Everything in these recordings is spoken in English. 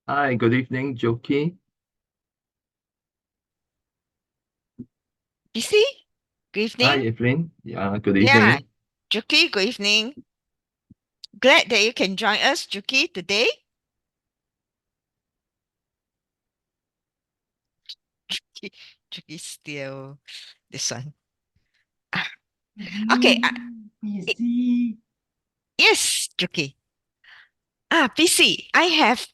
Hi, good evening, Joki. You see? Good Hi, evening. Evelyn. Yeah, good Yeah. evening. Juki, good evening. Glad that you can join us, Juki, today. Juki, Juki still this one. Ah, Okay. I- Busy. yes, Juki. PC. I have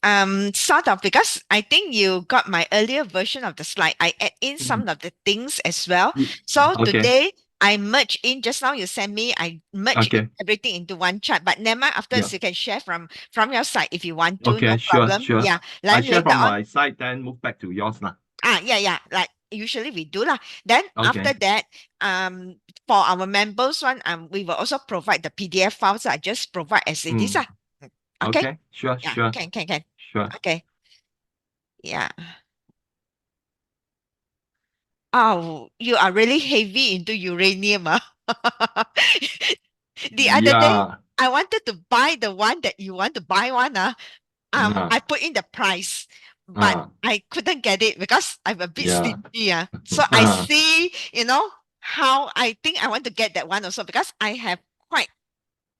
sort of because I think you got my earlier version of the slide. I add in Mm, some of the things as well. y- So Okay, today I merge in just now you sent me, I merge in okay. everything into one chart. But never mind, Yeah. afterwards you can share from your side if you want to, no Okay, sure, problem. sure. Yeah. I Then share later from on. my side, then move back to yours now. Yeah. Like usually we do lah. Then after Okay. that, for our members one, we will also provide the PDF files. I just provide as it is. Mm, Okay. okay, sure, Yeah. sure, Can. sure. Okay. Yeah. Oh, you are really heavy into uranium, ah. The other day, Yeah. I wanted to buy the one that you want to buy one. I Uh, put in the price, but uh, I couldn't get it because I'm a bit yeah. stingy. So I see, how I think I want to get that one also because I have quite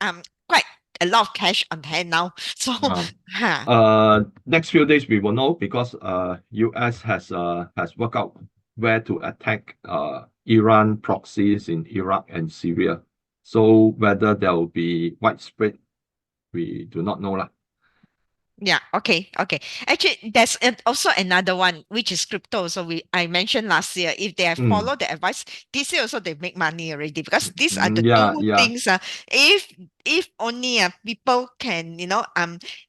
um quite a lot of cash on hand now. So, Uh, huh. Next few days we will know because US has worked out where to attack Iran proxies in Iraq and Syria. So whether there will be widespread, we do not know lah. Yeah, okay. Actually, there's also another one, which is crypto. So I mentioned last year, if they have Mm, followed the advice, this year also they make money already because these are the yeah, two yeah, things. If if only people can,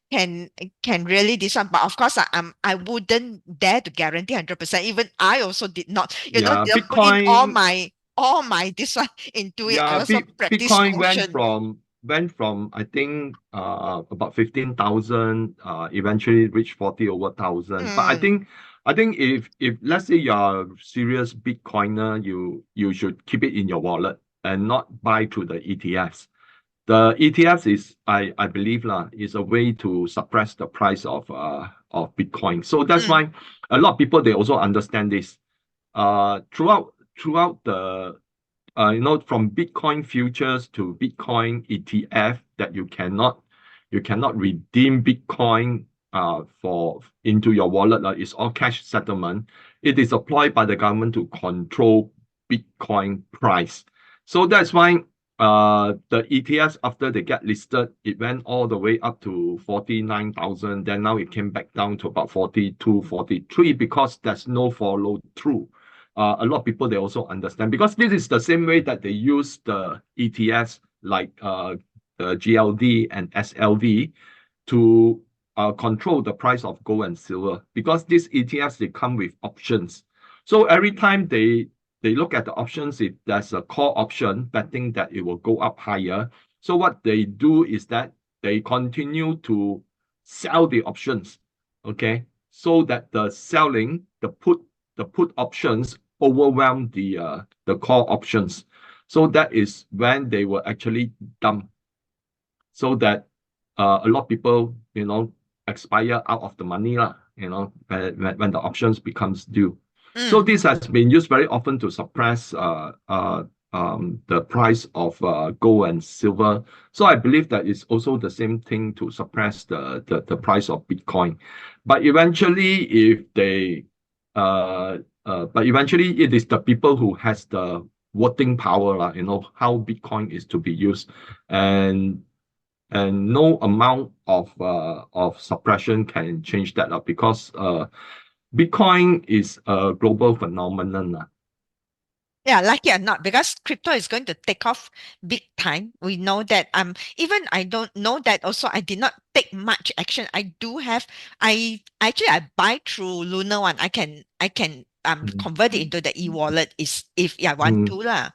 can can really this one. But of course, I wouldn't dare to guarantee 100%. Even I also did not, yeah. didn't put in all Bitcoin, my this one into it. I yeah, also practice Bitcoin went caution. from I think about 15,000 eventually reached 40 over thousand. But I Mm, think if let's say you're a serious Bitcoiner, you should keep it in your wallet and not buy through the ETFs. The ETFs is I believe lah is a way to suppress the price of Bitcoin. So that's mm, why a lot of people they also understand this. Throughout the from Bitcoin futures to Bitcoin ETF that you cannot redeem Bitcoin for into your wallet. It's all cash settlement. It is applied by the government to control Bitcoin price. So that's why the ETFs after they get listed, it went all the way up to 49,000. Then now it came back down to about 42, 43 because there's no follow through. A lot of people they also understand because this is the same way that they use the ETFs like the GLD and SLV to control the price of gold and silver because these ETFs they come with options. So every time they look at the options, if there's a call option betting that it will go up higher. So what they do is that they continue to sell the options, okay, so that the put options overwhelm the call options. So that is when they will actually dump so that a lot of people, expire out of the money lah, when the options becomes due. So mm. this has been used very often to suppress the price of gold and silver. So I believe that it's also the same thing to suppress the price of Bitcoin. But eventually, but eventually it is the people who has the voting power, how Bitcoin is to be used. And no amount of suppression can change that because Bitcoin is a global phenomenon. Yeah, like it or not, because crypto is going to take off big time. We know that. Even I don't know that. Also, I did not take much action. I buy through Luna one. I can Mm, convert it into the e-wallet is if I want mm, to lah.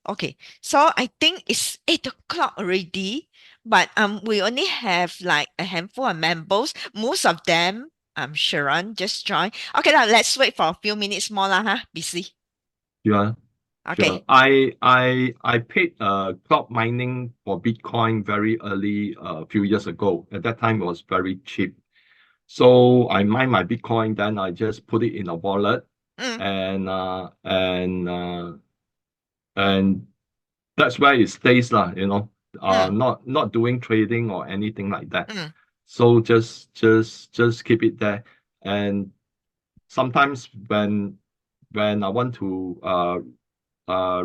Okay, so I think it's 8 o'clock already, but we only have like a handful of members. Most of them, Sharon just joined. Okay, now let's wait for a few minutes more lah. Busy. yeah, sure. Okay. I paid cloud mining for Bitcoin very early a few years ago. At that time, it was very cheap. So I mine my Bitcoin, then I just put it in a wallet, Mm, and uh, and uh, and that's where it stays lah. mm, Not doing trading or anything like that. mm, So just keep it there. And sometimes when I want to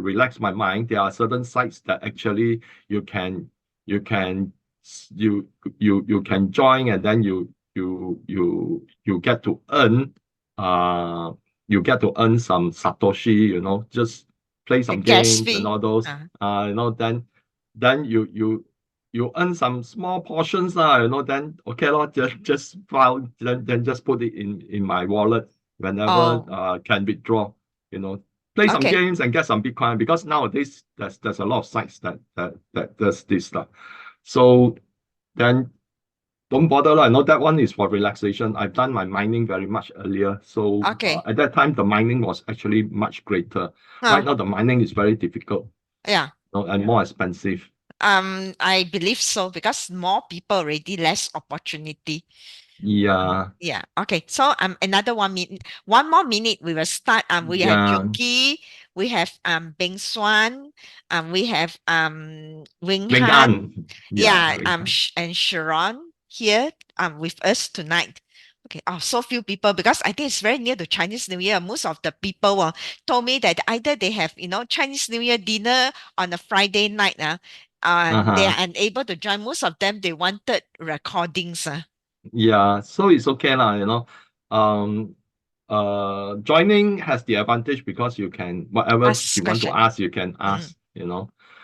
relax my mind, there are certain sites that actually you can you can you you can join, and then you get to earn uh some satoshi, just play the some gas games and fee. all those. Uh, Then you earn some small portions lah, then okay lor, just file, then just put it in my wallet whenever oh, can withdraw, you know play some okay. games and get some Bitcoin, because nowadays there's a lot of sites that does this stuff. So then don't bother lah. That one is for relaxation. I've done my mining very much earlier. So Okay. at that time, the mining was actually much greater. Right Oh, now, the mining is very difficult, yeah. and more expensive. I believe so because more people already, less opportunity. Yeah, Yeah. Okay. So another 1 minute, 1 more minute we will start. We have yeah. Yuki, we have Bing Swan, we have Wing Wing Han, An. Yeah, yeah, Wing An. And Sharon here with us tonight. Okay. Oh, so few people because I think it's very near to Chinese New Year. Most of the people told me that either they have Chinese New Year dinner on a Friday night, they are Uh-huh. unable to join. Most of them they wanted recordings. Yeah, so it's okay lah, joining has the advantage because you can, whatever Ask you want to question. ask, you can Mm. ask.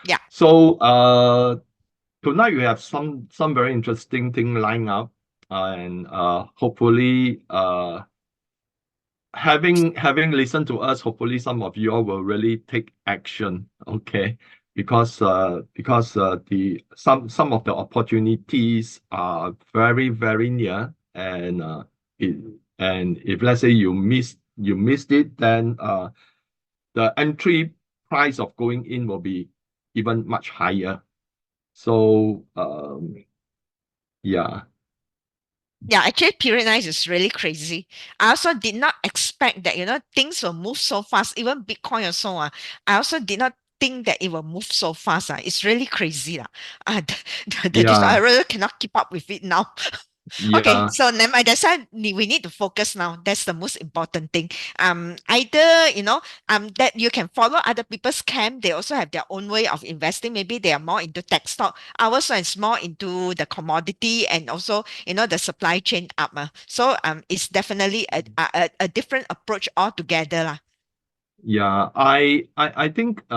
Yeah. So tonight we have some very interesting thing lined up, and hopefully having listened to us, hopefully some of you all will really take action, okay? Because the some of the opportunities are very, very near, and it and if let's say you missed it, then the entry price of going in will be even much higher. So yeah, Yeah, actually, period nine is really crazy. I also did not expect that, things will move so fast. Even Bitcoin also, I also did not think that it will move so fast. It's really crazy. This I yeah, really cannot keep up with it now. Okay, yeah. so never mind. That's why we need to focus now. That's the most important thing. Either that you can follow other people's camp. They also have their own way of investing. Maybe they are more into tech stock. Ours is more into the commodity and also the supply chain up. So it's definitely a different approach altogether lah. Yeah, I think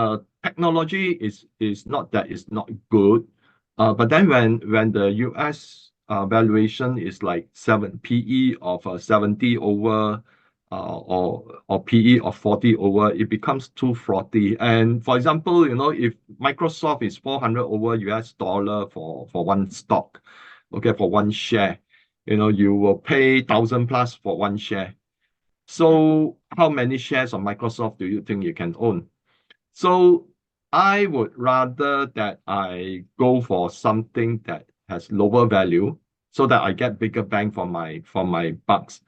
technology is not that it's not good, but then when the US valuation is like seven PE of 70 over, or PE of 40 over, it becomes too frothy. And for example, if Microsoft is 400 over US dollar for one stock, okay, for one share, you will pay 1,000 plus for one share. Mm, So how many shares of Microsoft do you think you can own? So I would rather that I go for something that has lower value, so that I get bigger bang for my bucks.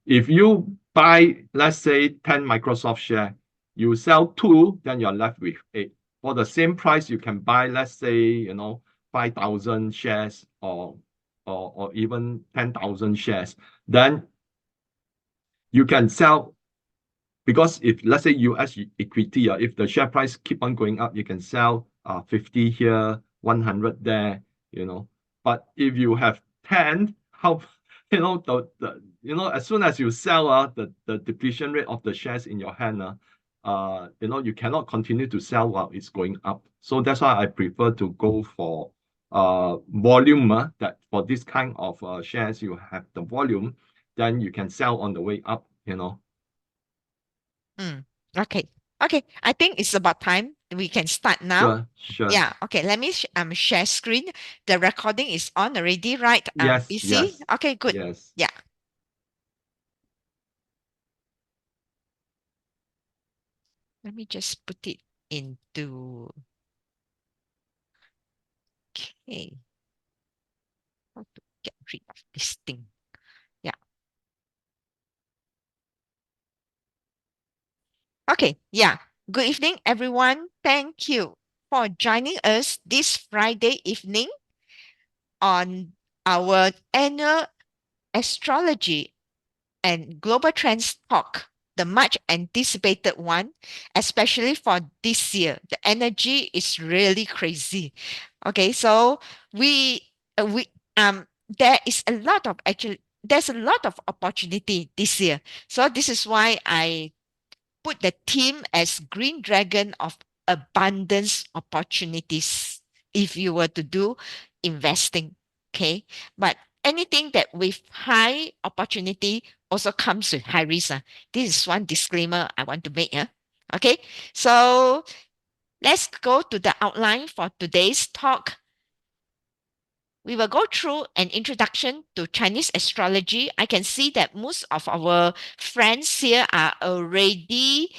If you buy, let's say, 10 Microsoft share, you sell two, then you're left with eight. For the same price, you can buy, let's say, 5,000 shares, or even 10,000 shares. Then you can sell, because if let's say US equity, if the share price keep on going up, you can sell 50 here, 100 there, But if you have 10, how as soon as you sell, the depletion rate of the shares in your hand, you cannot continue to sell while it's going up. So that's why I prefer to go for volume, that for this kind of shares, you have the volume, then you can sell on the way up. mm. Okay. Okay. I think it's about time. We can start now. Sure, sure. Yeah. Okay. Let me share screen. The recording is on already, right? Yes, BC. yes, Okay. Good. yes. Yeah. Let me just put it into. Okay. How to get rid of this thing? Okay, yeah. Good evening, everyone. Thank you for joining us this Friday evening on our annual astrology and global trends talk, the much anticipated one, especially for this year. The energy is really crazy. Okay, so we there is a lot of actually there's a lot of opportunity this year. So this is why I put the theme as Green Dragon of abundance opportunities if you were to do investing. Okay. But anything that with high opportunity also comes with high risk. This is one disclaimer I want to make. Okay. So let's go to the outline for today's talk. We will go through an introduction to Chinese astrology. I can see that most of our friends here are already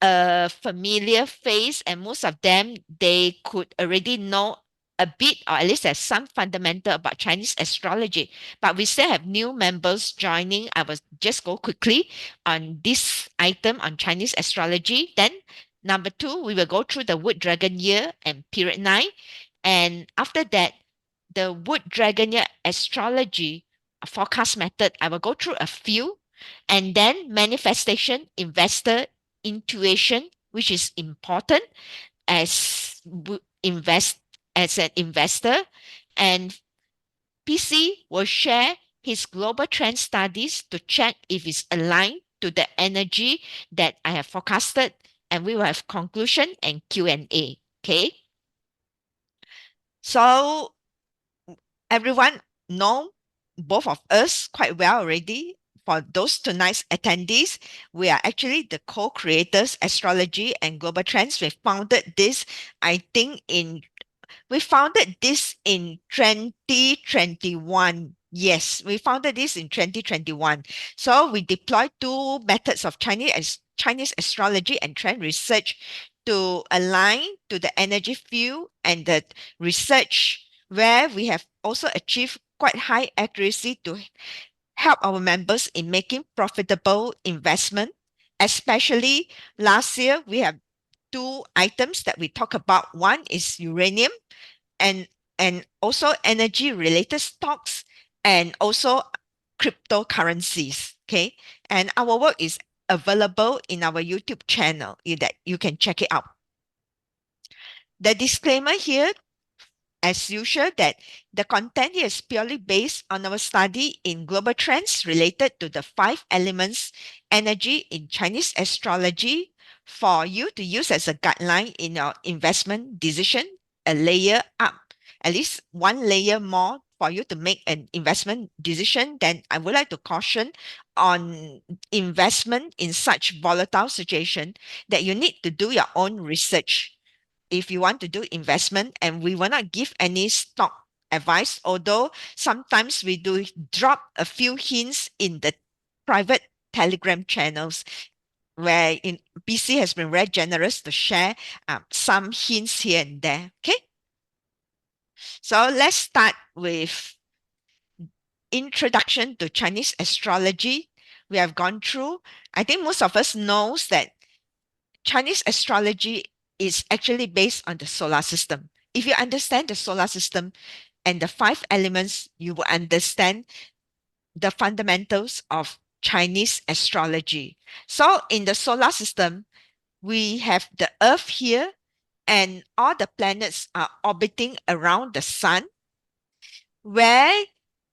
a familiar face, and most of them they could already know a bit or at least have some fundamental about Chinese astrology. But we still have new members joining. I will just go quickly on this item on Chinese astrology. Then number two, we will go through the Wood Dragon year and period 9. And after that, the Wood Dragon year astrology forecast method. I will go through a few, and then manifestation, investor intuition, which is important as invest as an investor, and PC will share his global trend studies to check if it's aligned to the energy that I have forecasted, and we will have conclusion and Q&A. Okay, so everyone know both of us quite well already. For those tonight's attendees, we are actually the co-creators, Astrology and Global Trends. We founded this, I think, we founded this in 2021. Yes, we founded this in 2021. So we deployed two methods of Chinese astrology and trend research to align to the energy field and the research where we have also achieved quite high accuracy to help our members in making profitable investment. Especially last year, we have two items that we talk about. One is uranium and also energy related stocks and also cryptocurrencies. Okay. And our work is available in our YouTube channel that you can check it out. The disclaimer here, as usual, that the content here is purely based on our study in global trends related to the 5 elements energy in Chinese astrology for you to use as a guideline in your investment decision, a layer up, at least one layer more for you to make an investment decision. Then I would like to caution on investment in such volatile situation that you need to do your own research if you want to do investment, and we will not give any stock advice, although sometimes we do drop a few hints in the private telegram channels where in BC has been very generous to share some hints here and there. Okay, so let's start with introduction to Chinese astrology. We have gone through, I think most of us knows that Chinese astrology is actually based on the solar system. If you understand the solar system and the 5 elements, you will understand the fundamentals of Chinese astrology. So, in the solar system, we have the Earth here, and all the planets are orbiting around the sun, where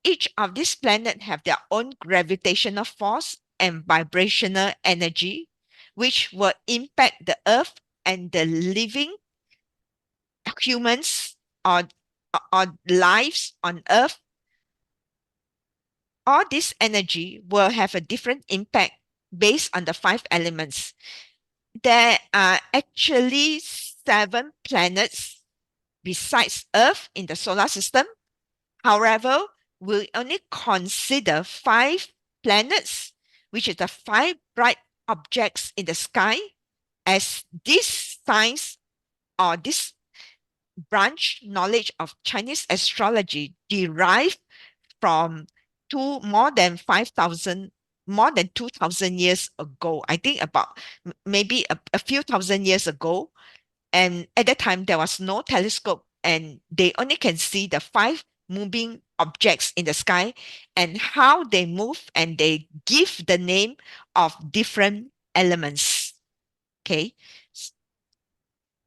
each of these planets have their own gravitational force and vibrational energy, which will impact the Earth and the living humans or, or lives on Earth. All this energy will have a different impact based on the 5 elements. There are actually 7 planets besides Earth in the solar system. However, we only consider 5 planets, which is the 5 bright objects in the sky, as this science or this branch knowledge of Chinese astrology derived from more than 5,000 more than 2,000 years ago. I think about maybe a few thousand years ago. And at that time, there was no telescope, and they only can see the five moving objects in the sky and how they move, and they give the name of different elements. Okay.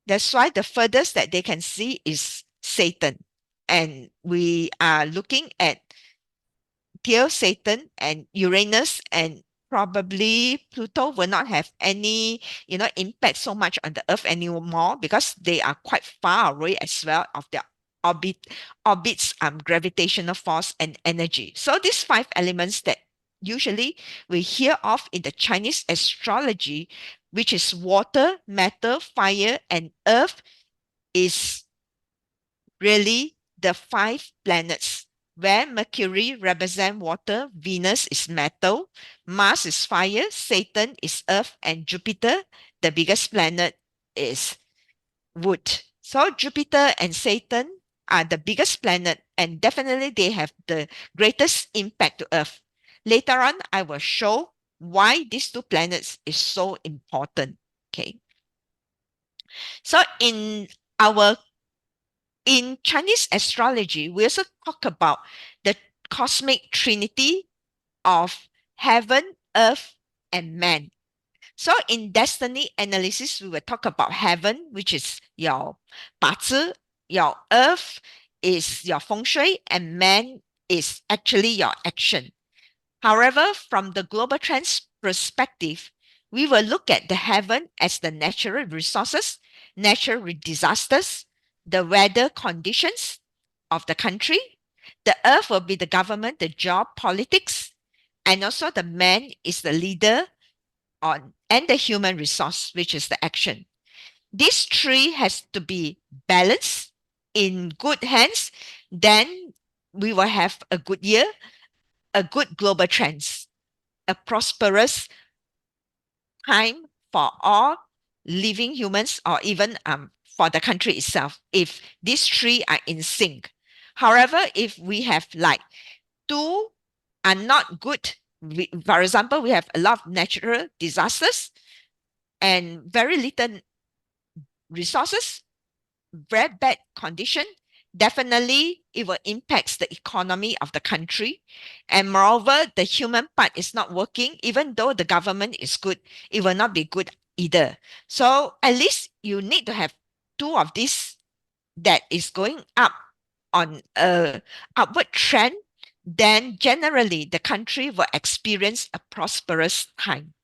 That's why the furthest that they can see is Satan. And we are looking at Dear Saturn and Uranus, and probably Pluto will not have any, impact so much on the Earth anymore, because they are quite far away as well of their orbits, gravitational force and energy. So these five elements that usually we hear of in the Chinese astrology, which is water, metal, fire, and earth, is really the five planets, where Mercury represents water, Venus is metal, Mars is fire, Saturn is earth, and Jupiter, the biggest planet, is wood. So Jupiter and Saturn are the biggest planet, and definitely they have the greatest impact to Earth. Later on, I will show why these two planets is so important. Okay. So our in Chinese astrology, we also talk about the cosmic trinity of heaven, earth, and man. So in destiny analysis, we will talk about heaven, which is your Bazi, your earth is your feng shui, and man is actually your action. However, from the global trends perspective, we will look at the heaven as the natural resources, natural disasters, the weather conditions of the country. The earth will be the government, the job, politics, and also the man is the leader on and the human resource, which is the action. This tree has to be balanced in good hands. Then we will have a good year, a good global trends, a prosperous time for all living humans, or even for the country itself, if these three are in sync. However, if we have like two are not good, for example, we have a lot of natural disasters and very little resources, very bad condition, definitely it will impact the economy of the country. And moreover, the human part is not working. Even though the government is good, it will not be good either. So at least you need to have two of these that is going up on a upward trend. Then generally the country will experience a prosperous time.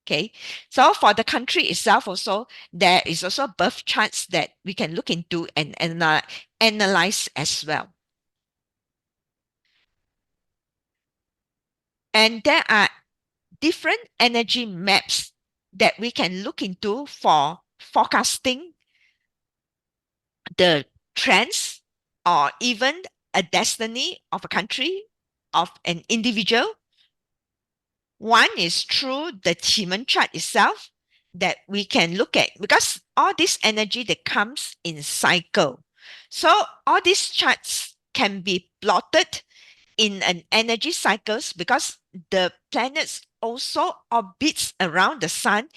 Okay, so for the country itself also, there is also birth charts that we can look into and analyze as well. And there are different energy maps that we can look into for forecasting the trends, or even a destiny of a country, of an individual. One is through the Qimen chart itself that we can look at, because all this energy that comes in cycle. So all these charts can be plotted in an energy cycles, because the planets also orbits around the sun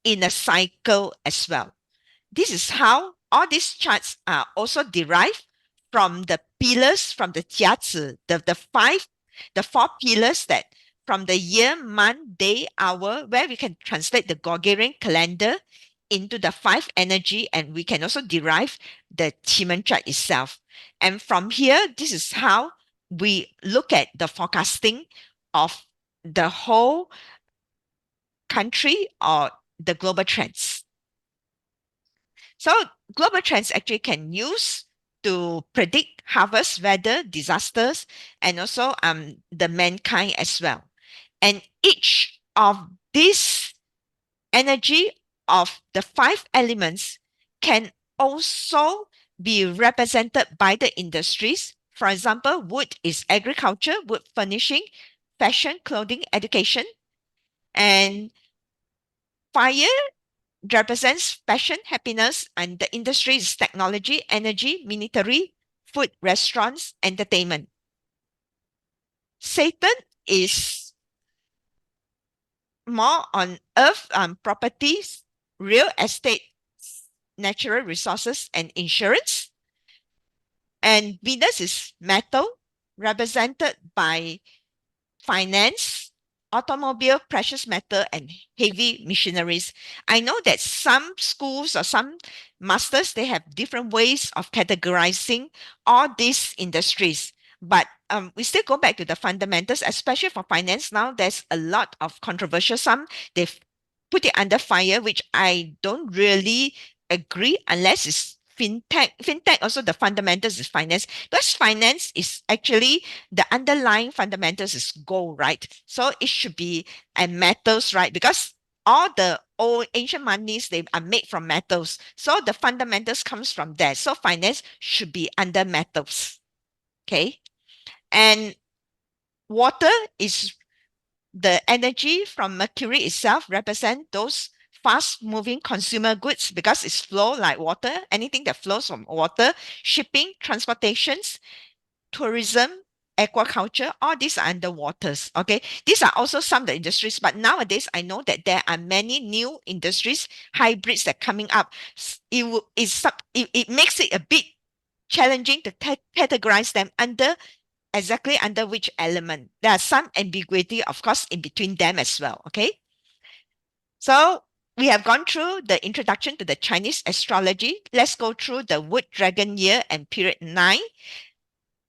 in a cycle as well. This is how all these charts are also derived from the pillars, from the jiazi, the four pillars, that from the year, month, day, hour, where we can translate the Gregorian calendar into the five energy, and we can also derive the Qimen chart itself. And from here, this is how we look at the forecasting of the whole country or the global trends. So global trends actually can use to predict harvest, weather, disasters, and also the mankind as well. And each of these energy of the five elements can also be represented by the industries. For example, wood is agriculture, wood furnishing, fashion, clothing, education, and fire represents passion, happiness, and the industry is technology, energy, military, food, restaurants, entertainment. Satan is more on earth properties, real estate, natural resources, and insurance. And Venus is metal, represented by finance, automobile, precious metal, and heavy machineries. I know that some schools or some masters, they have different ways of categorizing all these industries. But we still go back to the fundamentals, especially for finance. Now there's a lot of controversial. Some they've put it under fire, which I don't really agree unless it's fintech. Fintech also the fundamentals is finance, because finance is actually the underlying fundamentals is gold, right? So it should be and metals, right? Because all the old ancient monies they are made from metals, so the fundamentals comes from there. So finance should be under metals, okay? And water is the energy from Mercury itself, represent those fast moving consumer goods because it's flow like water. Anything that flows from water, shipping, transportations, tourism, aquaculture, all these are under waters. Okay, these are also some of the industries, but nowadays I know that there are many new industries, hybrids that are coming up. It makes it a bit challenging to categorize them under exactly under which element. There are some ambiguity, of course, in between them as well. Okay, so we have gone through the introduction to the Chinese astrology. Let's go through the Wood Dragon Year and period 9.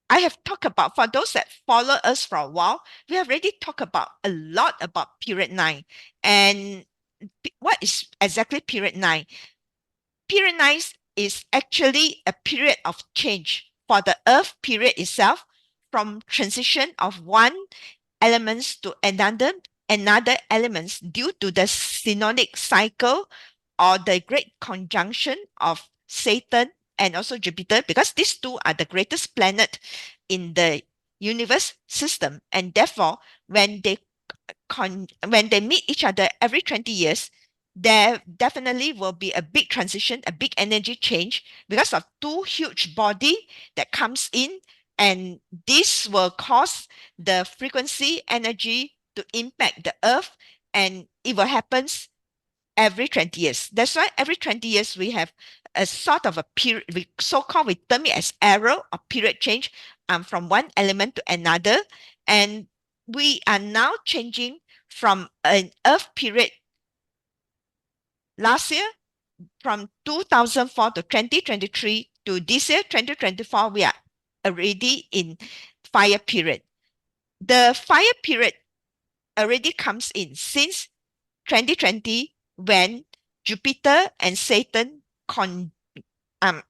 I have talked about, for those that follow us for a while, we have already talked about a lot about period 9. And what is exactly period 9? Period 9 is actually a period of change for the earth period itself, from transition of one elements to another elements due to the synodic cycle or the great conjunction of Saturn and also Jupiter, because these two are the greatest planet in the universe system, and therefore when when they meet each other every 20 years, there definitely will be a big transition, a big energy change, because of two huge body that comes in, and this will cause the frequency energy to impact the earth, and it will happen every 20 years. That's why every 20 years we have a sort of a period, so-called, we term it as arrow or period change, from one element to another. And we are now changing from an earth period last year, from 2004 to 2023 to this year, 2024, we are already in fire period. The fire period already comes in since 2020, when Jupiter and Saturn um,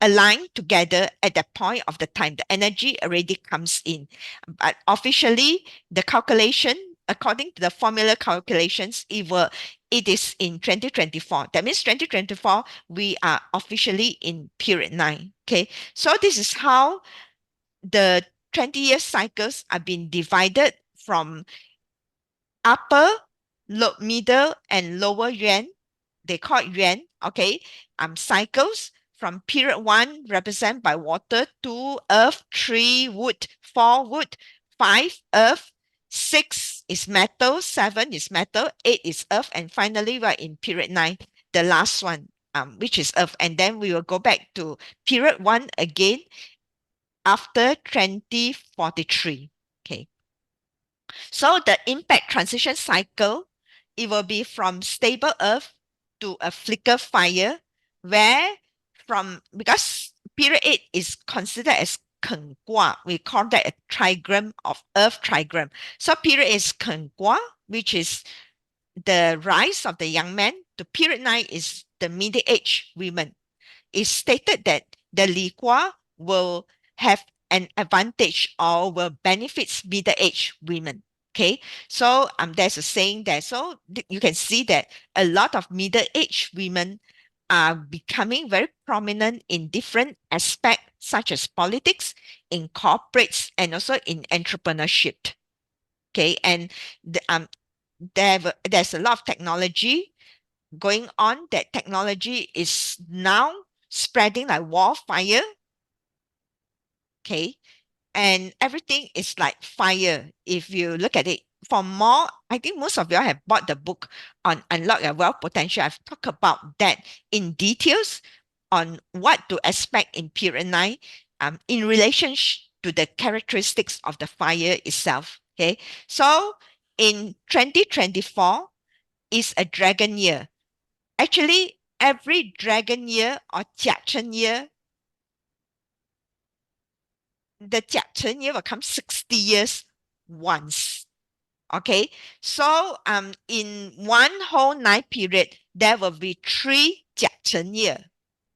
align together. At that point of the time, the energy already comes in. But officially, the calculation, according to the formula calculations, it is in 2024. That means 2024, we are officially in period 9. Okay, so this is how the 20-year cycles are being divided from upper, middle, and lower yuan. They call it yuan. Okay, cycles from period 1 represented by water, 2 earth, 3 wood, 4 wood, 5 earth, 6 is metal, 7 is metal, 8 is earth, and finally we're in period 9, the last one, which is earth. And then we will go back to period 1 again after 2043. Okay. So the impact transition cycle, it will be from stable earth to a flicker fire, where because period 8 is considered as Ken Gua, we call that a trigram of earth trigram. So period is Ken Gua, which is the rise of the young man, to period 9 is the middle age women. It's stated that the Li Gua will have an advantage or will benefit middle-aged women. Okay, so there's a saying there. So you can see that a lot of middle-aged women are becoming very prominent in different aspects, such as politics, in corporates, and also in entrepreneurship. Okay, and there's a lot of technology going on. That technology is now spreading like wildfire. Okay, and everything is like fire. If you look at it, for more, I think most of you all have bought the book on Unlock Your Wealth Potential. I've talked about that in details on what to expect in period 9 in relation to the characteristics of the fire itself. Okay, so in 2024 is a dragon year. Actually, every dragon year or Jia Chen year, the Jia Chen year will come 60 years once. Okay, so in one whole 9 period, there will be 3 Jia Chen year.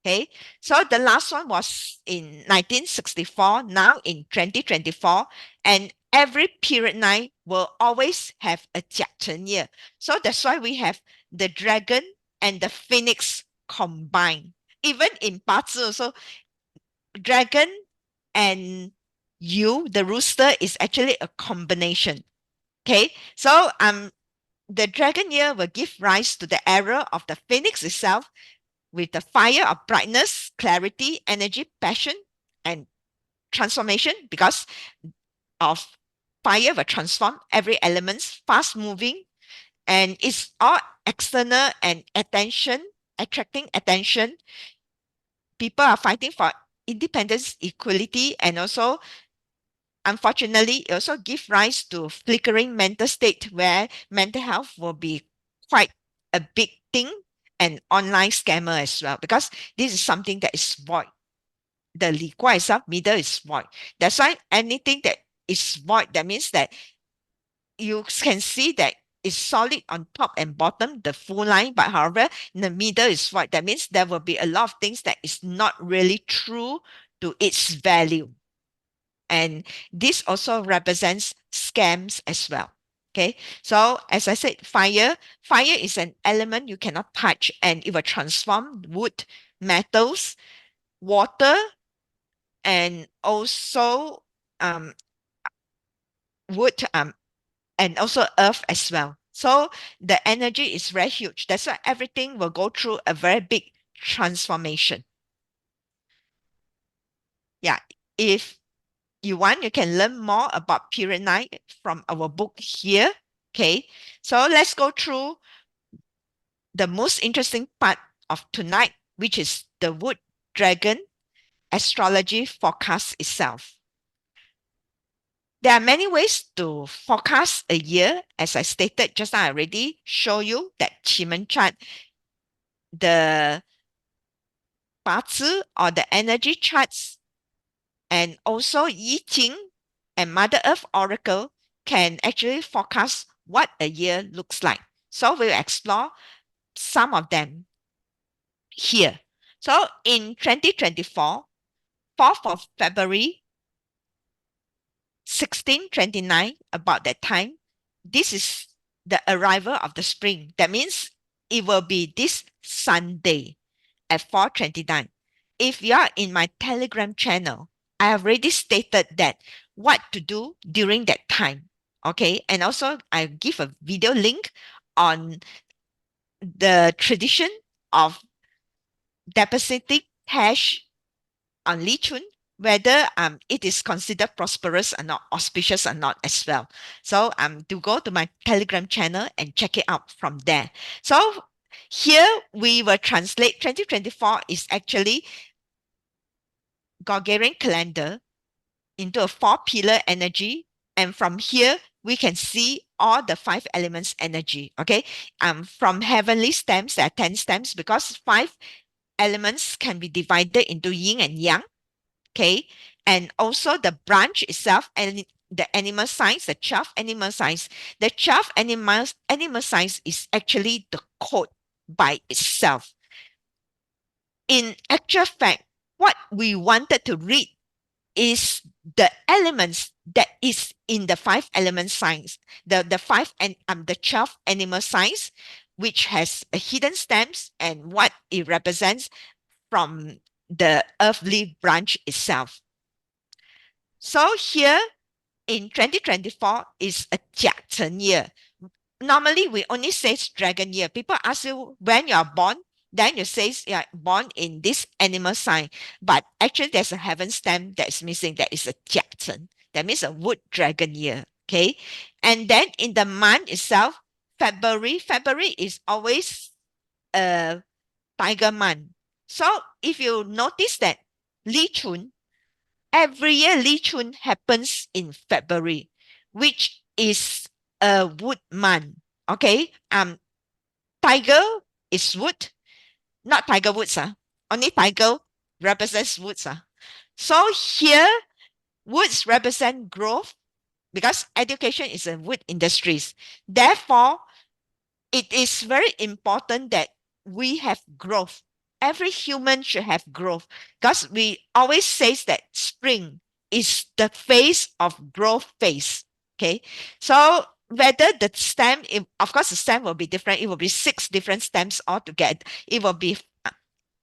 Okay, so the last one was in 1964, now in 2024, and every period 9 will always have a Jia Chen year. So that's why we have the dragon and the phoenix combined. Even in Bazi also, dragon and the rooster, is actually a combination. Okay, so the dragon year will give rise to the era of the phoenix itself, with the fire of brightness, clarity, energy, passion, and transformation, because of fire will transform every element, fast moving, and it's all external and attention, attracting attention. People are fighting for independence, equality, and also, unfortunately, it also give rise to flickering mental state where mental health will be quite a big thing, and online scammer as well, because this is something that is void. The 理卦 itself, middle is void. That's why anything that is void, that means that you can see that it's solid on top and bottom, the full line, but however, in the middle is void. That means there will be a lot of things that is not really true to its value. And this also represents scams as well. Okay, so as I said, fire is an element you cannot touch, and it will transform wood, metals, water, and also wood, and also earth as well. So the energy is very huge. That's why everything will go through a very big transformation. Yeah, if you want, you can learn more about period 9 from our book here. Okay, so let's go through the most interesting part of tonight, which is the wood dragon astrology forecast itself. There are many ways to forecast a year. As I stated just now, I already show you that Qimen chart, the Bazi or the energy charts, and also Yi Jing and Mother Earth Oracle can actually forecast what a year looks like. So we'll explore some of them here. So in 2024, 4th of February, 1629, about that time, this is the arrival of the spring. That means it will be this Sunday at 4:29. If you are in my Telegram channel, I have already stated that what to do during that time. Okay, and also I give a video link on the tradition of depositing cash on Li Chun, whether it is considered prosperous or not, auspicious or not as well. So to go to my Telegram channel and check it out from there. So here we will translate 2024 is actually Gregorian calendar into a 4-pillar energy, and from here we can see all the 5 elements energy. Okay, from heavenly stems, there are 10 stems, because 5 elements can be divided into yin and yang. Okay, and also the branch itself, and the animal signs, the 12 animal signs. The 12 animal signs is actually the code by itself. In actual fact, what we wanted to read is the elements that is in the 5 element signs, the 5 and the 12 animal signs, which has a hidden stems and what it represents from the earthly branch itself. So here in 2024 is a Jia Chen year. Normally we only say dragon year. People ask you when you are born, then you say you're born in this animal sign. But actually there's a heaven stem that is missing. That is a Jia Chen. That means a wood dragon year. Okay. And then in the month itself, February is always a tiger month. So if you notice that Li Chun, every year Li Chun happens in February, which is a wood month. Okay. Tiger is wood, not Tiger Woods. Only tiger represents woods. So here, woods represent growth because education is a wood industries. Therefore, it is very important that we have growth. Every human should have growth because we always say that spring is the phase of growth phase. Okay. So whether the stem, of course, the stem will be different. It will be 6 different stems altogether. It will be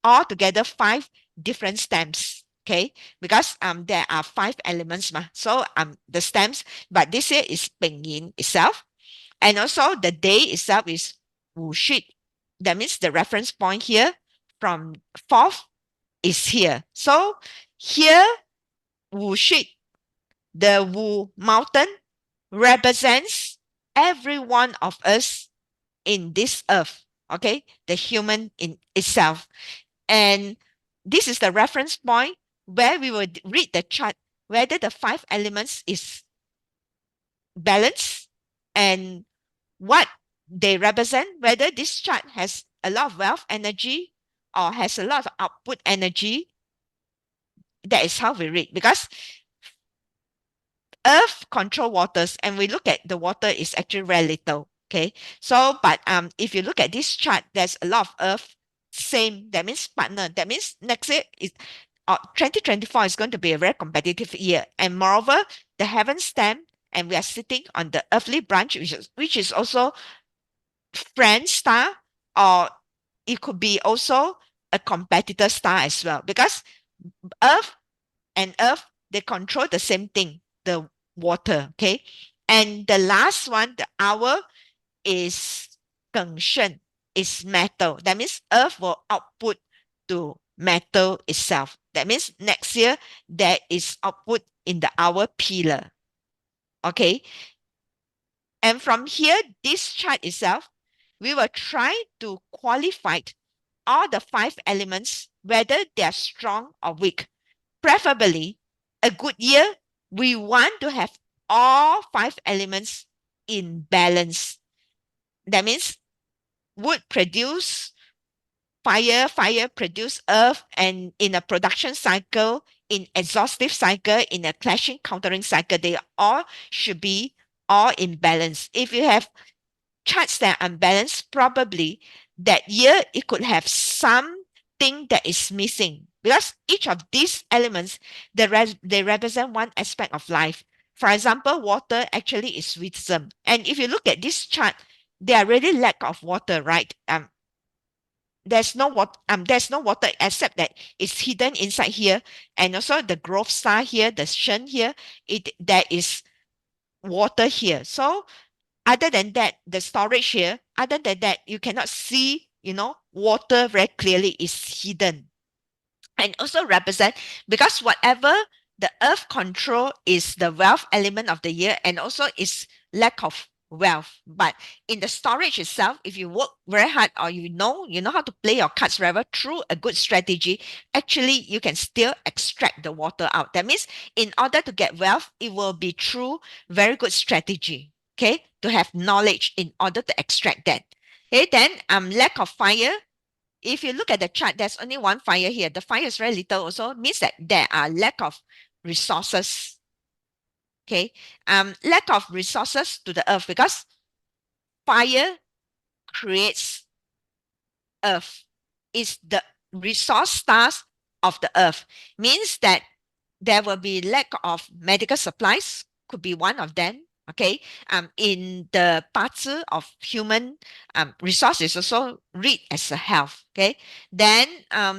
altogether 5 different stems. Okay, because there are 5 elements, so the stems, but this here is Pinyin itself, and also the day itself is Wu Shi. That means the reference point here from fourth is here. So here Wu Shi, the Wu mountain represents every one of us in this earth. Okay, the human in itself. And this is the reference point where we will read the chart whether the 5 elements is balanced and what they represent, whether this chart has a lot of wealth energy or has a lot of output energy. That is how we read because earth control waters and we look at the water is actually very little. Okay, so but if you look at this chart, there's a lot of earth, same, that means partner, that means next year is 2024 is going to be a very competitive year, and moreover the heaven stem and we are sitting on the earthly branch, which is also friend star, or it could be also a competitor star as well because earth and earth, they control the same thing, the water. Okay, and the last one, the hour, is Gengsheng, is metal. That means earth will output to metal itself. That means next year there is output in the hour pillar. Okay, and from here, this chart itself, we will try to qualify all the 5 elements, whether they are strong or weak. Preferably, a good year, we want to have all 5 elements in balance. That means wood produce fire, fire produce earth, and in a production cycle, in exhaustive cycle, in a clashing countering cycle, they all should be all in balance. If you have charts that are unbalanced, probably that year it could have something that is missing because each of these elements, they represent one aspect of life. For example, water actually is wisdom. And if you look at this chart, there are really lack of water, right? There's no water except that it's hidden inside here. And also the growth star here, the Shen here, there is water here. So other than that, the storage here, other than that, you cannot see, water very clearly is hidden. And also represent because whatever the earth control is the wealth element of the year and also is lack of wealth. But in the storage itself, if you work very hard or you know how to play your cards very well through a good strategy, actually you can still extract the water out. That means in order to get wealth, it will be through very good strategy. Okay, to have knowledge in order to extract that. Okay, then lack of fire. If you look at the chart, there's only one fire here. The fire is very little also, means that there are lack of resources. Okay, lack of resources to the earth because fire creates earth. Is the resource stars of the earth. Means that there will be lack of medical supplies, could be one of them. Okay, in the Bazi of human resources also read as a health. Okay, then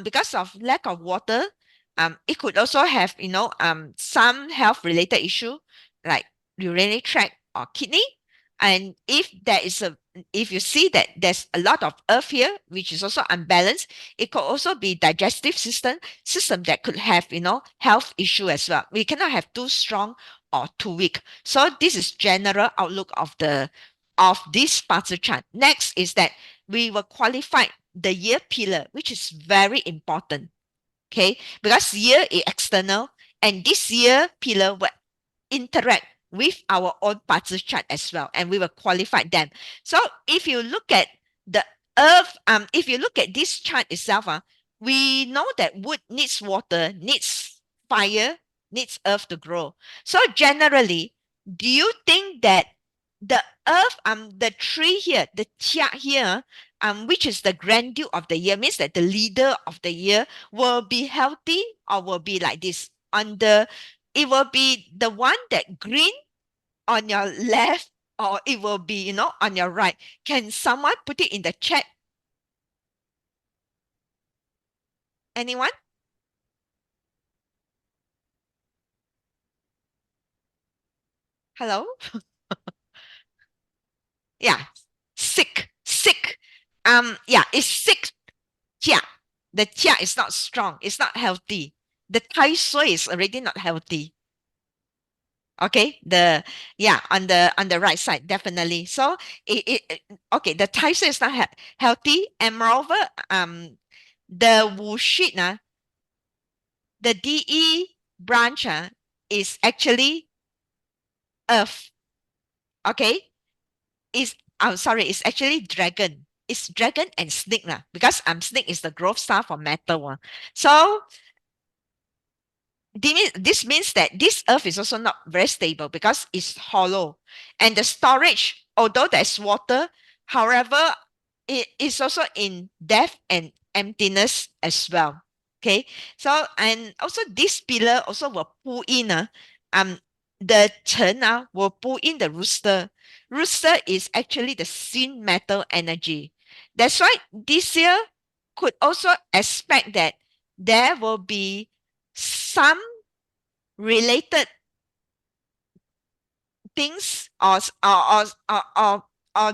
because of lack of water, it could also have some health related issue like urinary tract or kidney. And if you see that there's a lot of earth here, which is also unbalanced, it could also be digestive system that could have health issue as well. We cannot have too strong or 2 week. So this is general outlook of this parts chart. Next is that we will qualify the year pillar, which is very important. Okay, because year is external, and this year pillar will interact with our own parts chart as well, and we will qualify them. So if you look at the earth, if you look at this chart itself, we know that wood needs water, needs fire, needs earth to grow. So generally, do you think that the earth, the tree here, the chia here, which is the grandeur of the year, means that the leader of the year will be healthy or will be like this on the, it will be the one that green on your left, or it will be, on your right. Can someone put it in the chat? Anyone? Hello? Yeah. Sick. Yeah, it's sick. Chia. The chia is not strong. It's not healthy. The Tai Sui is already not healthy. Okay, on the right side, definitely. So okay, the Tai Sui is not healthy, and moreover, the Wu Shi, the DE branch, is actually Earth. Okay, is I'm sorry, it's actually dragon. It's dragon and snake, because snake is the growth star for metal one. So this means that this earth is also not very stable because it's hollow. And the storage, although there's water, however, it is also in depth and emptiness as well. Okay. So, and also this pillar also will pull in, um, the Chen, will pull in the rooster. Rooster is actually the sin metal energy. That's why this year could also expect that there will be some related things, or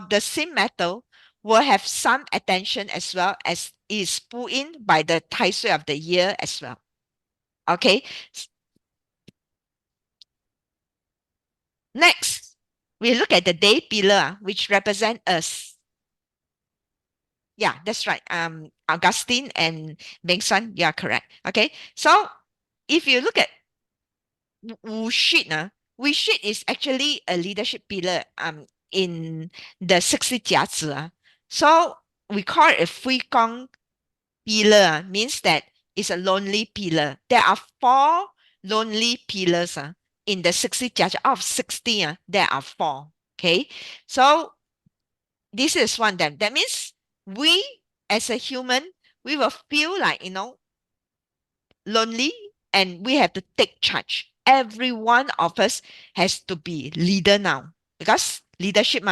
the same metal will have some attention as well, as is pulled in by the Tai Sui of the year as well. Okay. Next, we look at the day pillar, which represent us. Yeah, that's right. Augustine and Beng Sun, you are correct. Okay. So if you look at Wu Shi, Wu Shi is actually a leadership pillar in the 60 jiazi. So we call it a free gong pillar, means that it's a lonely pillar. There are 4 lonely pillars in the 60 jiazi. Out of 60, there are 4. Okay. So this is one of them. That means we as a human, we will feel like, lonely, and we have to take charge. Every one of us has to be leader now, because leadership,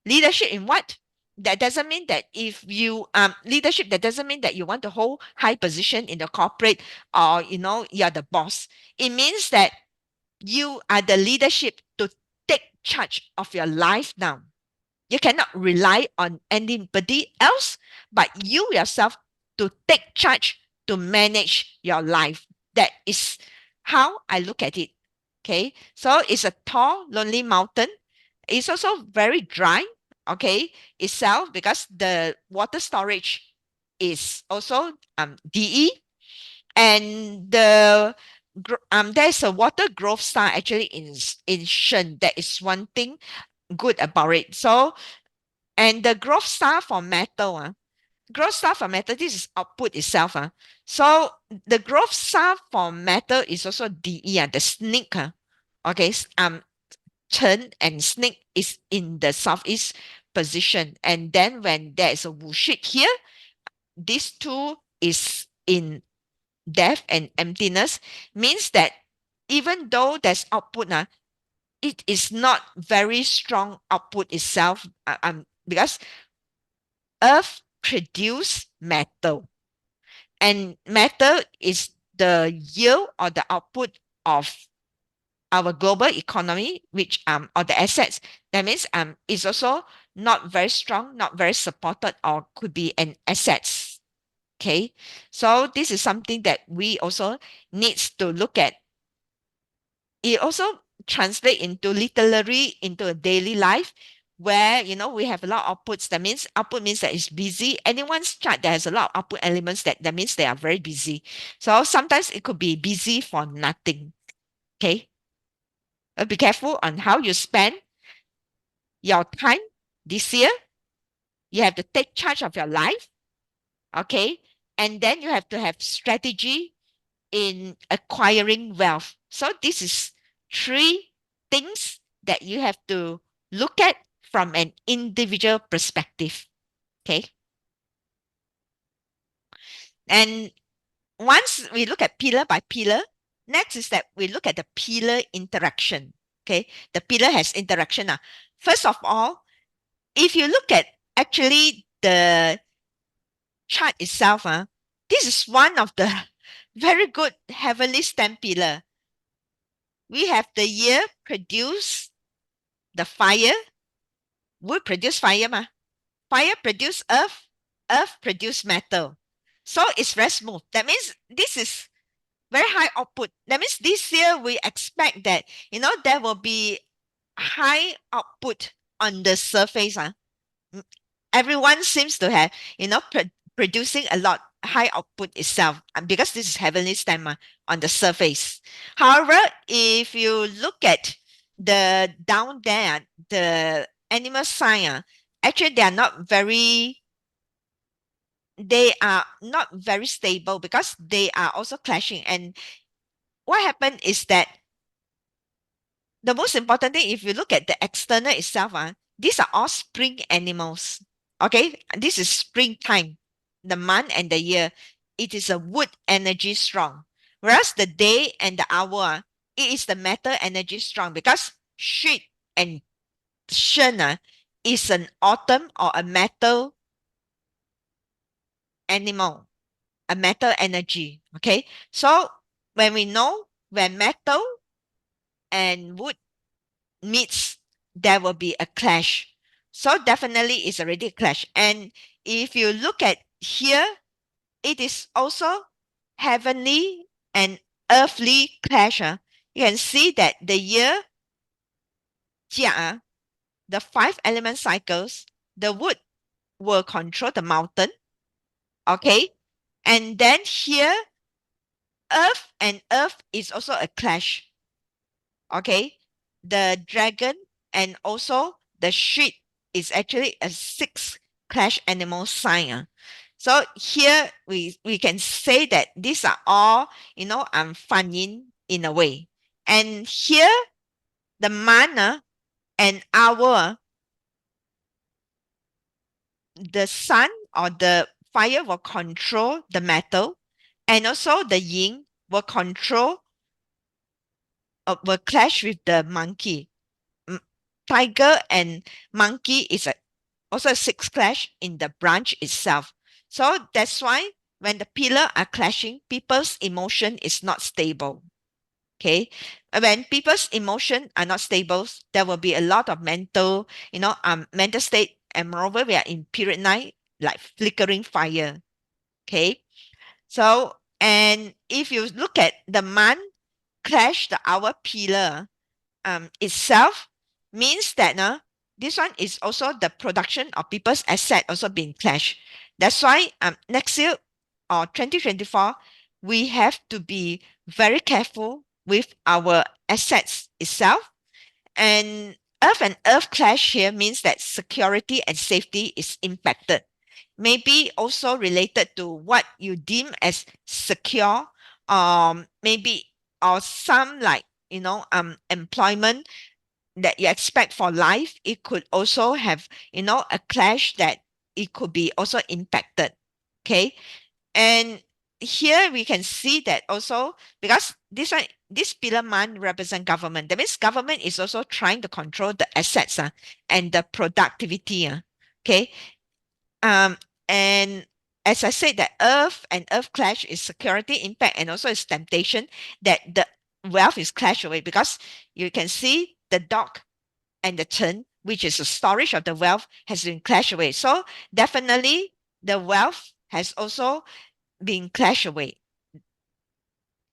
leadership in what? That doesn't mean that if you leadership, that doesn't mean that you want to hold high position in the corporate, or you're the boss. It means that you are the leadership to take charge of your life now. You cannot rely on anybody else, but you yourself to take charge, to manage your life. That is how I look at it. Okay. So it's a tall, lonely mountain. It's also very dry, okay, itself, because the water storage is also DE. And there's a water growth star actually in Shen. That is one thing good about it. So, and the growth star for metal, growth star for metal, this is output itself. So the growth star for metal is also DE, the snake. Okay, Chen and snake is in the southeast position. And then when there is a wushik here, these two is in depth and emptiness, means that even though there's output, it is not very strong output itself, because earth produce metal, and metal is the yield or the output of our global economy, which or the assets. That means is also not very strong, not very supported, or could be an assets. Okay, so this is something that we also needs to look at it also translate into literally into a daily life where we have a lot of outputs. That means output means that it's busy. Anyone's chart that has a lot of output elements, that means they are very busy. So sometimes it could be busy for nothing. Okay. Be careful on how you spend your time this year. You have to take charge of your life. Okay. And then you have to have strategy in acquiring wealth. So this is three things that you have to look at from an individual perspective. Okay. And once we look at pillar by pillar, next is that we look at the pillar interaction. Okay. The pillar has interaction. First of all, if you look at actually the chart itself, this is one of the very good heavenly stem pillar. We have the year produce the fire. Wood produce fire ma. Fire produce earth. Earth produce metal. So it's very smooth. That means this is very high output. That means this year we expect that, there will be high output on the surface. Everyone seems to have, producing a lot high output itself, because this is heavenly stem on the surface. However, if you look at the down there, the animal sign, actually they are not very stable because they are also clashing. And what happened is that the most important thing, if you look at the external itself, these are all spring animals. Okay, this is springtime, the month and the year. It is a wood energy strong, whereas the day and the hour, it is the metal energy strong, because sheep and shen is an autumn or a metal animal, a metal energy. Okay, so when we know when metal and wood meets, there will be a clash. So definitely it's already a clash. And if you look at here, it is also heavenly and earthly clash. You can see that the year Jia, the five element cycles, the wood will control the mountain. Okay. And then here, earth and earth is also a clash. Okay. The dragon and also the sheep is actually a six clash animal sign. So here we can say that these are all, fan yin in a way. And here the mana and hour, the sun or the fire will control the metal, and also the yin will control, will clash with the monkey. Tiger and monkey is also a six clash in the branch itself. So that's why when the pillar are clashing, people's emotion is not stable. Okay. When people's emotion are not stable, there will be a lot of mental state. And moreover, we are in period 9, like flickering fire. Okay. So, and if you look at the month clash the hour pillar, itself, means that this one is also the production of people's asset also being clashed. That's why next year or 2024, we have to be very careful with our assets itself. And earth clash here means that security and safety is impacted. Maybe also related to what you deem as secure, maybe, or some like, employment that you expect for life. It could also have, a clash that it could be also impacted. Okay. And here we can see that also, because this pillar man represent government. That means government is also trying to control the assets and the productivity. Okay. Um, and as I said, that earth and earth clash is security impact, and also is temptation that the wealth is clash away, because you can see the dog and the turn, which is the storage of the wealth, has been clashed away. So definitely the wealth has also been clashed away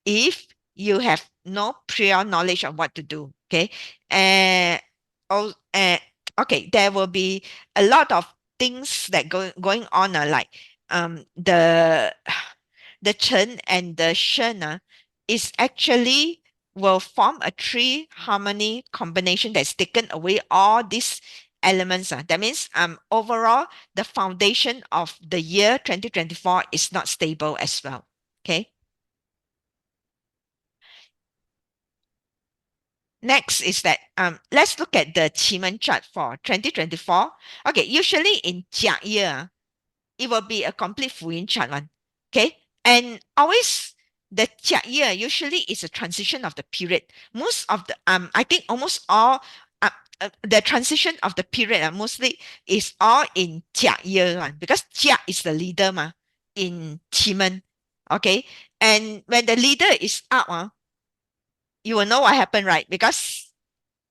if you have no prior knowledge of what to do. Okay. And oh, okay, there will be a lot of things that going on, like the Chen and the Shen is actually will form a three harmony combination that's taken away all these elements. That means overall the foundation of the year 2024 is not stable as well. Okay. Next is that let's look at the Qimen chart for 2024. Okay, usually in Jia year, it will be a complete Fuyin chart one. Okay. And always the Jia year usually is a transition of the period. Most of the I think almost all the transition of the period mostly is all in Jia year one, because Jia is the leader in Qimen. Okay. And when the leader is out, you will know what happened, right? Because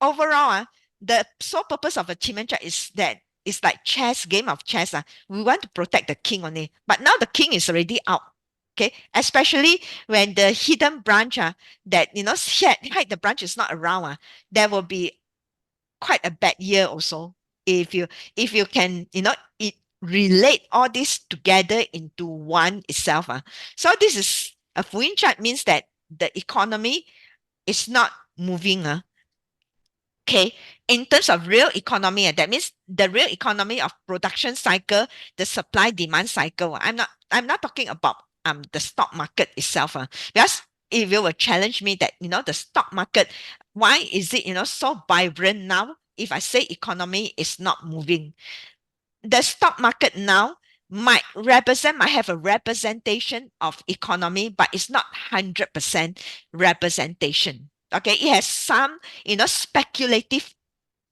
overall, the sole purpose of achievement chart is that it's like chess, game of chess. We want to protect the king only. But now the king is already out. Okay. Especially when the hidden branch that hide the branch is not around. There will be quite a bad year also. If you can, it relate all this together into one itself. So this is a Fuyin chart means that the economy is not moving. Okay, in terms of real economy, that means the real economy of production cycle, the supply demand cycle. I'm not talking about the stock market itself. Because if you will challenge me that the stock market, why is it so vibrant now? If I say economy is not moving, the stock market now might have a representation of economy, but it's not 100% representation. Okay, it has some speculative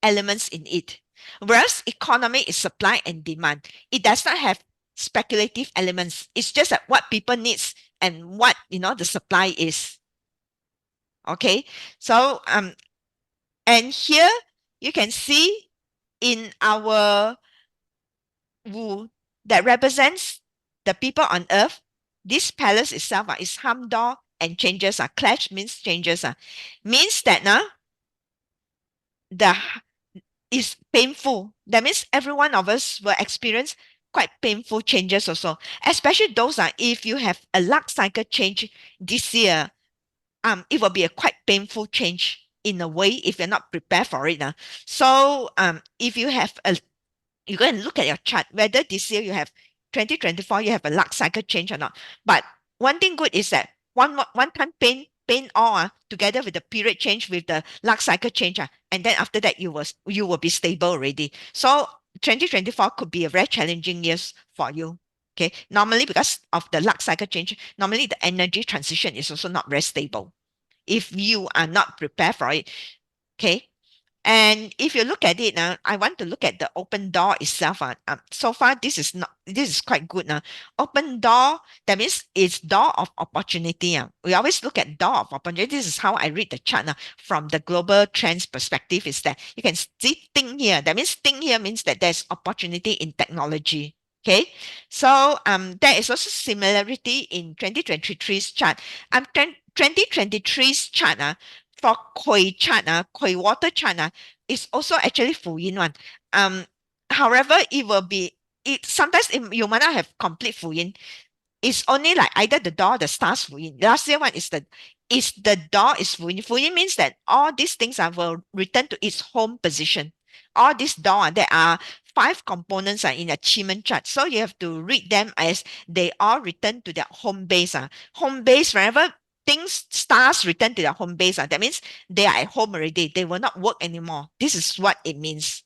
elements in it. Whereas economy is supply and demand. It does not have speculative elements. It's just that what people needs and what the supply is. Okay. So and here you can see in our Wu that represents the people on earth, this palace itself is Hamdor and changes. Clash means changes. Means that the is painful. That means every one of us will experience quite painful changes also. Especially those if you have a luck cycle change this year, it will be a quite painful change in a way if you're not prepared for it. So if you have you go and look at your chart whether this year you have 2024 you have a luck cycle change or not. But one thing good is that one time pain all together with the period change with the luck cycle change and then after that you will be stable already. So 2024 could be a very challenging years for you. Okay, normally because of the luck cycle change, normally the energy transition is also not very stable if you are not prepared for it. Okay. And if you look at it now, I want to look at the open door itself. So far, this is quite good now. Open door, that means it's door of opportunity. We always look at door of opportunity. This is how I read the chart now from the global trends perspective, is that you can see thing here. That means thing here means that there's opportunity in technology. Okay. So there is also similarity in 2023's chart. 2023's chart for Koi chart, Koi water chart is also actually Fu Yin one. However, it will be it sometimes you might not have complete Fu Yin. It's only like either the door, the stars Fu Yin. Last year one is the door is Fu Yin. Fu Yin means that all these things will return to its home position. All these door, there are five components in a Qimen chart. So you have to read them as they all return to their home base. Home base, wherever things stars return to their home base. That means they are at home already. They will not work anymore. This is what it means.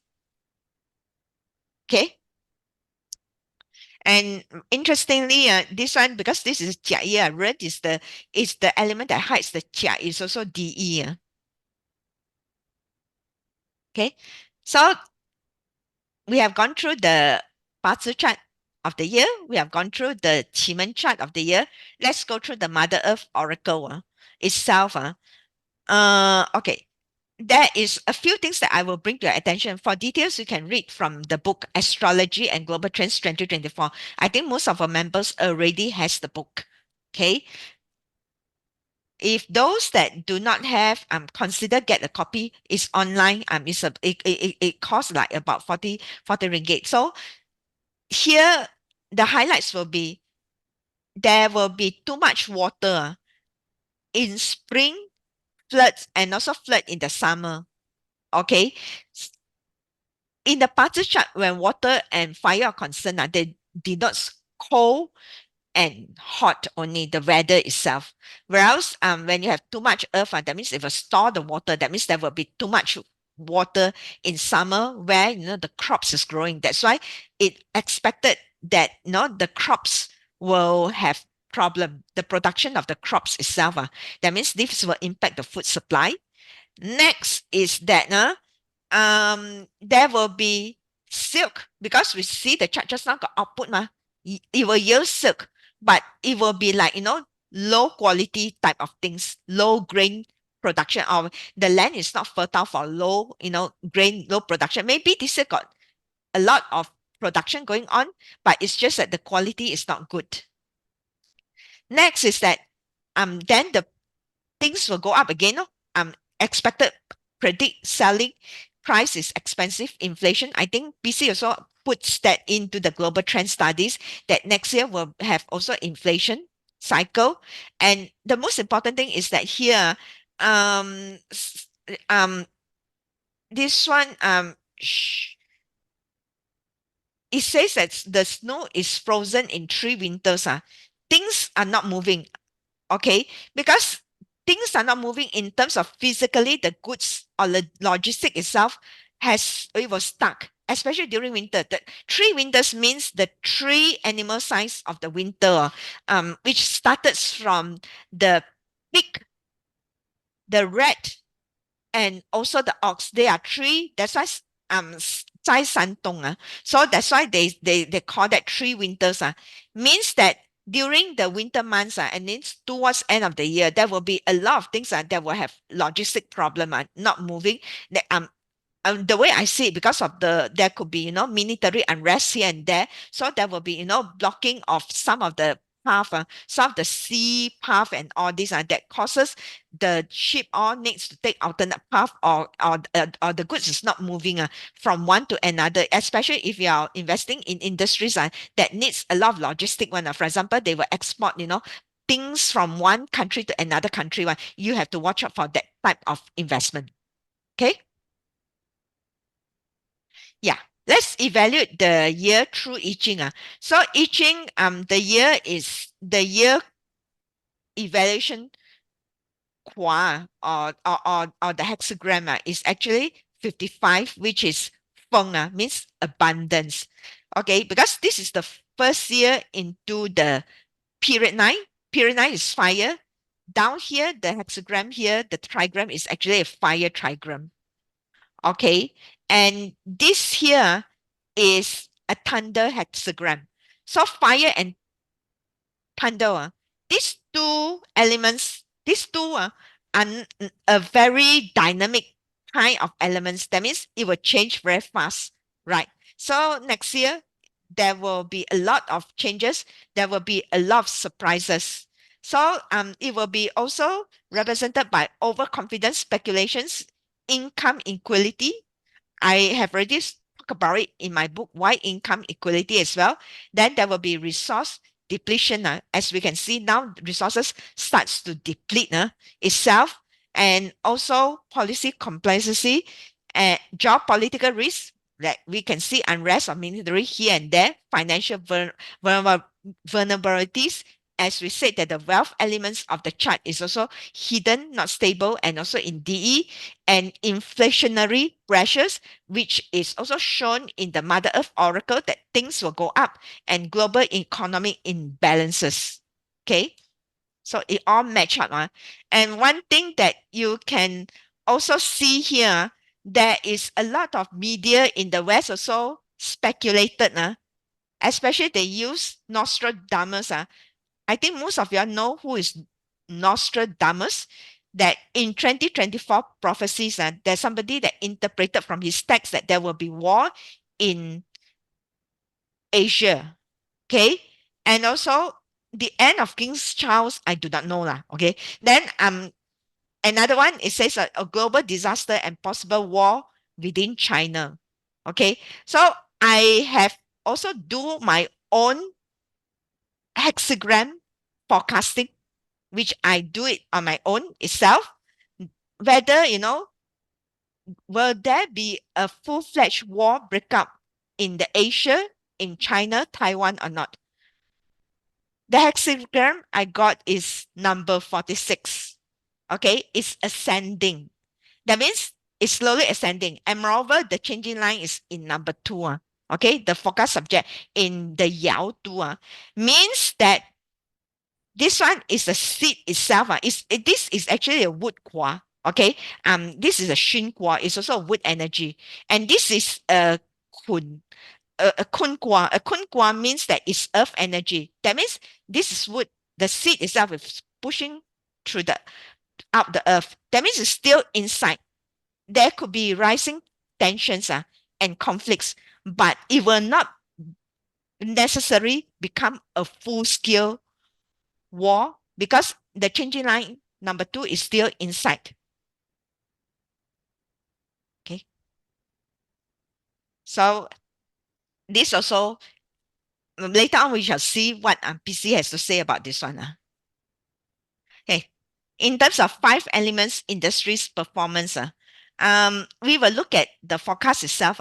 Okay. And interestingly, this one, because this is Jia, red is the element that hides the Jia, is also DE. Okay. So we have gone through the Bazi chart of the year. We have gone through the Qimen chart of the year. Let's go through the Mother Earth Oracle itself. Okay. There is a few things that I will bring to your attention. For details, you can read from the book Astrology and Global Trends 2024. I think most of our members already has the book. Okay. If those that do not have, consider get a copy. It's online. It costs like about 40 ringgit. So here the highlights will be there will be too much water in spring, floods, and also flood in the summer. Okay. In the party chart, when water and fire are concerned, they did not cold and hot only the weather itself. Whereas when you have too much earth, that means if you store the water, that means there will be too much water in summer where the crops is growing. That's why it expected that the crops will have problem. The production of the crops itself. That means this will impact the food supply. Next is that there will be silk because we see the chart just now got output it will yield silk, but it will be like low quality type of things, low grain production, or the land is not fertile for low grain, low production. Maybe this year got a lot of production going on, but it's just that the quality is not good. Next is that then the things will go up again. Expected predict selling price is expensive inflation. I think BC also puts that into the global trend studies that next year will have also inflation cycle. And the most important thing is that here, um, this one, it says that the snow is frozen in 3 winters. Things are not moving. Okay, because things are not moving in terms of physically the goods or the logistic itself it was stuck, especially during winter. The 3 winters means the three animal signs of the winter, which started from the pig, the rat, and also the ox. They are three. That's why 在山东 so that's why they call that 3 winters means that during the winter months and then towards end of the year there will be a lot of things that will have logistic problem not moving. That the way I see it, because of there could be military unrest here and there, so there will be blocking of some of the path, some of the sea path and all this that causes the ship all needs to take alternate path, or the goods is not moving from one to another, especially if you are investing in industries that needs a lot of logistic one. For example, they will export things from one country to another country. You have to watch out for that type of investment. Okay. Yeah, let's evaluate the year through I Ching. So I Ching, the year evaluation or the hexagram is actually 55, which is feng means abundance. Okay, because this is the first year into the period 9. Period 9 is fire. Down here, the hexagram here, the trigram is actually a fire trigram. Okay, and this here is a thunder hexagram. So fire and thunder, these two elements, these two are a very dynamic kind of elements. That means it will change very fast, right? So next year, there will be a lot of changes. There will be a lot of surprises. So it will be also represented by overconfidence speculations, income inequality. I have already talked about it in my book, Why Income Equality as well. Then there will be resource depletion. As we can see now, resources starts to deplete itself, and also policy complacency and geopolitical risk. Like we can see unrest of military here and there, financial vulnerabilities. As we said that the wealth elements of the chart is also hidden, not stable, and also in DE, and inflationary pressures, which is also shown in the Mother Earth Oracle that things will go up, and global economic imbalances. Okay, so it all match up. And one thing that you can also see here, there is a lot of media in the West also speculated, especially they use Nostradamus. I think most of you know who is Nostradamus. That in 2024 prophecies, there's somebody that interpreted from his text that there will be war in Asia. Okay. And also the end of King Charles, I do not know lah. Okay. Then another one, it says a global disaster and possible war within China. Okay. So I have also do my own hexagram forecasting, which I do it on my own itself. Whether, will there be a full-fledged war breakup in the Asia, in China, Taiwan or not? The hexagram I got is number 46. Okay, it's ascending. That means it's slowly ascending. And moreover, the changing line is in number 2. Okay, the forecast subject in the Yao 2 means that this one is the seed itself. This is actually a wood qua. Okay, this is a shin qua. It's also a wood energy, and this is a kun. A kun qua. A kun qua means that it's earth energy. That means this is wood. The seed itself is pushing through the out the earth. That means it's still inside. There could be rising tensions and conflicts, but it will not necessarily become a full scale war because the changing line number 2 is still inside. Okay. So this also, later on we shall see what PC has to say about this one. Okay. In terms of 5 elements industries performance, we will look at the forecast itself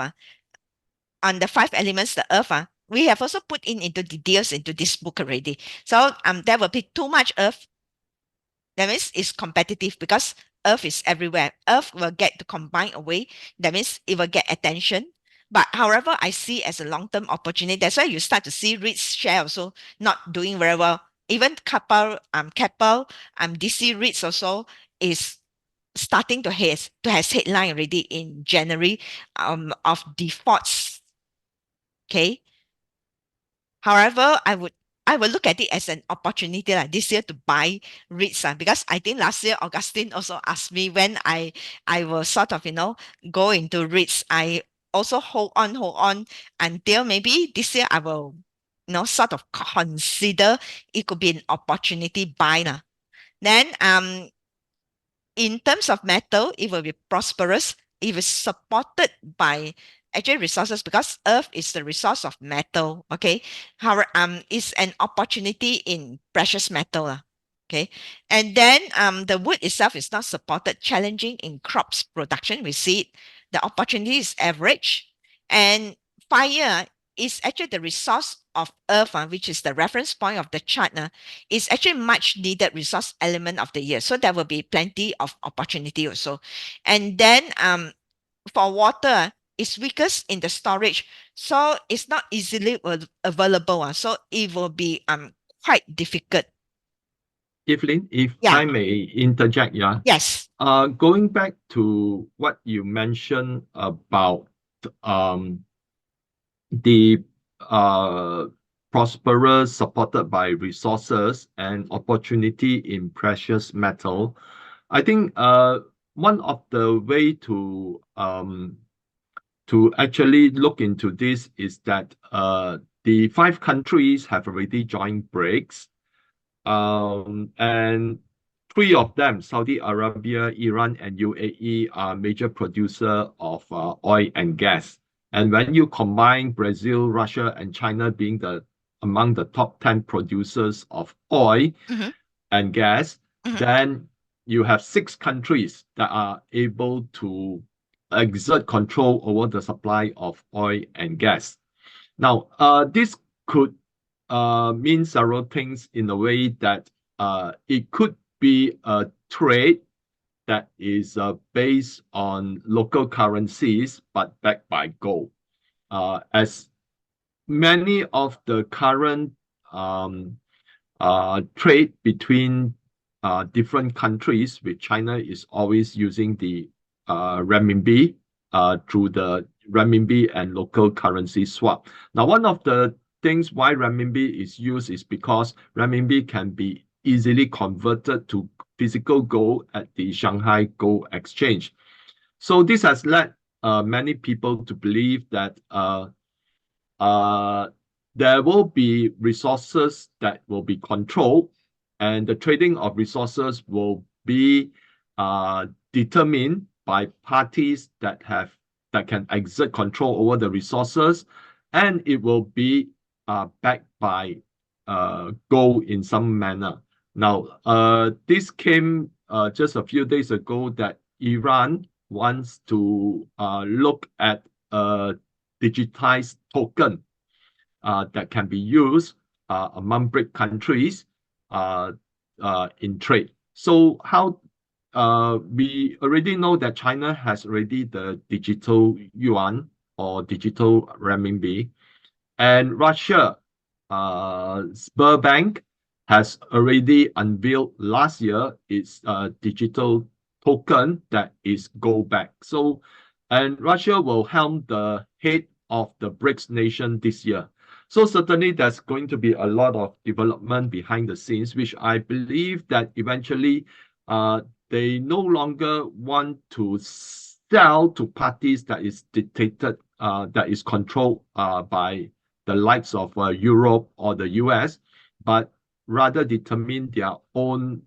on the 5 elements, the earth. We have also put into details into this book already. So there will be too much earth. That means it's competitive because earth is everywhere. Earth will get to combine away. That means it will get attention. But however, I see as a long-term opportunity. That's why you start to see REITs share also not doing very well. Even Keppel, DC REITs also is starting to has headline already in January of defaults. Okay. However, I will look at it as an opportunity like this year to buy REITs because I think last year Augustine also asked me when I will sort of go into REITs. I also hold on until maybe this year I will sort of consider it could be an opportunity buy now. Then in terms of metal, it will be prosperous. It is supported by actually resources because earth is the resource of metal. Okay. How is an opportunity in precious metal. Okay. And then the wood itself is not supported, challenging in crops production. We see it. The opportunity is average. And fire is actually the resource of earth, which is the reference point of the chart. Is actually much needed resource element of the year. So there will be plenty of opportunity also. And then for water, it's weakest in the storage. So it's not easily available. So it will be quite difficult. Evelyn, if Yeah. I may interject, yeah. Yes. Going back to what you mentioned about the prosperous supported by resources and opportunity in precious metal, I think one of the way to actually look into this is that the 5 countries have already joined BRICS, and 3 of them, Saudi Arabia, Iran, and UAE, are major producer of oil and gas. And when you combine Brazil, Russia, and China being among the top 10 producers of oil Mm-hmm. and gas, Mm-hmm. then you have 6 countries that are able to exert control over the supply of oil and gas. Now, this could mean several things in a way that it could be a trade that is based on local currencies but backed by gold. As many of the current trade between different countries with China is always using the renminbi through the renminbi and local currency swap. Now, one of the things why renminbi is used is because renminbi can be easily converted to physical gold at the Shanghai Gold Exchange. So this has led many people to believe that uh, there will be resources that will be controlled, and the trading of resources will be determined by parties that can exert control over the resources, and it will be backed by gold in some manner. Now, this came just a few days ago that Iran wants to look at a digitized token that can be used among BRIC countries uh, in trade. So how we already know that China has already the digital yuan or digital renminbi, and Russia, Sberbank has already unveiled last year its digital token that is gold backed. So, and Russia will helm the head of the BRICS nation this year. So certainly there's going to be a lot of development behind the scenes, which I believe that eventually uh, they no longer want to sell to parties that is dictated, that is controlled by the likes of Europe or the US, but rather determine their own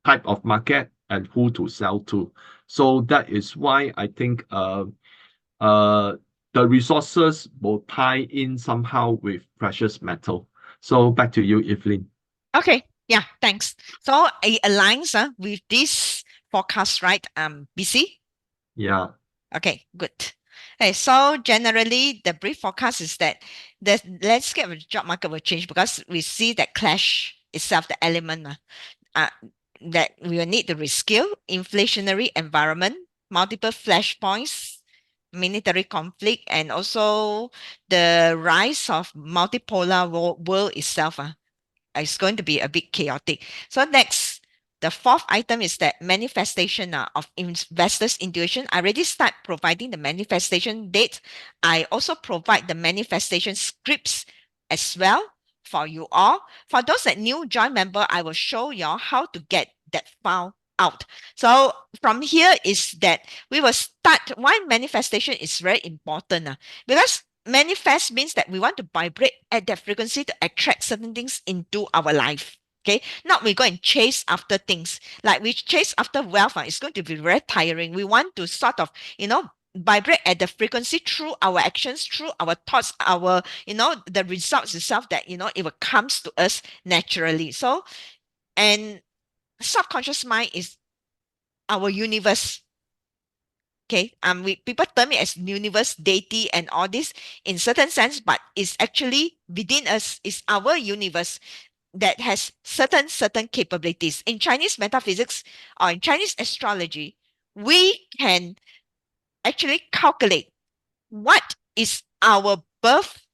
type of market and who to sell to. So that is why I think uh, the resources will tie in somehow with precious metal. So back to you, Evelyn. Okay. Yeah, thanks. So it aligns with this forecast, right? BC? Yeah. Okay, good. Okay, so generally the brief forecast is that the landscape of the job market will change because we see that clash itself, the element that we will need to reskill, inflationary environment, multiple flashpoints, military conflict, and also the rise of multipolar world itself. It's going to be a bit chaotic. So next, the fourth item is that manifestation of investors' intuition. I already start providing the manifestation date. I also provide the manifestation scripts as well for you all. For those that new join member, I will show you all how to get that file out. So from here is that we will start why manifestation is very important because manifest means that we want to vibrate at that frequency to attract certain things into our life. Okay, not we go and chase after things like we chase after wealth. It's going to be very tiring. We want to sort of, vibrate at the frequency through our actions, through our thoughts, our, the results itself that, it will comes to us naturally. So, and subconscious mind is our universe. Okay, people term it as universe, deity, and all this in certain sense, but it's actually within us, is our universe that has certain capabilities. In Chinese metaphysics or in Chinese astrology, we can actually calculate what is our birth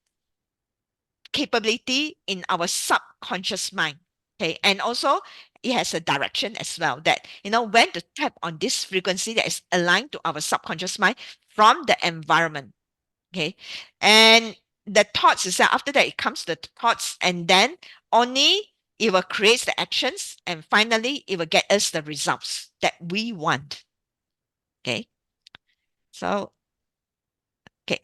capability in our subconscious mind. Okay, and also it has a direction as well that when to tap on this frequency that is aligned to our subconscious mind from the environment. Okay, and the thoughts is that after that it comes to the thoughts, and then only it will create the actions, and finally it will get us the results that we want. Okay,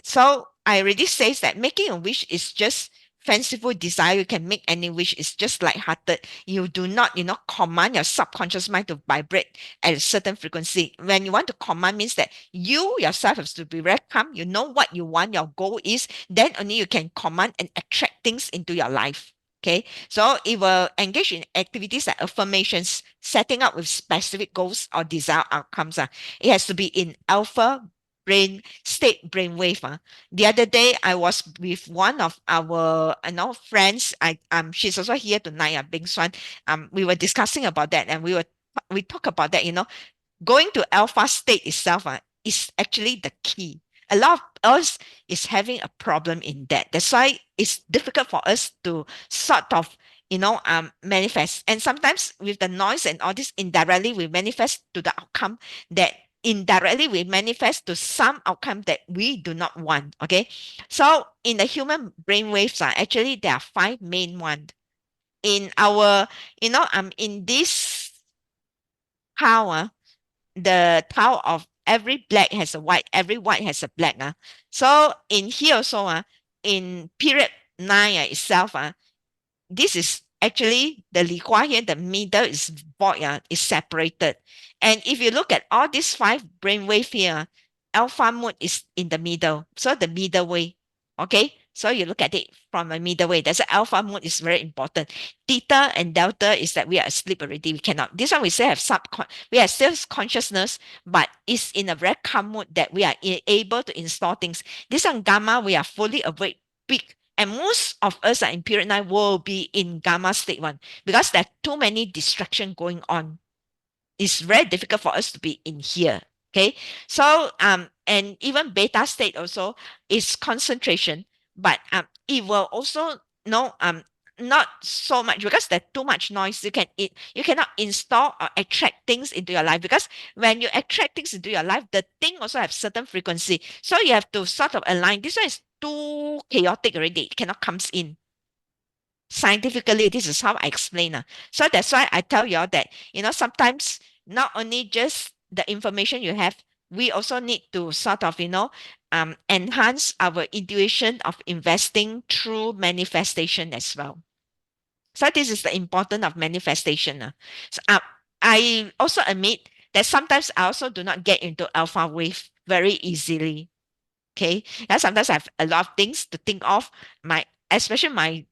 so I already says that making a wish is just fanciful desire. You can make any wish. It's just light-hearted. You do not, command your subconscious mind to vibrate at a certain frequency. When you want to command means that you yourself have to be very calm. You know what you want, your goal is. Then only you can command and attract things into your life. Okay, so it will engage in activities like affirmations, setting up with specific goals or desired outcomes. It has to be in alpha brainwave. The other day I was with one of our friends. She's also here tonight, Bing Swan. We were discussing about that, and we talk about that, going to alpha state itself is actually the key. A lot of us is having a problem in that. That's why it's difficult for us to sort of, manifest. And sometimes with the noise and all this, indirectly we manifest to the outcome that indirectly we manifest to some outcome that we do not want. Okay. So in the human brain waves, actually there are five main ones. In our, in this power, the tile of every black has a white, every white has a black. So in here also, in period nine itself, this is actually the Li Hua here, the middle is void, is separated. And if you look at all these five brainwave here, alpha mode is in the middle. So the middle way. Okay. So you look at it from a middle way. That's alpha mode is very important. Theta and delta is that we are asleep already. We cannot. This one we still have we have still consciousness, but it's in a very calm mode that we are able to install things. This one gamma, we are fully awake, peak, and most of us are in period 9 will be in gamma state 1 because there are too many distraction going on. It's very difficult for us to be in here. Okay. So and even beta state also is concentration, but it will also no not so much because there's too much noise. You cannot install or attract things into your life because when you attract things into your life, the thing also have certain frequency. So you have to sort of align. This one is too chaotic already. It cannot comes in. Scientifically, this is how I explain. So that's why I tell you all that, sometimes not only just the information you have, we also need to sort of, enhance our intuition of investing through manifestation as well. So this is the importance of manifestation. So, I also admit that sometimes I also do not get into alpha wave very easily. Okay. And sometimes I have a lot of things to think of. Especially my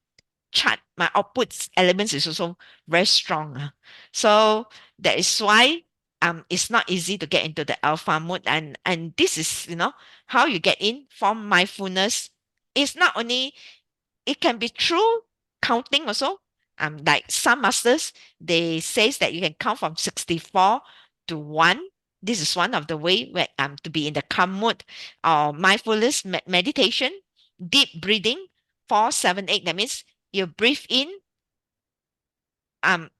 chart, my outputs elements is also very strong. So that is why it's not easy to get into the alpha mode. And this is, how you get in from mindfulness. It's not only, it can be through counting also. Like some masters, they says that you can count from 64 to 1. This is one of the way where to be in the calm mode or mindfulness meditation, deep breathing, 4 7 8. That means you breathe in, um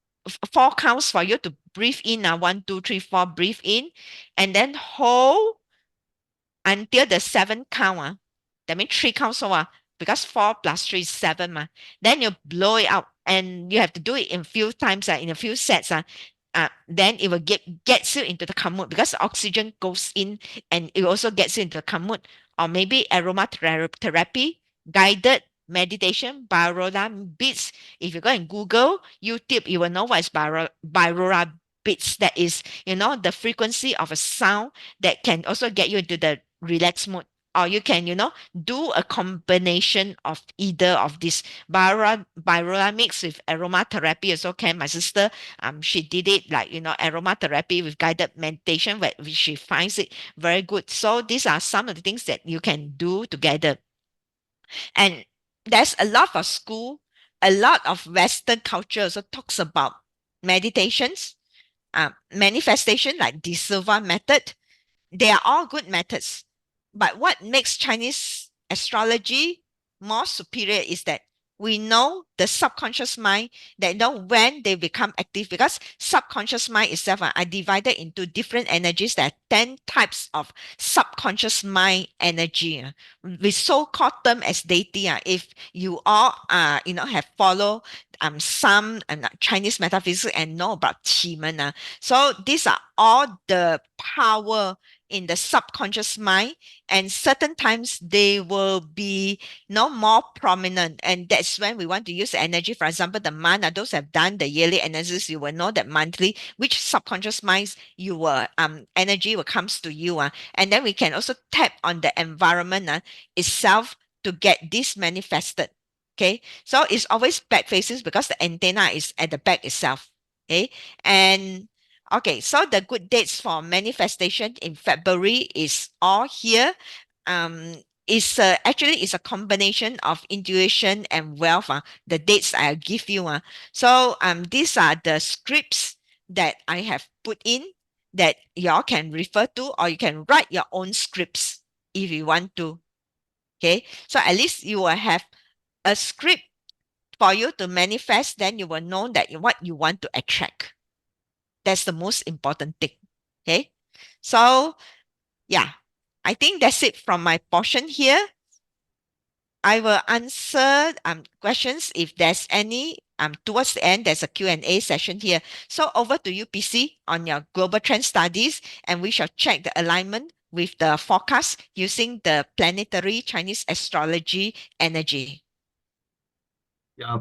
four counts for you to breathe in. 1 2 3 4, breathe in, and then hold until the seventh count. That means three counts. So because 4 plus 3 is 7. Then you blow it out, and you have to do it in few times, in a few sets. Then it will gets you into the calm mood because oxygen goes in and it also gets you into the calm mood. Or maybe aromatherapy, guided meditation, Barora beats. If you go and Google, YouTube, you will know what is Barora beats. That is, the frequency of a sound that can also get you into the relaxed mode. Or you can, do a combination of either of this. Barora mix with aromatherapy also can. My sister, she did it like, aromatherapy with guided meditation, which she finds it very good. So these are some of the things that you can do together. And there's a lot of school, a lot of Western culture also talks about meditations, manifestation like the Silva method. They are all good methods. But what makes Chinese astrology more superior is that we know the subconscious mind, that know when they become active, because subconscious mind itself are divided into different energies. There are 10 types of subconscious mind energy. We so-called term as deity. If you all have followed some Chinese metaphysics and know about Qimen. So these are all the power in the subconscious mind, and certain times they will be no more prominent, and that's when we want to use energy. For example, the month, those who have done the yearly analysis, you will know that monthly which subconscious minds you will energy will comes to you, and then we can also tap on the environment itself to get this manifested. Okay, so it's always back faces because the antenna is at the back itself. Okay, and okay, so the good dates for manifestation in February is all here. It's actually it's a combination of intuition and wealth. The dates I give you. So these are the scripts that I have put in that y'all can refer to, or you can write your own scripts if you want to. Okay, so at least you will have a script for you to manifest. Then you will know that what you want to attract. That's the most important thing. Okay. So, yeah, I think that's it from my portion here. I will answer questions if there's any. Towards the end, there's a Q&A session here. So over to you, PC, on your global trend studies, and we shall check the alignment with the forecast using the planetary Chinese astrology energy. Yeah.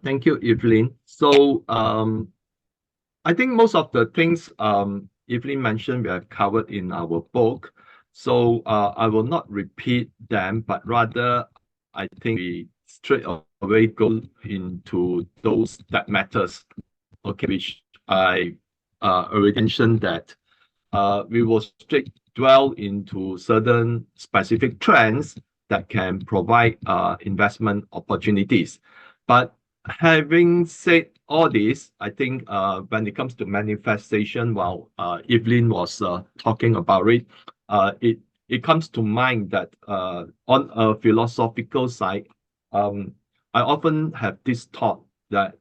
Thank you, Evelyn. Yeah. So, I think most of the things Evelyn mentioned we have covered in our book. So, I will not repeat them, but rather I think we straight away go into those that matters. Okay, which I already mentioned that we will straight dwell into certain specific trends that can provide investment opportunities. But having said all this, I think when it comes to manifestation, while Evelyn was talking about it, it comes to mind that on a philosophical side, um, I often have this thought that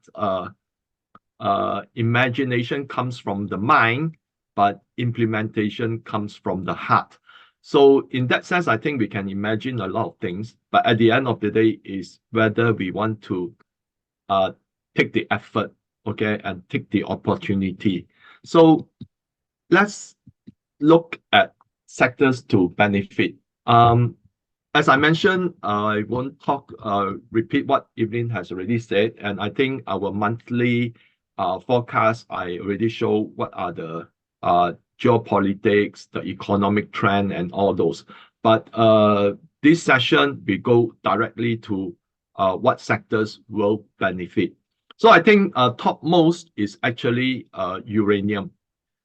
imagination comes from the mind, but implementation comes from the heart. So in that sense, I think we can imagine a lot of things, but at the end of the day, is whether we want to uh, take the effort, okay, and take the opportunity. So let's look at sectors to benefit. As I mentioned, I won't repeat what Evelyn has already said, and I think our monthly forecast, I already show what are the geopolitics, the economic trend, and all those. But this session, we go directly to what sectors will benefit. So I think topmost is actually uranium.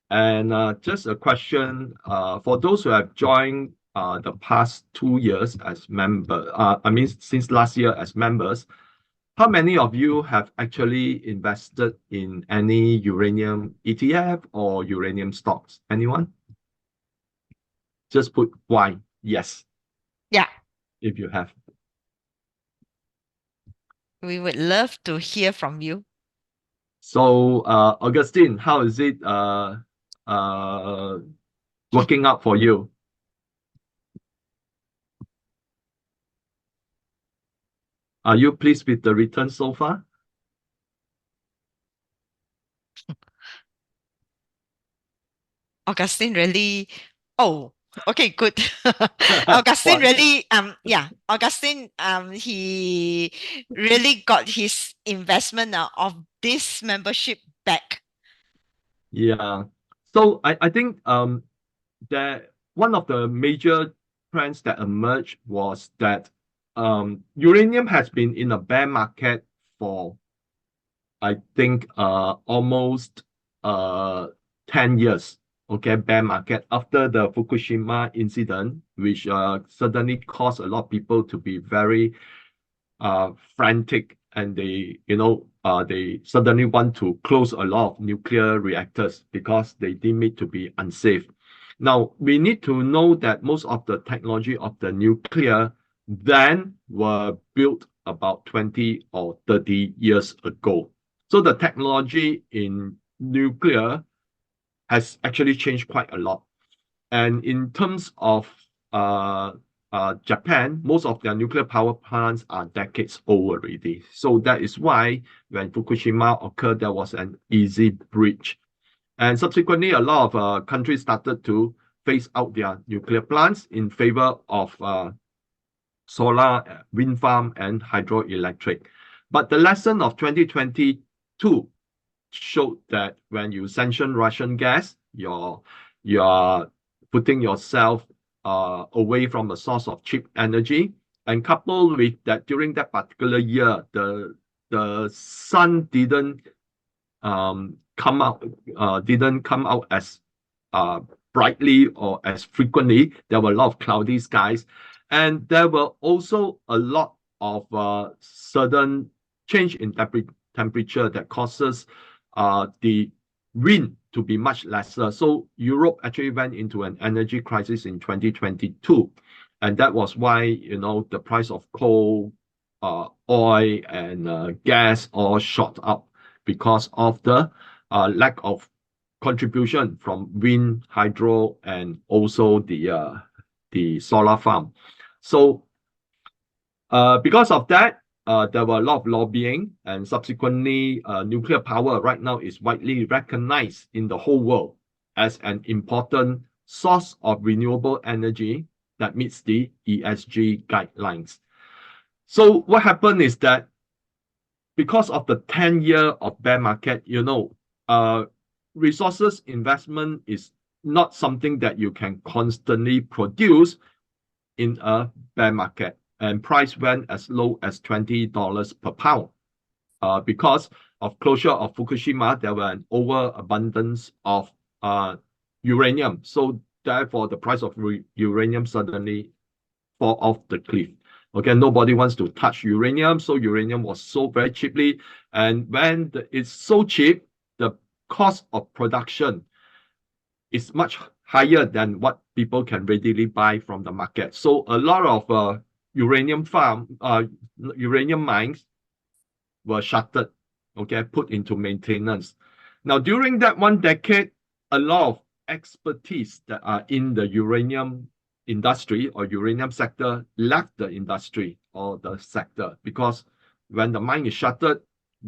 And just a question for those who have joined the past 2 years as member, I mean, since last year as members, how many of you have actually invested in any uranium ETF or uranium stocks? Anyone? Just put why. Yes, Yeah. if you have. We would love to hear from you. So, Augustine, how is it uh, working out for you? Are you pleased with the return so far? Augustine really, oh, okay, good. Augustine What? really, yeah, Augustine, he really got his investment of this membership back. Yeah. So I think that one of the major trends that emerged was that uranium has been in a bear market for I think almost uh 10 years. Okay, bear market after the Fukushima incident, which certainly caused a lot of people to be very frantic, and they suddenly want to close a lot of nuclear reactors because they deem it to be unsafe. Now we need to know that most of the technology of the nuclear then were built about 20 or 30 years ago. So the technology in nuclear has actually changed quite a lot. And in terms of uh, Japan, most of their nuclear power plants are decades old already. So that is why when Fukushima occurred, there was an easy bridge. And subsequently, a lot of countries started to phase out their nuclear plants in favor of solar, wind farm, and hydroelectric. But the lesson of 2022 showed that when you sanction Russian gas, you're putting yourself away from a source of cheap energy. And coupled with that, during that particular year, the sun didn't come out as uh, brightly or as frequently. There were a lot of cloudy skies, and there were also a lot of sudden change in temperature that causes the wind to be much lesser. So Europe actually went into an energy crisis in 2022, and that was why the price of coal, oil, and gas all shot up because of the lack of contribution from wind, hydro, and also the solar farm. So because of that, there were a lot of lobbying, and subsequently, nuclear power right now is widely recognized in the whole world as an important source of renewable energy that meets the ESG guidelines. So what happened is that because of the 10-year of bear market, resources investment is not something that you can constantly produce in a bear market. And price went as low as $20 per pound. Because of closure of Fukushima, there were an overabundance of uranium. So therefore, the price of uranium suddenly fall off the cliff. Okay, nobody wants to touch uranium, so uranium was sold very cheaply. And when it's so cheap, the cost of production is much higher than what people can readily buy from the market. So a lot of uranium mines were shuttered, okay, put into maintenance. Now, during that 1 decade, a lot of expertise that are in the uranium industry or uranium sector left the industry or the sector, because when the mine is shuttered,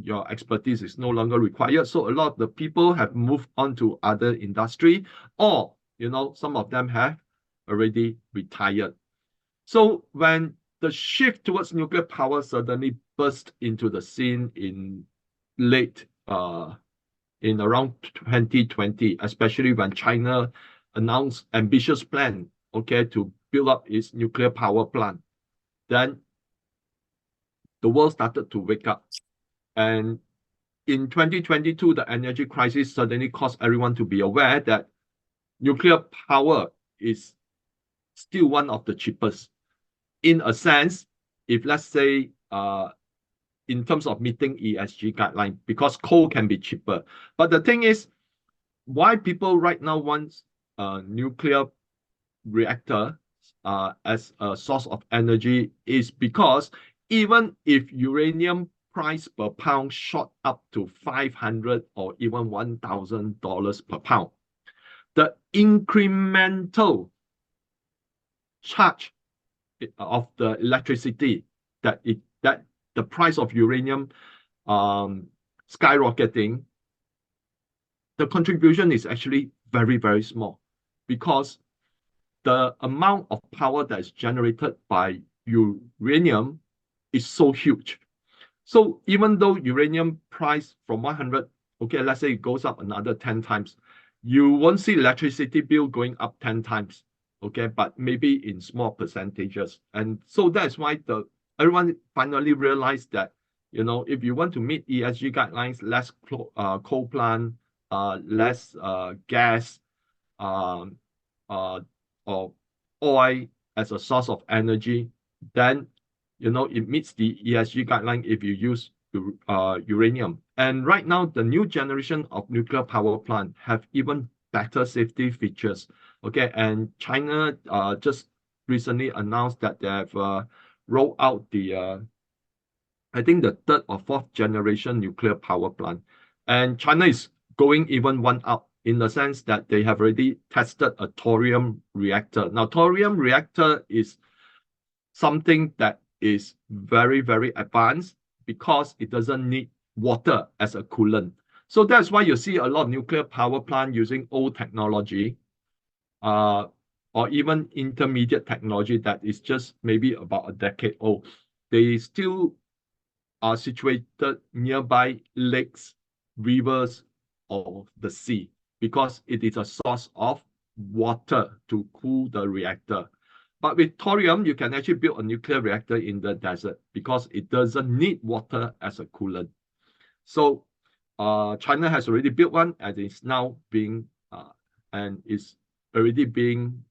your expertise is no longer required. So a lot of the people have moved on to other industry, or some of them have already retired. So when the shift towards nuclear power suddenly burst into the scene in around 2020, especially when China announced ambitious plan, okay, to build up its nuclear power plant, then the world started to wake up. And in 2022, the energy crisis suddenly caused everyone to be aware that nuclear power is still one of the cheapest. In a sense, if let's say in terms of meeting ESG guideline, because coal can be cheaper. But the thing is, why people right now want a nuclear reactor as a source of energy is because even if uranium price per pound shot up to $500 or even $1,000 per pound, the incremental charge of the electricity that the price of uranium skyrocketing, the contribution is actually very, very small, because the amount of power that is generated by uranium is so huge. So even though uranium price from 100, okay, let's say it goes up another 10 times, you won't see electricity bill going up 10 times, okay, but maybe in small percentages. And so that's why everyone finally realized that, if you want to meet ESG guidelines, less coal plant, less gas, um, or oil as a source of energy, then it meets the ESG guideline if you use uranium. And right now, the new generation of nuclear power plant have even better safety features. Okay, and China just recently announced that they have rolled out I think the third or fourth generation nuclear power plant. And China is going even one up, in the sense that they have already tested a thorium reactor. Now, thorium reactor is something that is very, very advanced, because it doesn't need water as a coolant. So that's why you see a lot of nuclear power plant using old technology, or even intermediate technology that is just maybe about a decade old. They still are situated nearby lakes, rivers, or the sea, because it is a source of water to cool the reactor. But with thorium, you can actually build a nuclear reactor in the desert, because it doesn't need water as a coolant. So China has already built one, and it's now being and is already being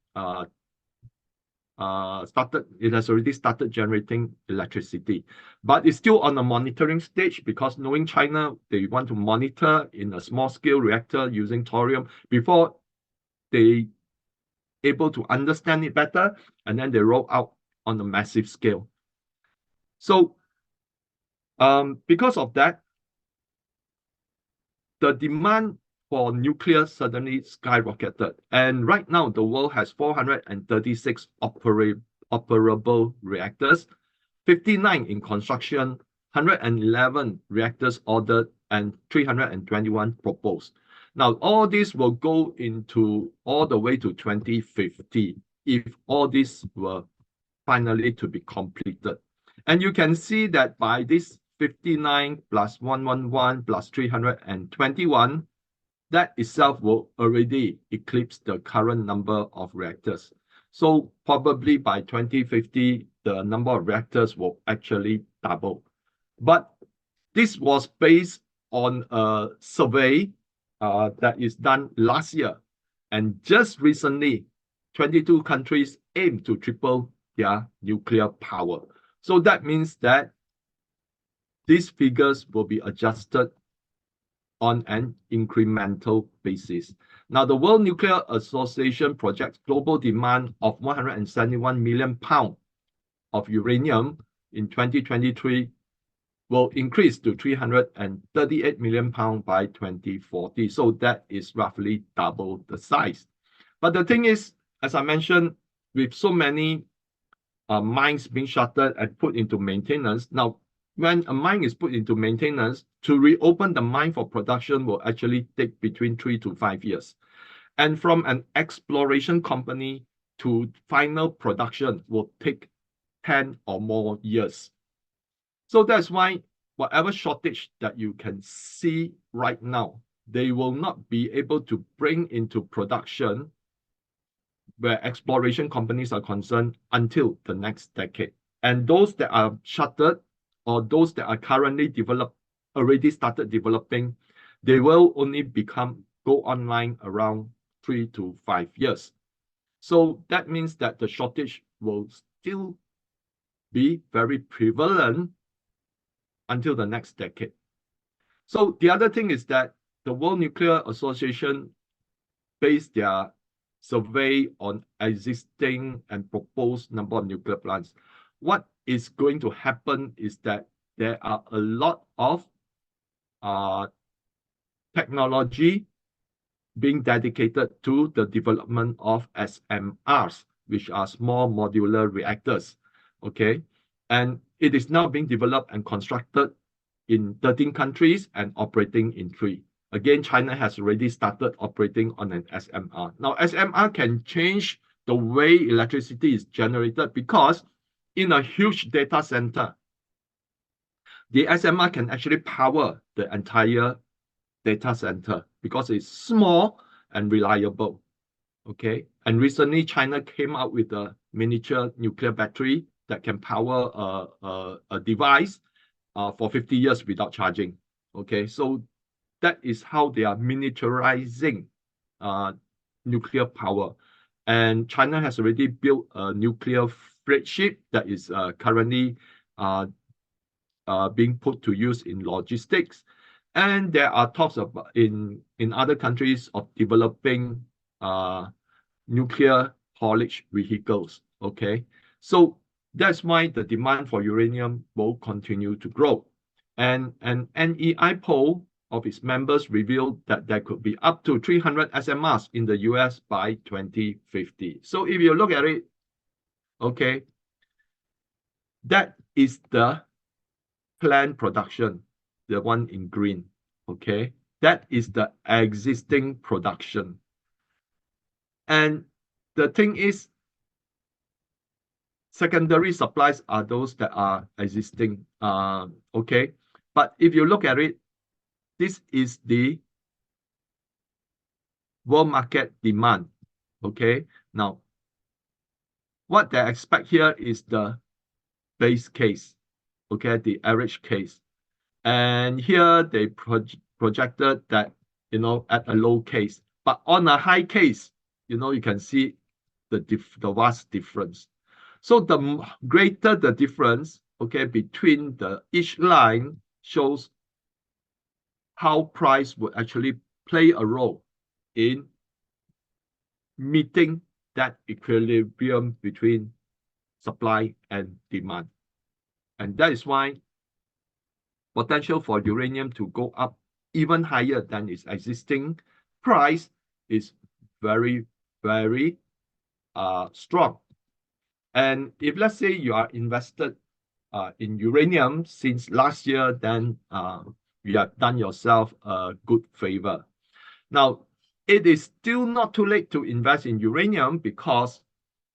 it has already started generating electricity, but it's still on a monitoring stage, because knowing China, they want to monitor in a small scale reactor using thorium before they able to understand it better, and then they roll out on a massive scale. So because of that, the demand for nuclear suddenly skyrocketed. And right now, the world has 436 operable reactors, 59 in construction, 111 reactors ordered, and 321 proposed. Now, all this will go into all the way to 2050 if all this were finally to be completed. And you can see that by this 59 plus 111 plus 321, that itself will already eclipse the current number of reactors. So probably by 2050, the number of reactors will actually double. But this was based on a survey that is done last year. And just recently, 22 countries aim to triple their nuclear power. So that means that these figures will be adjusted on an incremental basis. Now, the World Nuclear Association projects global demand of 171 million pounds of uranium in 2023 will increase to 338 million pounds by 2040. So that is roughly double the size. But the thing is, as I mentioned, with so many mines being shuttered and put into maintenance, now when a mine is put into maintenance, to reopen the mine for production will actually take between 3 to 5 years. And from an exploration company to final production will take 10 or more years. So that's why whatever shortage that you can see right now, they will not be able to bring into production where exploration companies are concerned until the next decade. And those that are shuttered or those that are currently already started developing, they will only go online around 3 to 5 years. So that means that the shortage will still be very prevalent until the next decade. So the other thing is that the World Nuclear Association based their survey on existing and proposed number of nuclear plants. What is going to happen is that there are a lot of technology being dedicated to the development of SMRs, which are small modular reactors. Okay, and it is now being developed and constructed in 13 countries and operating in 3. Again, China has already started operating on an SMR. Now, SMR can change the way electricity is generated because in a huge data center, the SMR can actually power the entire data center because it's small and reliable. Okay, and recently China came out with a miniature nuclear battery that can power a device for 50 years without charging. Okay, so that is how they are miniaturizing nuclear power. And China has already built a nuclear freight ship that is currently being put to use in logistics. And there are talks of in other countries of developing nuclear haulage vehicles. Okay, so that's why the demand for uranium will continue to grow. And an NEI poll of its members revealed that there could be up to 300 SMRs in the US by 2050. So if you look at it, okay, that is the planned production, the one in green, okay? That is the existing production. And the thing is, secondary supplies are those that are existing, okay? But if you look at it, this is the world market demand, okay? Now, what they expect here is the base case, okay, the average case. And here they projected that, you know, at a low case. But on a high case, you know, you can see the vast difference. So the greater the difference, okay, between each line shows how price would actually play a role in meeting that equilibrium between supply and demand. And that is why potential for uranium to go up even higher than its existing price is very, very strong. And if let's say you are invested in uranium since last year, then you have done yourself a good favor. Now, it is still not too late to invest in uranium because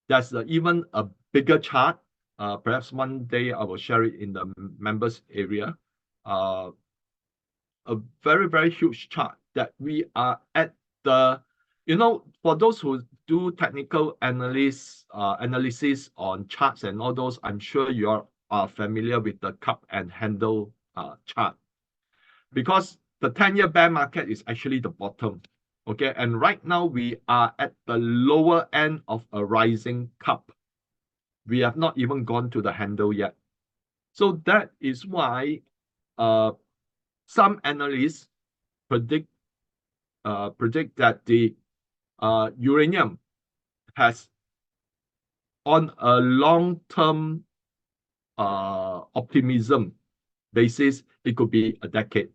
there's even a bigger chart. Perhaps one day I will share it in the members area. a very, very huge chart that we are at the, for those who do technical analysis on charts and all those, I'm sure you are familiar with the cup and handle chart, because the 10-year bear market is actually the bottom. Okay, and right now we are at the lower end of a rising cup. We have not even gone to the handle yet. So that is why some analysts predict that the uranium has, on a long-term optimism basis, it could be a decade.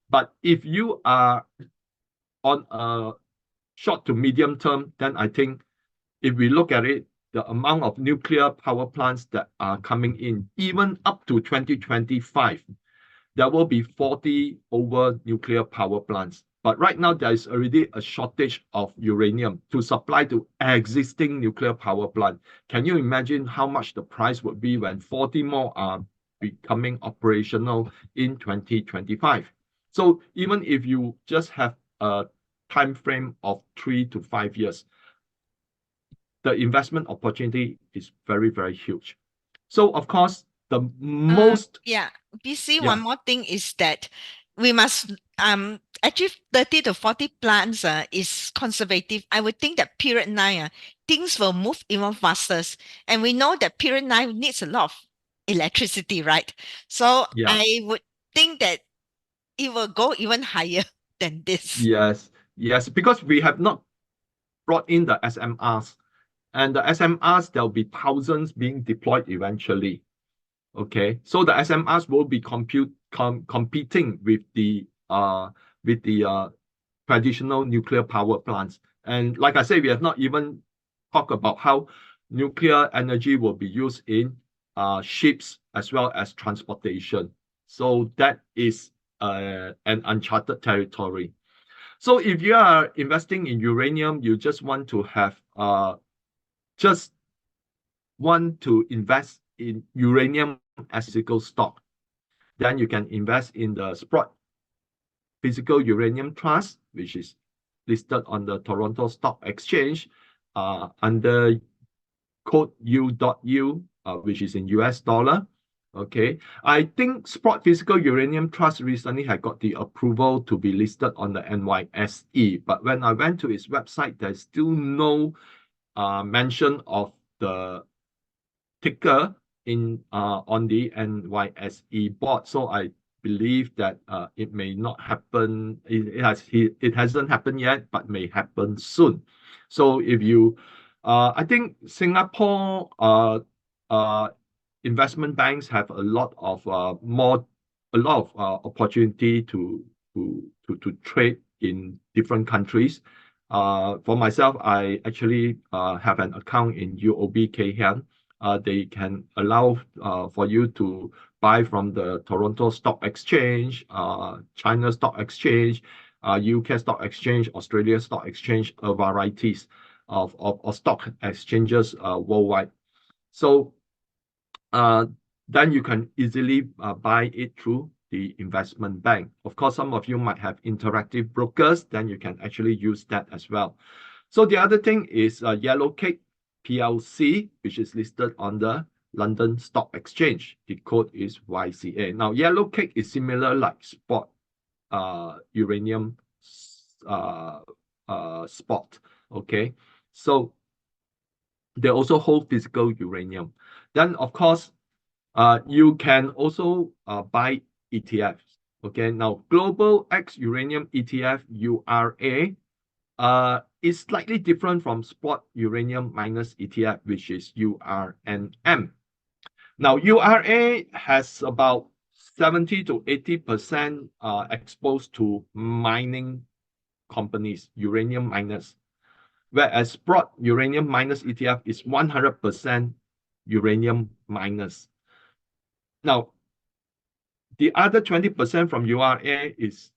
But if you are on a short to medium term, then I think if we look at it, the amount of nuclear power plants that are coming in, even up to 2025, there will be 40 over nuclear power plants. But right now, there is already a shortage of uranium to supply to existing nuclear power plant. Can you imagine how much the price would be when 40 more are becoming operational in 2025? So even if you just have a time frame of 3 to 5 years, the investment opportunity is very, very huge. So of course, the most Yeah, BC, one yeah more thing is that we must achieve 30 to 40 plants is conservative. I would think that period 9 things will move even faster. And we know that period 9 needs a lot of electricity, right? So yeah I would think that it will go even higher than this. yes, because we have not brought in the SMRs, and the SMRs, there'll be thousands being deployed eventually. Okay, so the SMRs will be competing with the traditional nuclear power plants. And like I said, we have not even talked about how nuclear energy will be used in ships as well as transportation. So that is an uncharted territory. So if you are investing in uranium, you just want to invest in uranium as physical stock, then you can invest in the Sprott Physical Uranium Trust, which is listed on the Toronto Stock Exchange under code U.U, which is in US dollar. Okay, I think Sprott Physical Uranium Trust recently had got the approval to be listed on the NYSE, but when I went to its website, there's still no mention of the ticker in on the NYSE board. So I believe that it may not happen. It hasn't happened yet, but may happen soon. So if you, I think Singapore investment banks have a lot of opportunity to trade in different countries. For myself, I actually have an account in UOB Kay Hian. They can allow for you to buy from the Toronto Stock Exchange, China Stock Exchange, UK Stock Exchange, Australia Stock Exchange, varieties of stock exchanges worldwide. So then you can easily buy it through the investment bank. Of course, some of you might have interactive brokers, then you can actually use that as well. So the other thing is Yellow Cake PLC, which is listed on the London Stock Exchange. The code is YCA. Now, Yellow Cake is similar like spot uranium spot. Okay, so they also hold physical uranium. Then, of course, you can also buy ETFs. Okay, now Global X Uranium ETF URA is slightly different from spot uranium minus ETF, which is URNM. Now, URA has about 70 to 80% exposed to mining companies, uranium miners, whereas spot uranium minus ETF is 100% uranium miners. Now, the other 20% from URA is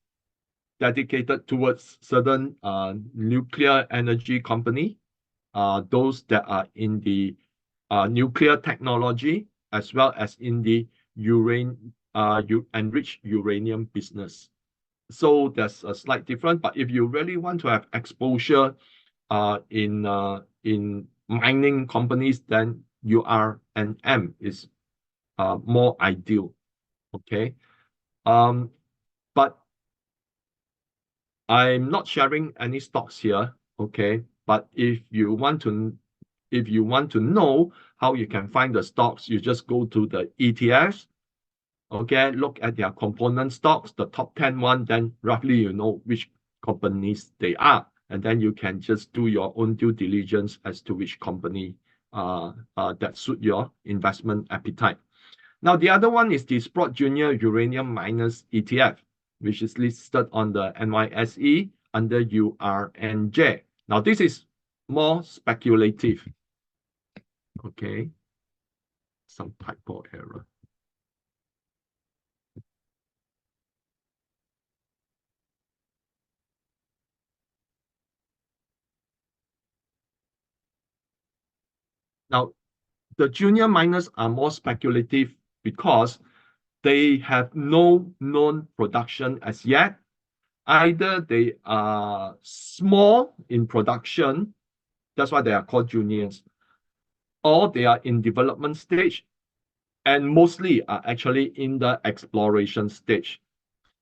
dedicated towards certain nuclear energy company, those that are in the nuclear technology, as well as in the enriched uranium business. So there's a slight difference. But if you really want to have exposure in mining companies, then URNM is more ideal. Okay. But I'm not sharing any stocks here. Okay. But if you want to know how you can find the stocks, you just go to the ETFs. Okay, look at their component stocks, the top 10 one, then roughly you know which companies they are. And then you can just do your own due diligence as to which company that suit your investment appetite. Now, the other one is the Sprott Junior Uranium Miners ETF, which is listed on the NYSE under URNJ. Now, this is more speculative. Okay, some typo error. Now, the junior miners are more speculative because they have no known production as yet. Either they are small in production, that's why they are called juniors, or they are in development stage, and mostly are actually in the exploration stage.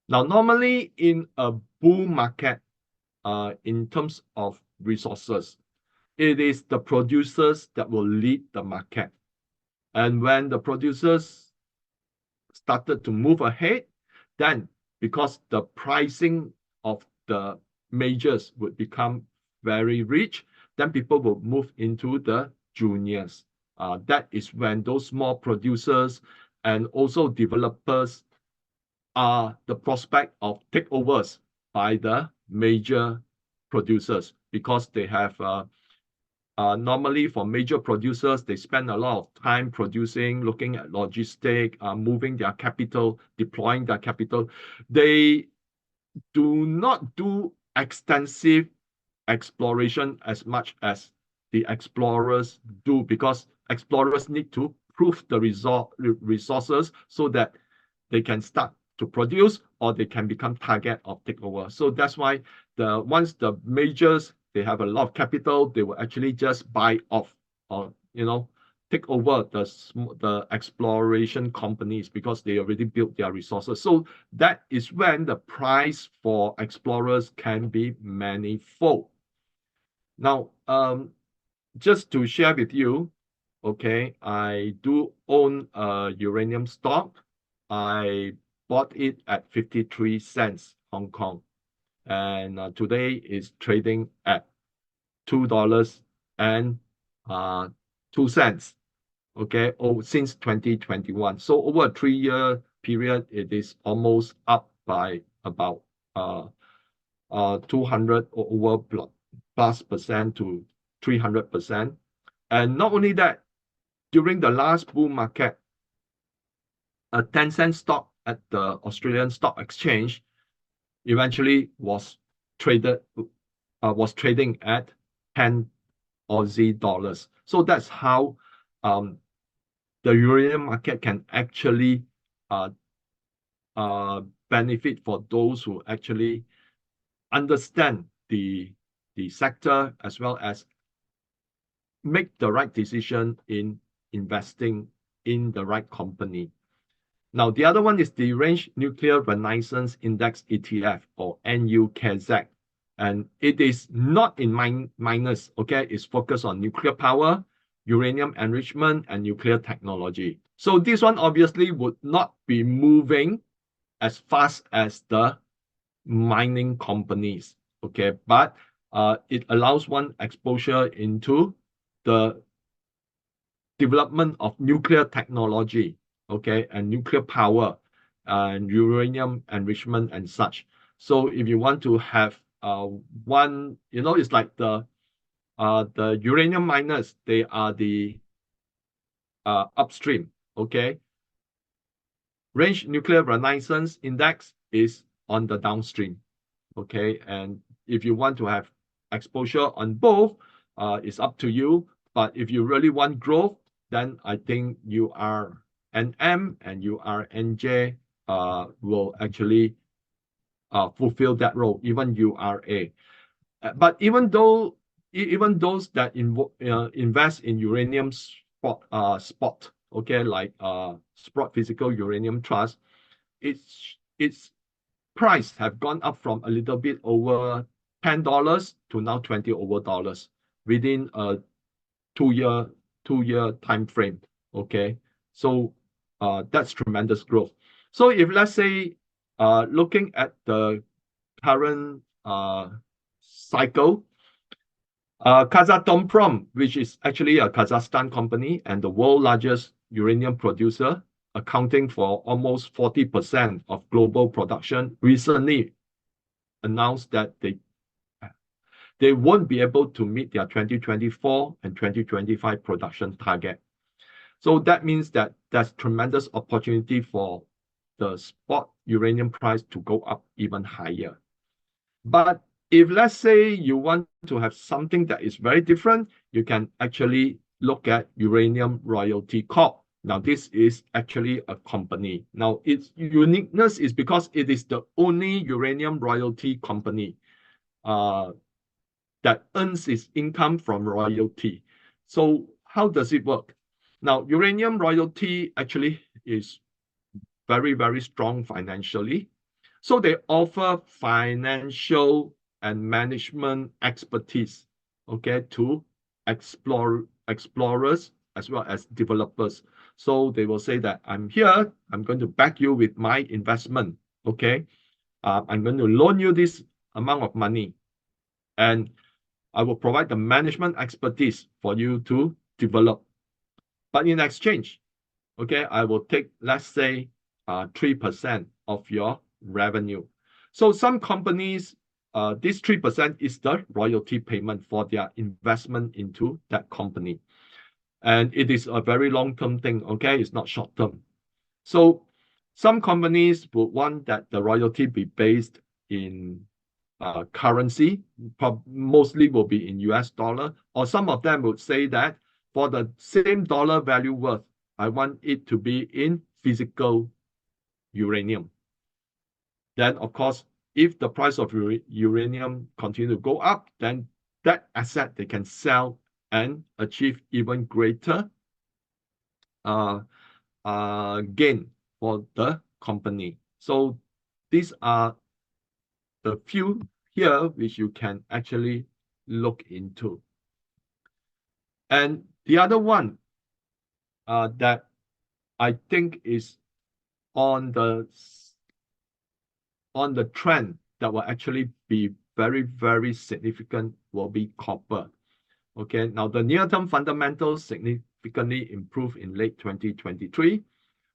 Now, normally in a bull market, in terms of resources, it is the producers that will lead the market. And when the producers started to move ahead, then because the pricing of the majors would become very rich, then people will move into the juniors. That is when those small producers and also developers are the prospect of takeovers by the major producers, because they have normally for major producers, they spend a lot of time producing, looking at logistics, moving their capital, deploying their capital. They do not do extensive exploration as much as the explorers do, because explorers need to prove the resources so that they can start to produce or they can become target of takeover. So that's why once the majors, they have a lot of capital, they will actually just buy off or take over the exploration companies, because they already built their resources. So that is when the price for explorers can be manifold. Now, just to share with you, okay, I do own a uranium stock. I bought it at 53 cents Hong Kong, and today is trading at $2 and 2 cents. Okay, since 2021. So over a 3-year period, it is almost up by about 200 or over plus percent to 300%. And not only that, during the last bull market, a 10-cent stock at the Australian Stock Exchange eventually was trading at 10 Aussie dollars. So that's how the uranium market can actually benefit for those who actually understand the sector, as well as make the right decision in investing in the right company. Now, the other one is the Range Nuclear Renaissance Index ETF, or NUKZ. And it is not in miners, okay? It's focused on nuclear power, uranium enrichment, and nuclear technology. So this one obviously would not be moving as fast as the mining companies, okay? But it allows one exposure into the development of nuclear technology, okay, and nuclear power and uranium enrichment and such. So if you want to have one, it's like the uranium miners, they are the upstream, okay. Range Nuclear Renaissance Index is on the downstream, okay. And if you want to have exposure on both, it's up to you. But if you really want growth, then I think URNM and URNJ will actually fulfill that role, even URA. But even those that invest in uranium spot, okay, like Sprott Physical Uranium Trust, its price have gone up from a little bit over $10 to now 20 over dollars within a two-year two-year time frame. Okay, so that's tremendous growth. So if let's say looking at the current cycle, Kazatomprom, which is actually a Kazakhstan company and the world largest uranium producer, accounting for almost 40% of global production, recently announced that they won't be able to meet their 2024 and 2025 production target. So that means that there's tremendous opportunity for the spot uranium price to go up even higher. But if let's say you want to have something that is very different, you can actually look at Uranium Royalty Corp. Now, this is actually a company. Now, its uniqueness is because it is the only uranium royalty company that earns its income from royalty. So how does it work? Now, uranium royalty actually is very, very strong financially. So they offer financial and management expertise, okay, to explorers as well as developers. So they will say that I'm here, I'm going to back you with my investment, okay? I'm going to loan you this amount of money, and I will provide the management expertise for you to develop. But in exchange, okay, I will take, let's say, 3% of your revenue. So some companies, this 3% is the royalty payment for their investment into that company. And it is a very long-term thing, okay? It's not short-term. So some companies would want that the royalty be based in currency, mostly will be in US dollar, or some of them would say that for the same dollar value worth, I want it to be in physical uranium. Then, of course, if the price of uranium continue to go up, then that asset they can sell and achieve even greater gain for the company. So these are the few here which you can actually look into. And the other one that I think is on the trend that will actually be very, very significant will be copper. Okay, now the near-term fundamentals significantly improved in late 2023.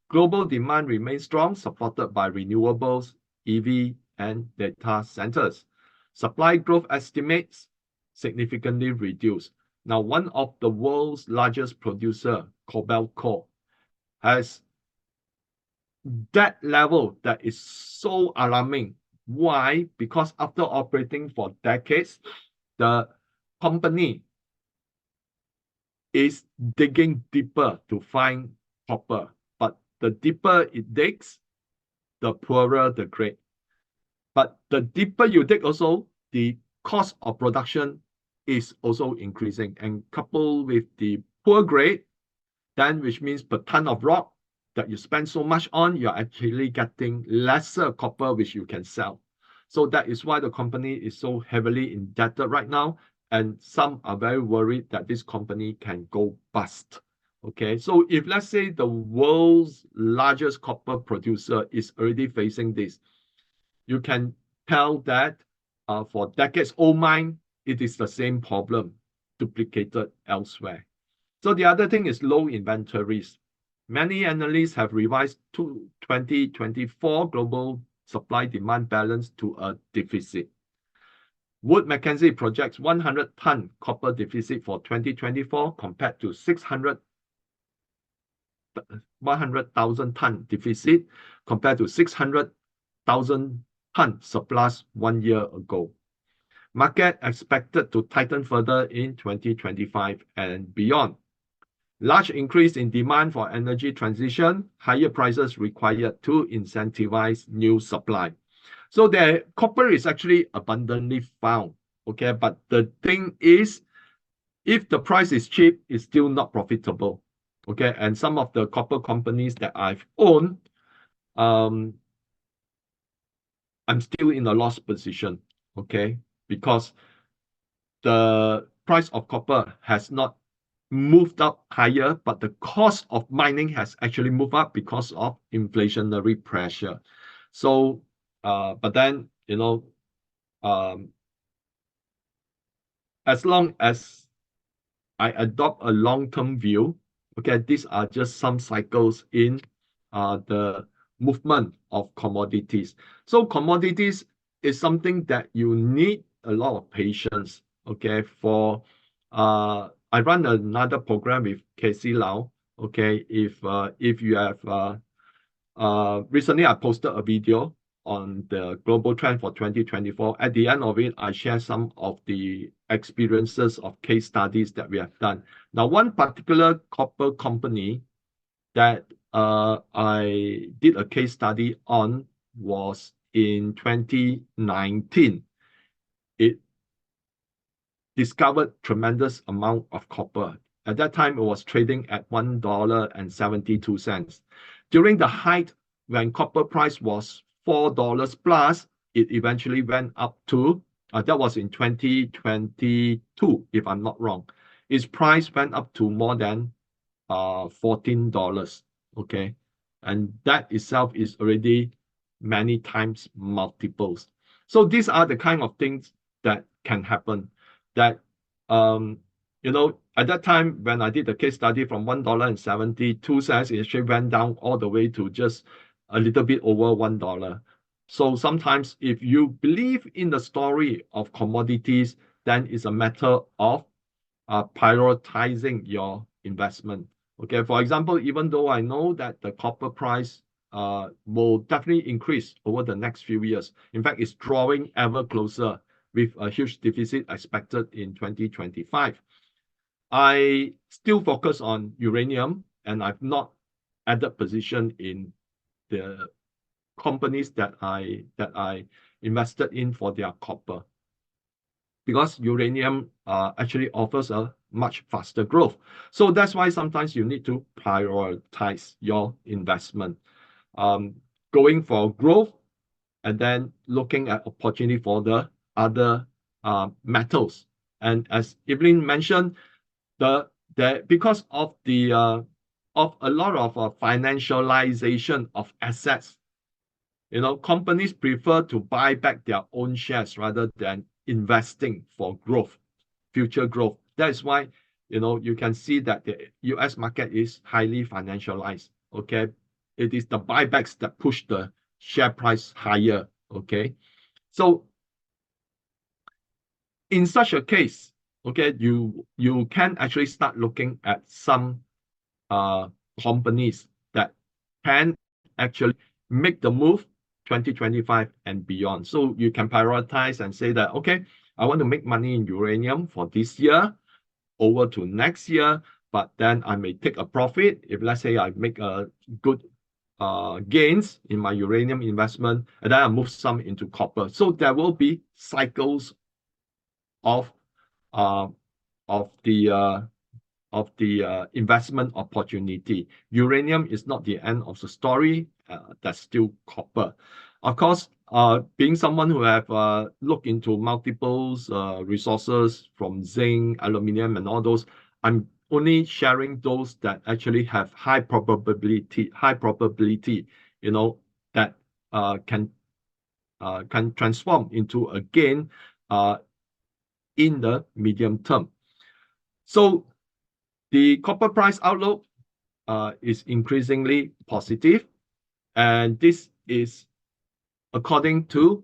Global demand remains strong, supported by renewables, EV, and data centers. Supply growth estimates significantly reduced. Now, one of the world's largest producer, Cobalco, has that level that is so alarming. Why? Because after operating for decades, the company is digging deeper to find copper. But the deeper it digs, the poorer the grade. But the deeper you dig also, the cost of production is also increasing. And coupled with the poor grade, then which means per ton of rock that you spend so much on, you're actually getting lesser copper which you can sell. So that is why the company is so heavily indebted right now. And some are very worried that this company can go bust. Okay, so if let's say the world's largest copper producer is already facing this, you can tell that for decades old mine, it is the same problem duplicated elsewhere. So the other thing is low inventories. Many analysts have revised to 2024 global supply-demand balance to a deficit. Wood Mackenzie projects 100-ton copper deficit for 2024 compared to 100,000 ton deficit compared to 600,000 ton surplus 1 year ago. Market expected to tighten further in 2025 and beyond. Large increase in demand for energy transition, higher prices required to incentivize new supply. So the copper is actually abundantly found, okay? But the thing is, if the price is cheap, it's still not profitable, okay? And some of the copper companies that I've owned, I'm still in a loss position, okay? Because the price of copper has not moved up higher, but the cost of mining has actually moved up because of inflationary pressure. So, but then, um, as long as I adopt a long-term view, okay, these are just some cycles in the movement of commodities. So commodities is something that you need a lot of patience, okay? I run another program with Casey Lau, okay? If you have recently I posted a video on the global trend for 2024. At the end of it, I share some of the experiences of case studies that we have done. Now, one particular copper company that I did a case study on was in 2019. It discovered tremendous amount of copper. At that time, it was trading at $1.72. During the height when copper price was $4 plus, it eventually went up to, that was in 2022, if I'm not wrong. Its price went up to more than $14, okay? And that itself is already many times multiples. So these are the kind of things that can happen that, at that time when I did the case study from $1.72, it actually went down all the way to just a little bit over $1. So sometimes if you believe in the story of commodities, then it's a matter of prioritizing your investment. Okay, for example, even though I know that the copper price will definitely increase over the next few years. In fact, it's drawing ever closer with a huge deficit expected in 2025. I still focus on uranium, and I've not added position in the companies that I invested in for their copper, because uranium actually offers a much faster growth. So that's why sometimes you need to prioritize your investment, um, going for growth and then looking at opportunity for the other metals. And as Evelyn mentioned, because of a lot of financialization of assets, companies prefer to buy back their own shares rather than investing for growth, future growth. That is why, you can see that the US market is highly financialized. Okay. It is the buybacks that push the share price higher. Okay. So in such a case, okay, you can actually start looking at some uh, companies that can actually make the move 2025 and beyond. So you can prioritize and say that, okay, I want to make money in uranium for this year over to next year, but then I may take a profit if, let's say, I make a good gains in my uranium investment, and then I move some into copper. So there will be cycles of uh, of the uh, investment opportunity. Uranium is not the end of the story. That's still copper. Of course, being someone who have looked into multiples resources from zinc, aluminum, and all those, I'm only sharing those that actually have high probability, that can transform into a gain in the medium term. So the copper price outlook is increasingly positive, and this is according to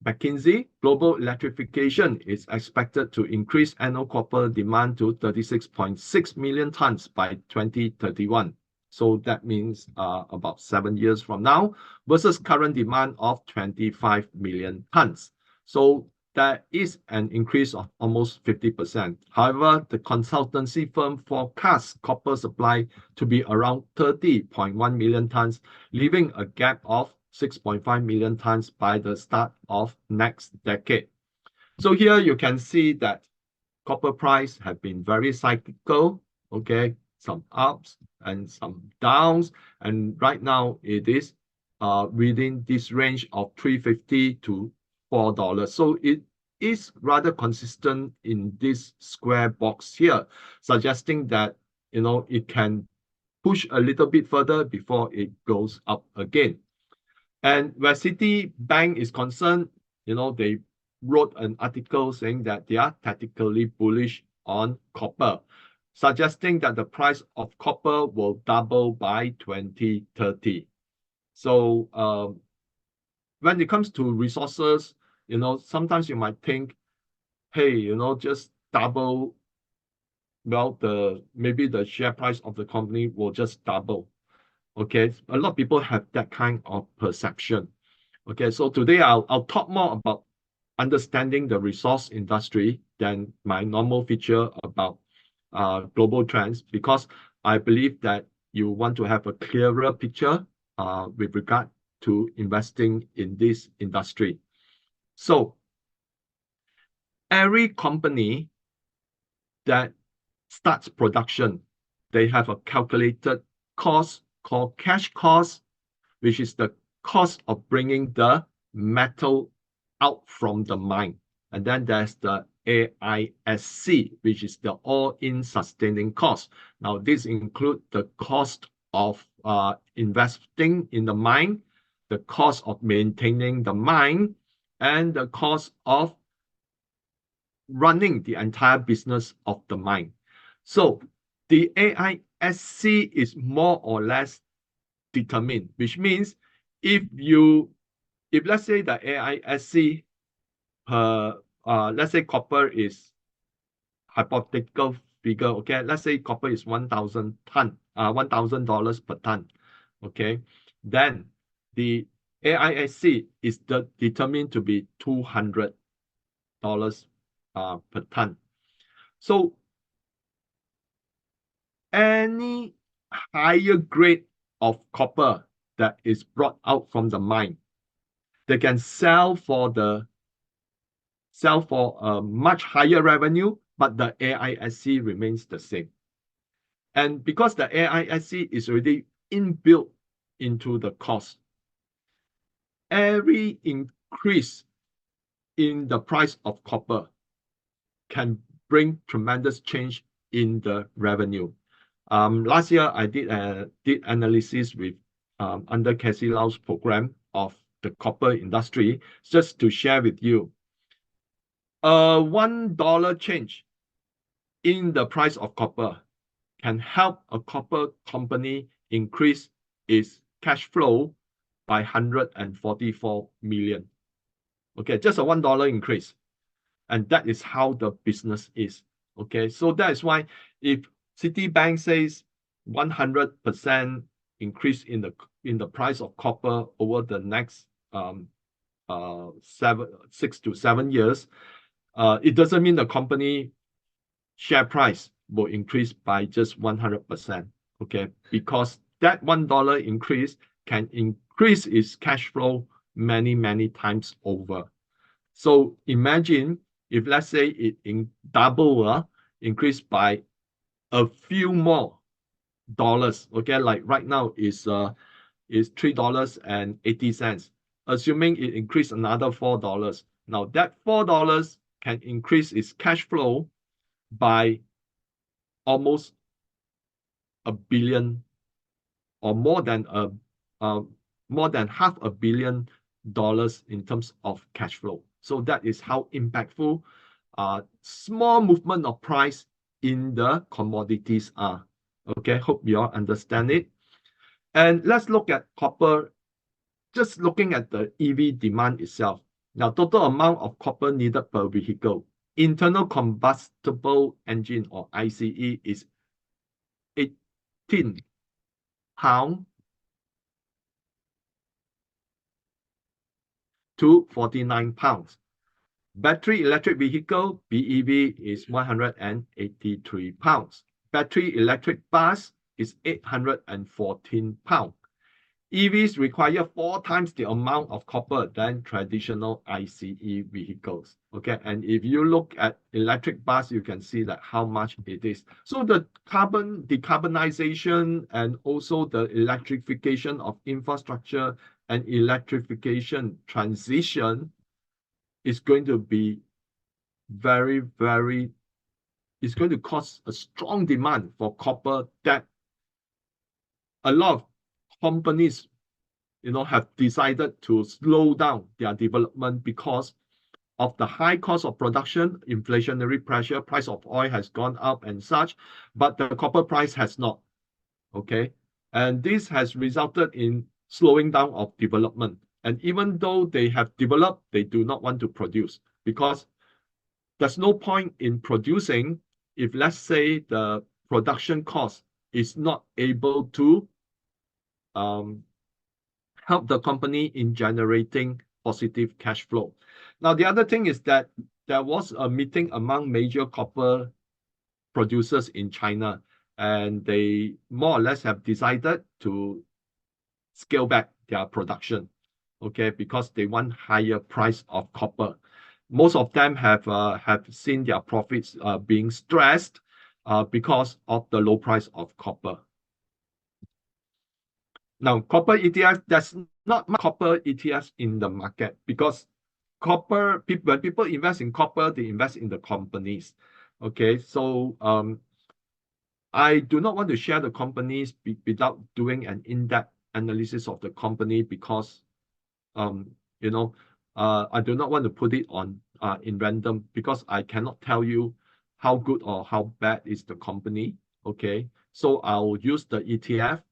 McKinsey. Global electrification is expected to increase annual copper demand to 36.6 million tons by 2031. So that means about 7 years from now, versus current demand of 25 million tons. So there is an increase of almost 50%. However, the consultancy firm forecasts copper supply to be around 30.1 million tons, leaving a gap of 6.5 million tons by the start of next decade. So here you can see that copper price have been very cyclical, okay, some ups and some downs, and right now it is within this range of $3.50 to $4. So it is rather consistent in this square box here, suggesting that it can push a little bit further before it goes up again. And where Citibank is concerned, they wrote an article saying that they are tactically bullish on copper, suggesting that the price of copper will double by 2030. So when it comes to resources, sometimes you might think, hey, just double, well, maybe the share price of the company will just double. Okay, a lot of people have that kind of perception. Okay, so today I'll talk more about understanding the resource industry than my normal feature about global trends, because I believe that you want to have a clearer picture with regard to investing in this industry. So every company that starts production, they have a calculated cost called cash cost, which is the cost of bringing the metal out from the mine. And then there's the AISC, which is the all-in sustaining cost. Now, this includes the cost of investing in the mine, the cost of maintaining the mine, and the cost of running the entire business of the mine. So the AISC is more or less determined, which means if let's say the AISC per let's say copper is hypothetical figure, okay, let's say copper is 1,000 ton, $1,000 per ton, okay, then the AISC is determined to be $200 per ton. So any higher grade of copper that is brought out from the mine, they can sell for a much higher revenue, but the AISC remains the same. And because the AISC is already inbuilt into the cost, every increase in the price of copper can bring tremendous change in the revenue. Last year, I did analysis with under Cassie Lau's program of the copper industry, just to share with you. $1 change in the price of copper can help a copper company increase its cash flow by 144 million. Okay, just a $1 increase. And that is how the business is. Okay, so that is why if Citibank says 100% increase in the price of copper over the next 6 to 7 years, it doesn't mean the company share price will increase by just 100%. Okay, because that $1 increase can increase its cash flow many times over. So imagine if, let's say, it double, increase by a few more dollars. Okay, like right now is $3.80. Assuming it increase another $4. Now that $4 can increase its cash flow by almost a billion, or more than half a billion dollars in terms of cash flow. So that is how impactful small movement of price in the commodities are. Okay, hope you all understand it. And let's look at copper, just looking at the EV demand itself. Now, total amount of copper needed per vehicle, internal combustible engine or ICE, is 18 pounds to 49 pounds. Battery electric vehicle, BEV, is 183 pounds. Battery electric bus is 814 pounds. EVs require 4 times the amount of copper than traditional ICE vehicles. Okay, and if you look at electric bus, you can see that how much it is. So the carbon decarbonization and also the electrification of infrastructure and electrification transition is going to be very, very, it's going to cause a strong demand for copper that a lot of companies have decided to slow down their development because of the high cost of production, inflationary pressure, price of oil has gone up and such, but the copper price has not. Okay. And this has resulted in slowing down of development. And even though they have developed, they do not want to produce because there's no point in producing if, let's say, the production cost is not able to um, help the company in generating positive cash flow. Now, the other thing is that there was a meeting among major copper producers in China, and they more or less have decided to scale back their production, okay, because they want higher price of copper. Most of them have seen their profits being stressed because of the low price of copper. Now, copper ETF, there's not much copper ETFs in the market because copper, when people invest in copper, they invest in the companies. Okay, so I do not want to share the companies without doing an in-depth analysis of the company because um, you know, I do not want to put it on in random because I cannot tell you how good or how bad is the company. Okay, so I'll use the ETF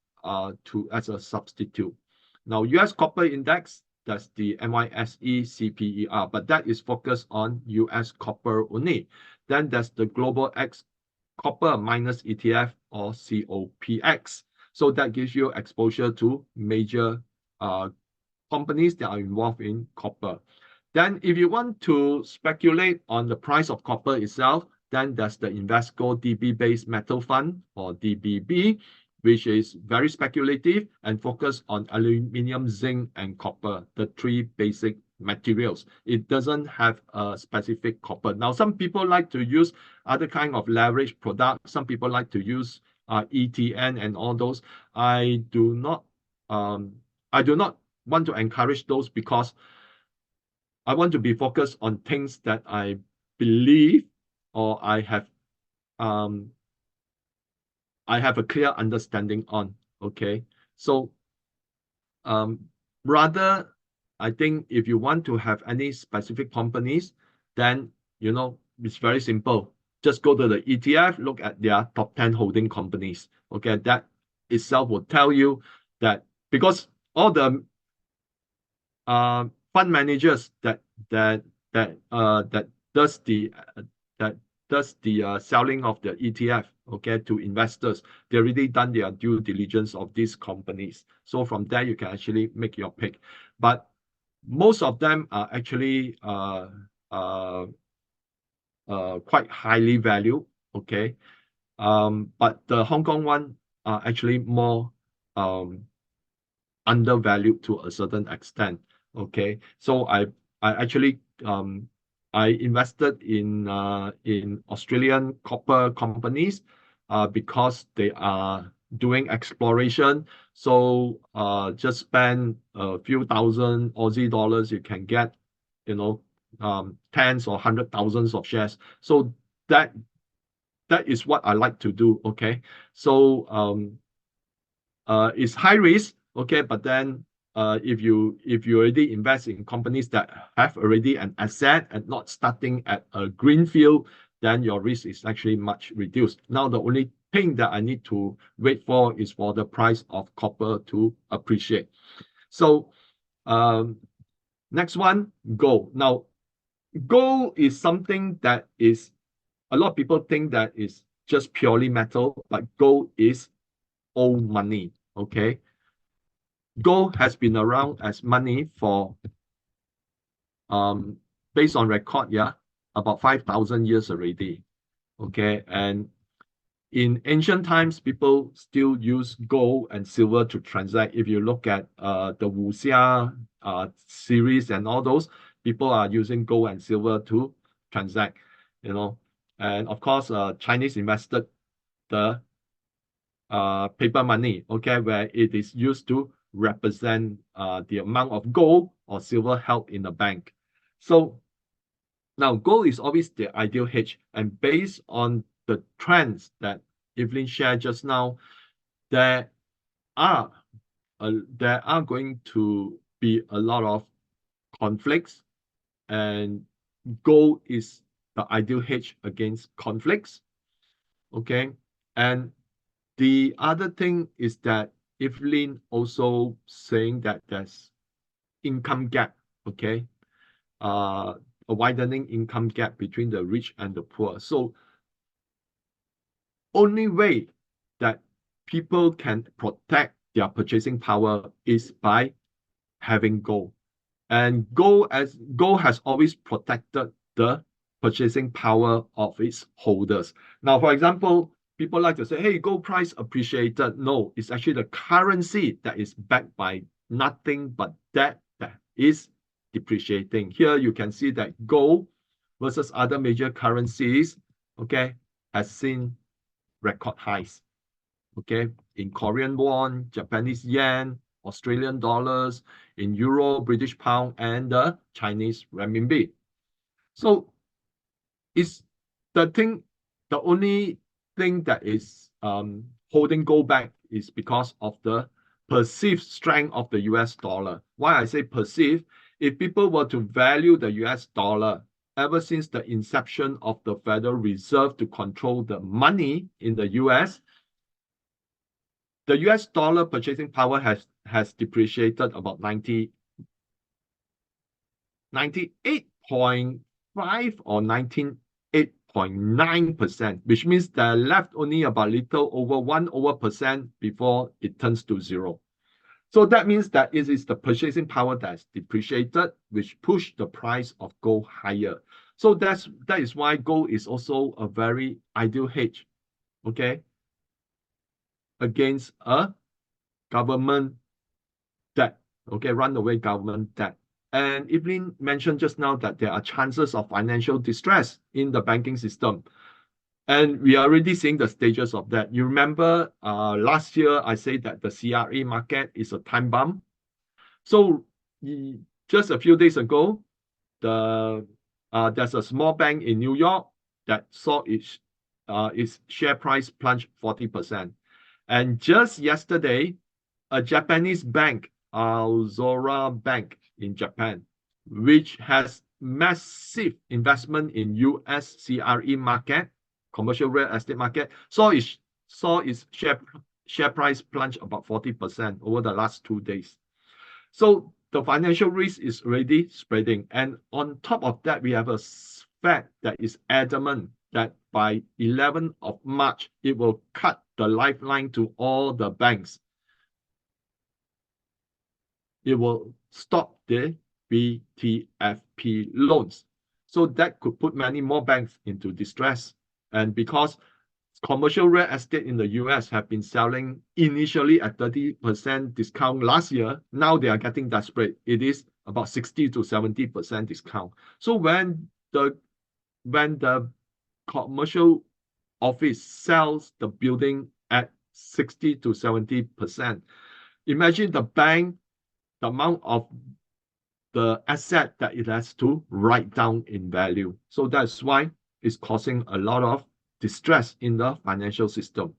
to as a substitute. Now, US Copper Index, that's the MYSE CPER, but that is focused on US copper only. Then there's the Global X Copper Minus ETF or COPX. So that gives you exposure to major companies that are involved in copper. Then if you want to speculate on the price of copper itself, then there's the Invesco DB-based metal fund or DBB, which is very speculative and focused on aluminum, zinc, and copper, the three basic materials. It doesn't have a specific copper. Now, some people like to use other kind of leverage products. Some people like to use ETN and all those. I do not want to encourage those because I want to be focused on things that I believe or um, I have a clear understanding on. Okay, so um, rather, I think if you want to have any specific companies, then it's very simple. Just go to the ETF, look at their top 10 holding companies. Okay, that itself will tell you that because all the fund managers that does the that does the selling of the ETF, okay, to investors. They already done their due diligence of these companies. So from there you can actually make your pick. But most of them are actually uh, quite highly valued, okay. But the Hong Kong one are actually more undervalued to a certain extent. Okay, so I actually I invested in Australian copper companies because they are doing exploration. So just spend a few thousand Aussie dollars, you can get tens or hundred thousands of shares. So that that is what I like to do. Okay, so it's high risk, okay, but then if you already invest in companies that have already an asset and not starting at a greenfield, then your risk is actually much reduced. Now the only thing that I need to wait for is for the price of copper to appreciate. So next one, gold. Now gold is something that is a lot of people think that is just purely metal, but gold is old money. Okay, gold has been around as money for based on record, yeah, about 5,000 years already. Okay, and in ancient times, people still use gold and silver to transact. If you look at the Wuxia series and all those, people are using gold and silver to transact, you know. And of course, Chinese invested the paper money, okay, where it is used to represent the amount of gold or silver held in the bank. So now gold is always the ideal hedge, and based on the trends that Evelyn shared just now, there are there are going to be a lot of conflicts, and gold is the ideal hedge against conflicts. Okay, and the other thing is that Evelyn also saying that there's income gap. Okay, a widening income gap between the rich and the poor. So only way that people can protect their purchasing power is by having gold. And gold has always protected the purchasing power of its holders. Now, for example, people like to say, hey, gold price appreciated. No, it's actually the currency that is backed by nothing but debt that is depreciating. Here you can see that gold versus other major currencies, okay, has seen record highs. Okay, in Korean won, Japanese yen, Australian dollars, in euro, British pound, and the Chinese renminbi. So it's the only thing that is holding gold back is because of the perceived strength of the US dollar. Why I say perceived? If people were to value the US dollar ever since the inception of the Federal Reserve to control the money in the US, the US dollar purchasing power has depreciated about 98.5 or 98.9%, which means they're left only about little over 1% before it turns to zero. So that means that it is the purchasing power that's depreciated, which pushed the price of gold higher. So that is why gold is also a very ideal hedge, okay, against a government debt, okay, runaway government debt. And Evelyn mentioned just now that there are chances of financial distress in the banking system. And we are already seeing the stages of that. You remember last year, I said that the CRE market is a time bomb. So just a few days ago, there's a small bank in New York that saw its share price plunge 40%. And just yesterday, a Japanese bank, Aozora Bank in Japan, which has massive investment in US CRE market, commercial real estate market, saw its share price plunge about 40% over the last 2 days. So the financial risk is already spreading. And on top of that, we have a Fed that is adamant that by 11th of March, it will cut the lifeline to all the banks. It will stop the BTFP loans. So that could put many more banks into distress. And because commercial real estate in the US have been selling initially at 30% discount last year, now they are getting desperate. It is about 60 to 70% discount. So when the commercial office sells the building at 60 to 70%, imagine the bank, the amount of the asset that it has to write down in value. So that's why it's causing a lot of distress in the financial system.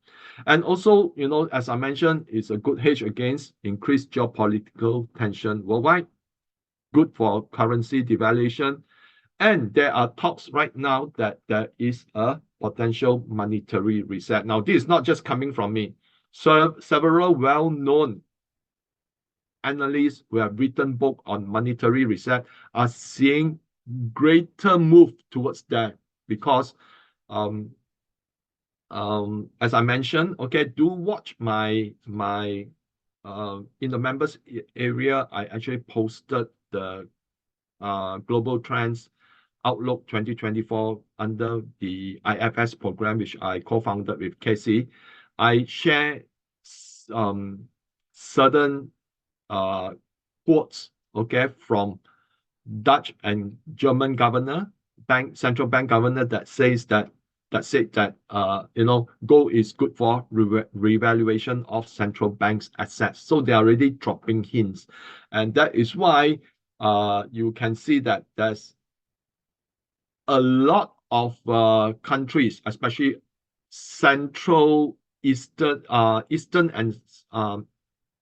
And also, as I mentioned, it's a good hedge against increased geopolitical tension worldwide, good for currency devaluation. And there are talks right now that there is a potential monetary reset. Now, this is not just coming from me. So several well-known analysts who have written book on monetary reset are seeing greater move towards that because as I mentioned, okay, do watch my in the members area, I actually posted the global trends Outlook 2024 under the IFS program, which I co-founded with Casey, I share certain quotes, okay, from Dutch and German central bank governor that says that said that gold is good for revaluation of central banks assets. So they are already dropping hints, and that is why you can see that there's a lot of countries, especially Central Eastern and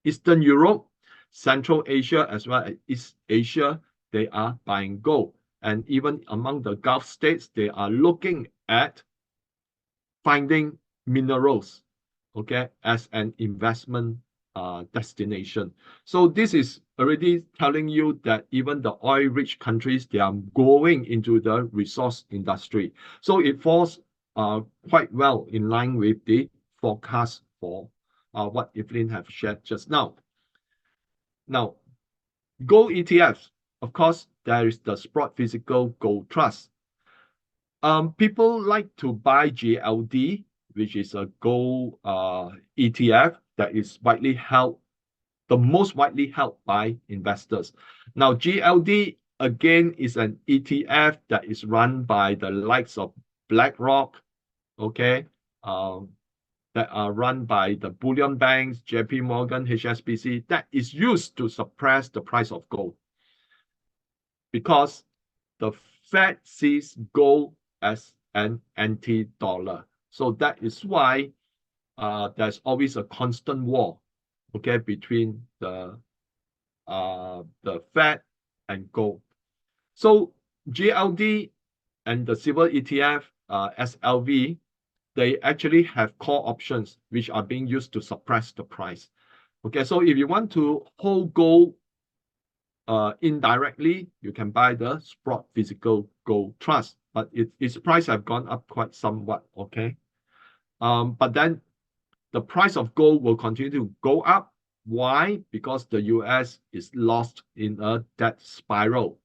Eastern Europe, Central Asia, as well as East Asia, they are buying gold. And even among the Gulf states, they are looking at finding minerals, okay, as an investment destination. So this is already telling you that even the oil-rich countries, they are going into the resource industry. So it falls quite well in line with the forecast for what Evelyn have shared just now. Now, gold ETFs, of course, there is the Sprott Physical Gold Trust. People like to buy GLD, which is a gold ETF that is widely held, the most widely held by investors. Now, GLD again is an ETF that is run by the likes of BlackRock, okay, that are run by the bullion banks, JP Morgan, HSBC, that is used to suppress the price of gold because the Fed sees gold as an anti-dollar. So that is why there's always a constant war, okay, between the Fed and gold. So GLD and the silver ETF, SLV, they actually have call options which are being used to suppress the price. Okay, so if you want to hold gold indirectly, you can buy the Sprott Physical Gold Trust, but its price have gone up quite somewhat, okay? But then the price of gold will continue to go up. Why? Because the US is lost in a debt spiral.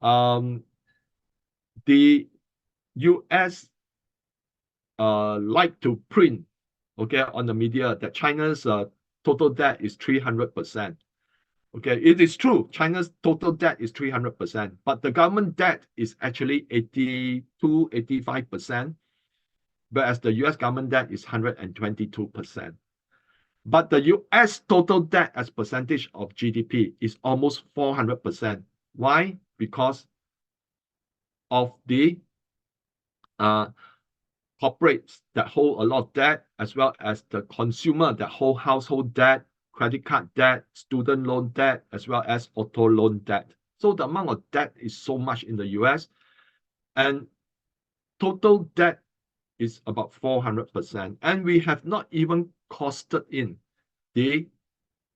The US like to print, okay, on the media that China's total debt is 300%. Okay, it is true. China's total debt is 300%, but the government debt is actually 82, 85%, whereas the US government debt is 122%. But the US total debt as percentage of GDP is almost 400%. Why? Because of the corporates that hold a lot of debt, as well as the consumer that hold household debt, credit card debt, student loan debt, as well as auto loan debt. So the amount of debt is so much in the US, and total debt is about 400%. And we have not even costed in the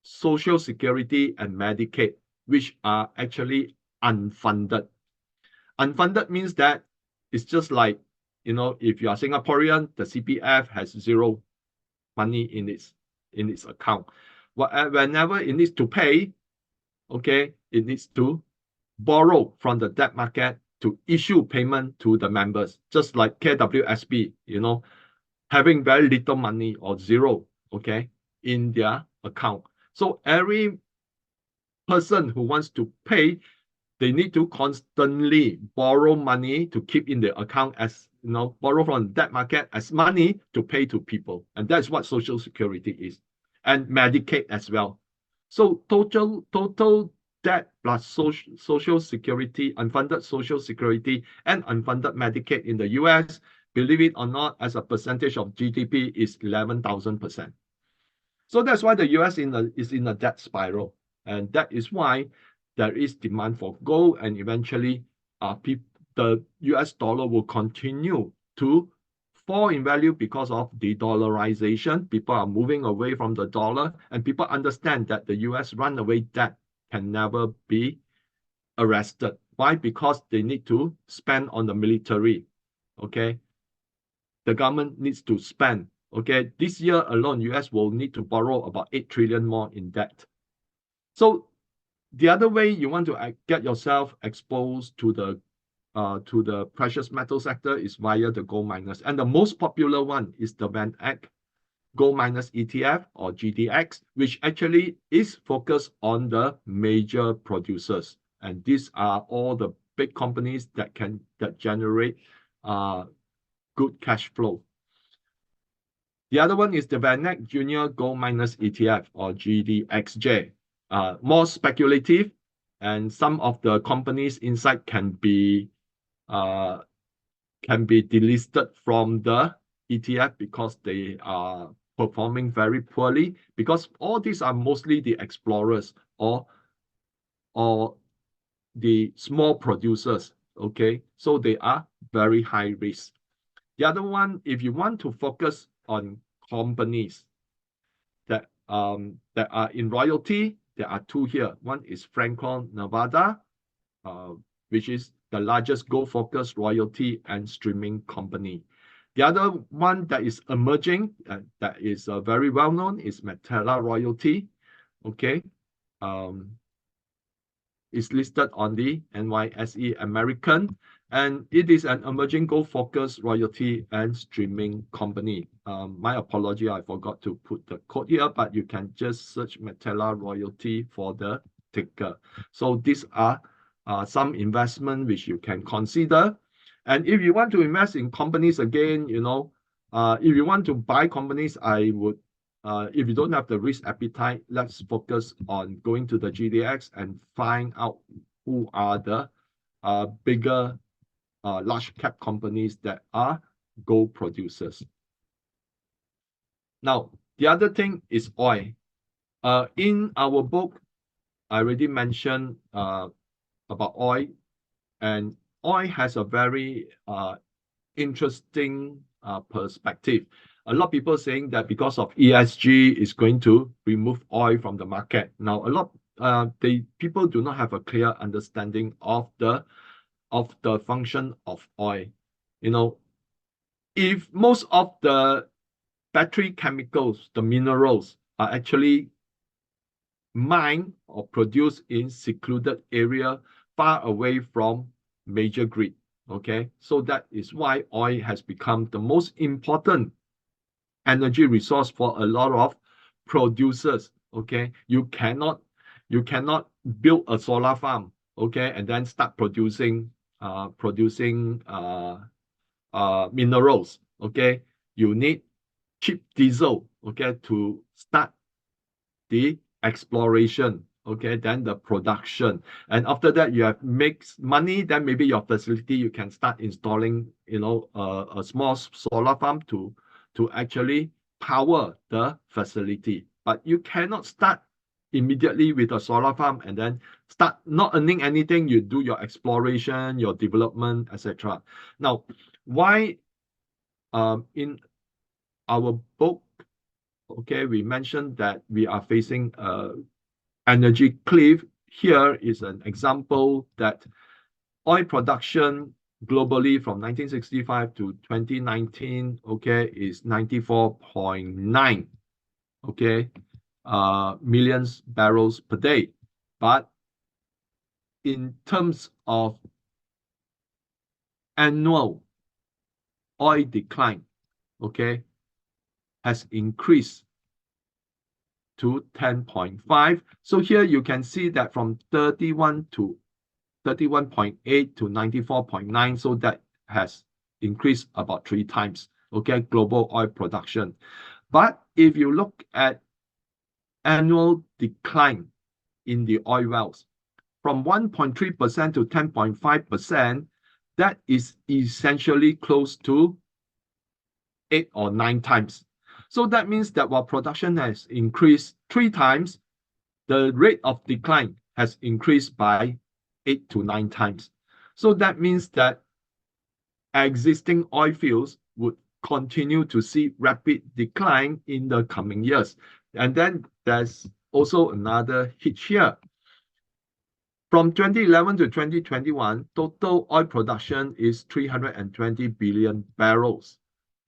Social Security and Medicaid, which are actually unfunded. Unfunded means that it's just like, if you are Singaporean, the CPF has zero money in its account. Whenever it needs to pay, okay, it needs to borrow from the debt market to issue payment to the members, just like KWSB, having very little money or zero, okay, in their account. So every person who wants to pay, they need to constantly borrow money to keep in the account, as borrow from the debt market as money to pay to people. And that's what Social Security is. And Medicaid as well. So total debt plus social security, unfunded Social Security, and unfunded Medicaid in the US, believe it or not, as a percentage of GDP is 11,000%. So that's why the US is in a debt spiral. And that is why there is demand for gold, and eventually the US dollar will continue to fall in value because of the dollarization. People are moving away from the dollar, and people understand that the US runaway debt can never be arrested. Why? Because they need to spend on the military, okay? The government needs to spend, okay? This year alone, US will need to borrow about 8 trillion more in debt. So the other way you want to get yourself exposed to the to the precious metal sector is via the gold miners. And the most popular one is the Van Eck Gold Miners ETF or GDX, which actually is focused on the major producers. And these are all the big companies that generate good cash flow. The other one is the Van Eck Junior Gold Miners ETF or GDXJ. More speculative, and some of the companies inside can be delisted from the ETF because they are performing very poorly, because all these are mostly the explorers or the small producers. Okay, so they are very high risk. The other one, if you want to focus on companies that are in royalty, there are two here. One is Franco-Nevada, which is the largest gold-focused royalty and streaming company. The other one that is emerging, that is very well known, is Metalla Royalty. Okay, is listed on the NYSE American, and it is an emerging gold-focused royalty and streaming company. My apology, I forgot to put the code here, but you can just search Metalla Royalty for the ticker. So these are some investment which you can consider. And if you want to invest in companies again, if you want to buy companies, I would, if you don't have the risk appetite, let's focus on going to the GDX and find out who are the bigger large cap companies that are gold producers. Now, the other thing is oil. In our book, I already mentioned about oil, and oil has a very interesting perspective. A lot of people saying that because of ESG is going to remove oil from the market. Now, a lot the people do not have a clear understanding of the function of oil. If most of the battery chemicals, the minerals, are actually mined or produced in secluded area far away from major grid. Okay, so that is why oil has become the most important energy resource for a lot of producers. Okay, you cannot build a solar farm, okay, and then start producing minerals. Okay, you need cheap diesel, okay, to start the exploration, okay, then the production, and after that you have makes money, then maybe your facility you can start installing a small solar farm to actually power the facility. But you cannot start immediately with a solar farm and then start not earning anything. You do your exploration, your development, etc. Now, why in our book, okay, we mentioned that we are facing a energy cliff. Here is an example that oil production globally from 1965 to 2019, okay, is 94.9, okay, millions barrels per day. But in terms of annual oil decline, okay, has increased to 10.5. So here you can see that from 31 to 31.8 to 94.9. So that has increased about 3 times, okay, global oil production. But if you look at annual decline in the oil wells from 1.3% to 10.5%, that is essentially close to 8 or 9 times. So that means that while production has increased 3 times, the rate of decline has increased by 8 to 9 times. So that means that existing oil fields would continue to see rapid decline in the coming years. And then there's also another hitch here. From 2011 to 2021, total oil production is 320 billion barrels,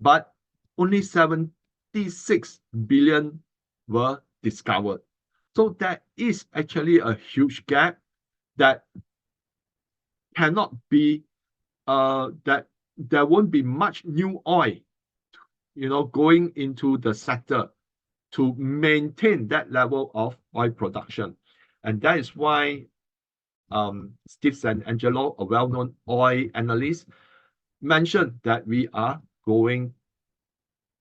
but only 76 billion were discovered. So that is actually a huge gap that cannot be that there won't be much new oil, going into the sector to maintain that level of oil production. And that is why Steve San Angelo, a well-known oil analyst, mentioned that we are going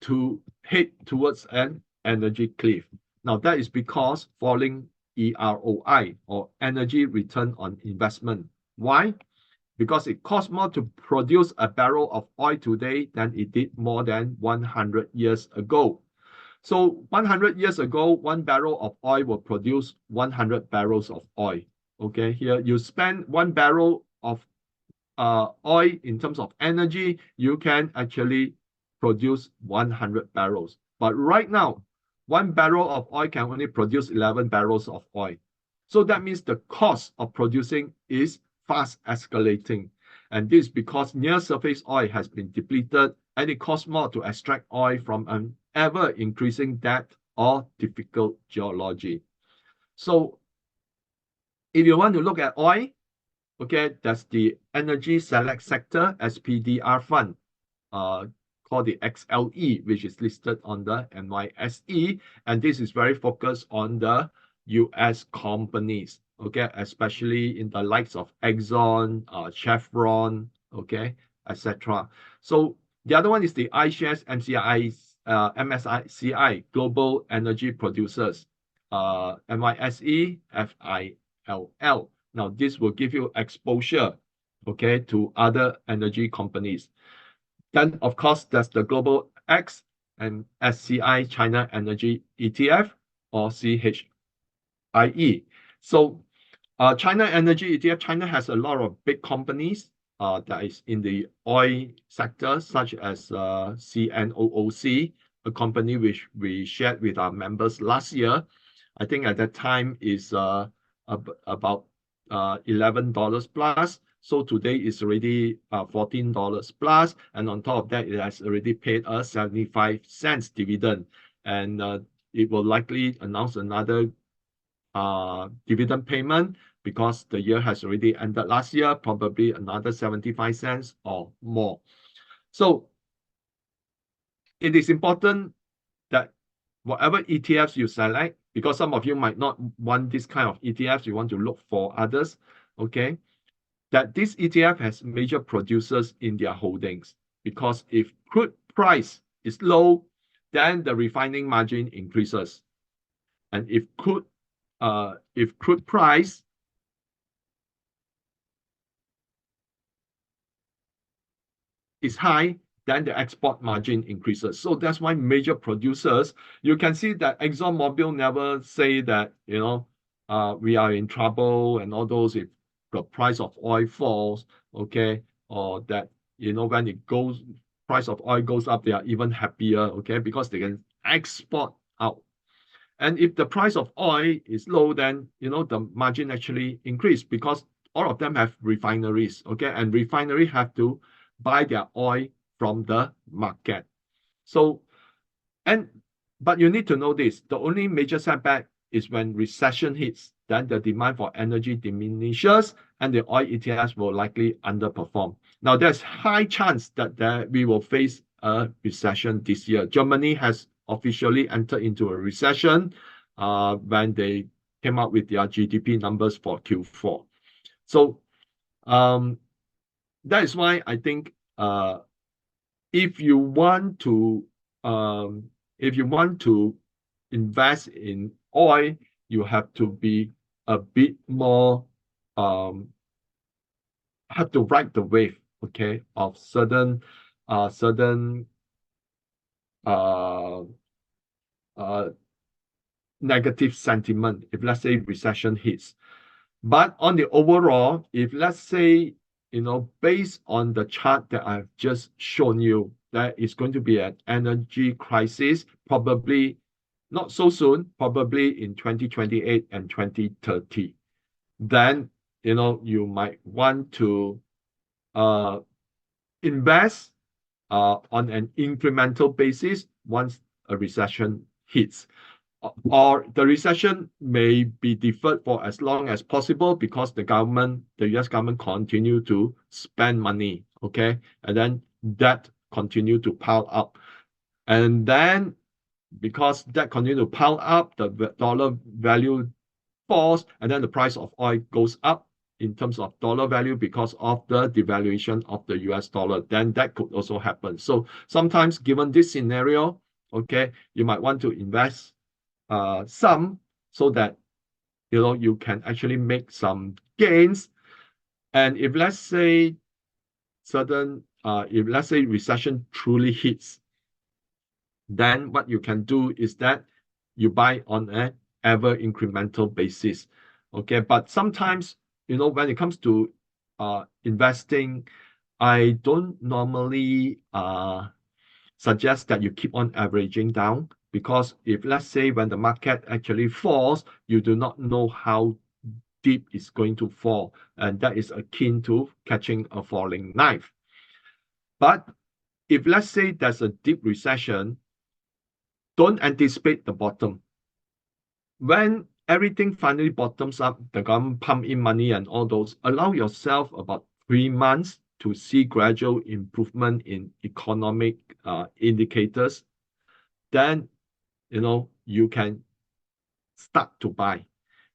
to head towards an energy cliff. Now, that is because falling EROI, or energy return on investment. Why? Because it costs more to produce a barrel of oil today than it did more than 100 years ago. So 100 years ago, one barrel of oil will produce 100 barrels of oil. Okay, here you spend one barrel of oil in terms of energy, you can actually produce 100 barrels. But right now, one barrel of oil can only produce 11 barrels of oil. So that means the cost of producing is fast escalating. And this is because near surface oil has been depleted and it costs more to extract oil from an ever increasing depth or difficult geology. So if you want to look at oil, okay, that's the Energy Select Sector SPDR Fund, called the XLE, which is listed on the NYSE. And this is very focused on the US companies, okay, especially in the likes of Exxon, Chevron, okay, etc. So the other one is the iShares MSCI Global Energy Producers, NYSE FILL. Now, this will give you exposure, okay, to other energy companies. Then, of course, there's the Global X and SCI China Energy ETF, or CHIE. So, China Energy ETF, China has a lot of big companies that is in the oil sector, such as CNOOC, a company which we shared with our members last year. I think at that time is about $11 plus. So today is already $14 plus, and on top of that, it has already paid us 75 cents dividend, and it will likely announce another dividend payment because the year has already ended last year, probably another 75 cents or more. So it is important that whatever ETFs you select, because some of you might not want this kind of ETFs, you want to look for others, okay, that this ETF has major producers in their holdings. Because if crude price is low, then the refining margin increases. And if crude price is high, then the export margin increases. So that's why major producers, you can see that ExxonMobil never say that, we are in trouble and all those if the price of oil falls, okay, or that, when it goes, price of oil goes up, they are even happier, okay, because they can export out. And if the price of oil is low, then, the margin actually increase because all of them have refineries, okay, and refinery have to buy their oil from the market. So, but you need to know this, the only major setback is when recession hits, then the demand for energy diminishes and the oil ETFs will likely underperform. Now, there's high chance that we will face a recession this year. Germany has officially entered into a recession when they came out with their GDP numbers for Q4. So that is why I think if you want to invest in oil, you have to be a bit more have to ride the wave, okay, of certain uh, negative sentiment if let's say recession hits. But on the overall, if let's say, based on the chart that I've just shown you, that is going to be an energy crisis, probably not so soon, probably in 2028 and 2030. Then, you might want to invest on an incremental basis once a recession hits. Or the recession may be deferred for as long as possible because the US government continue to spend money, okay? And then that continue to pile up. And then because that continue to pile up, the dollar value falls, and then the price of oil goes up in terms of dollar value because of the devaluation of the US dollar. Then that could also happen. So sometimes, given this scenario, okay, you might want to invest some so that you can actually make some gains. And if let's say if let's say recession truly hits, then what you can do is that you buy on an ever incremental basis. Okay, but sometimes when it comes to investing, I don't normally suggest that you keep on averaging down, because if let's say when the market actually falls, you do not know how deep it's going to fall, and that is akin to catching a falling knife. But if let's say there's a deep recession, don't anticipate the bottom. When everything finally bottoms up, the government pump in money and all those, allow yourself about 3 months to see gradual improvement in economic indicators. Then you can start to buy.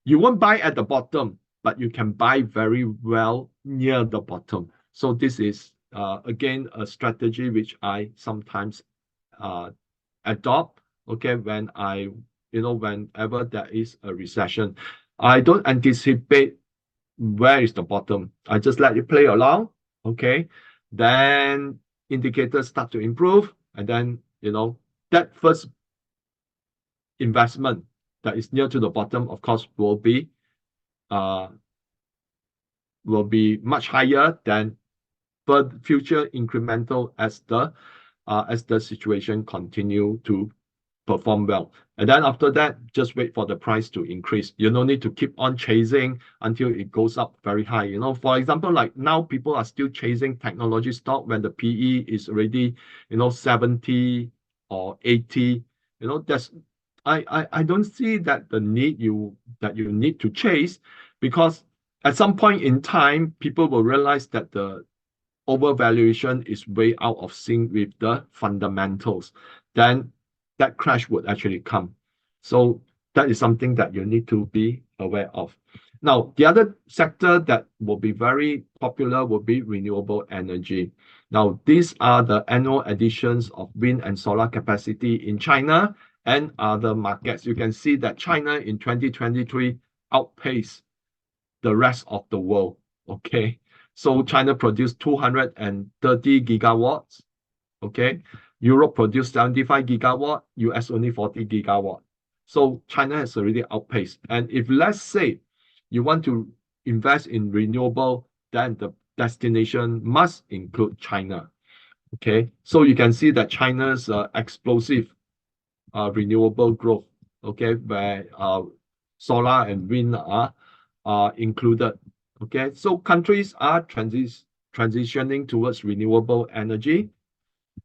You won't buy at the bottom, but you can buy very well near the bottom. So this is again a strategy which I sometimes uh, adopt. Okay, whenever there is a recession, I don't anticipate where is the bottom. I just let it play along. Okay, then indicators start to improve, and then that first investment that is near to the bottom, of course, uh, will be much higher than future incremental as the situation continue to perform well. And then after that, just wait for the price to increase. You don't need to keep on chasing until it goes up very high. For example, like now people are still chasing technology stock when the PE is already 70 or 80. That's I don't see that you need to chase, because at some point in time, people will realize that the overvaluation is way out of sync with the fundamentals. Then that crash would actually come. So that is something that you need to be aware of. Now, the other sector that will be very popular will be renewable energy. Now, these are the annual additions of wind and solar capacity in China and other markets. You can see that China in 2023 outpaced the rest of the world. Okay, so China produced 230 gigawatts. Okay, Europe produced 75 gigawatt, US only 40 gigawatt. So China has already outpaced. And if let's say you want to invest in renewable, then the destination must include China. Okay, so you can see that China's explosive renewable growth, okay, where solar and wind are included. Okay, so countries are transitioning towards renewable energy,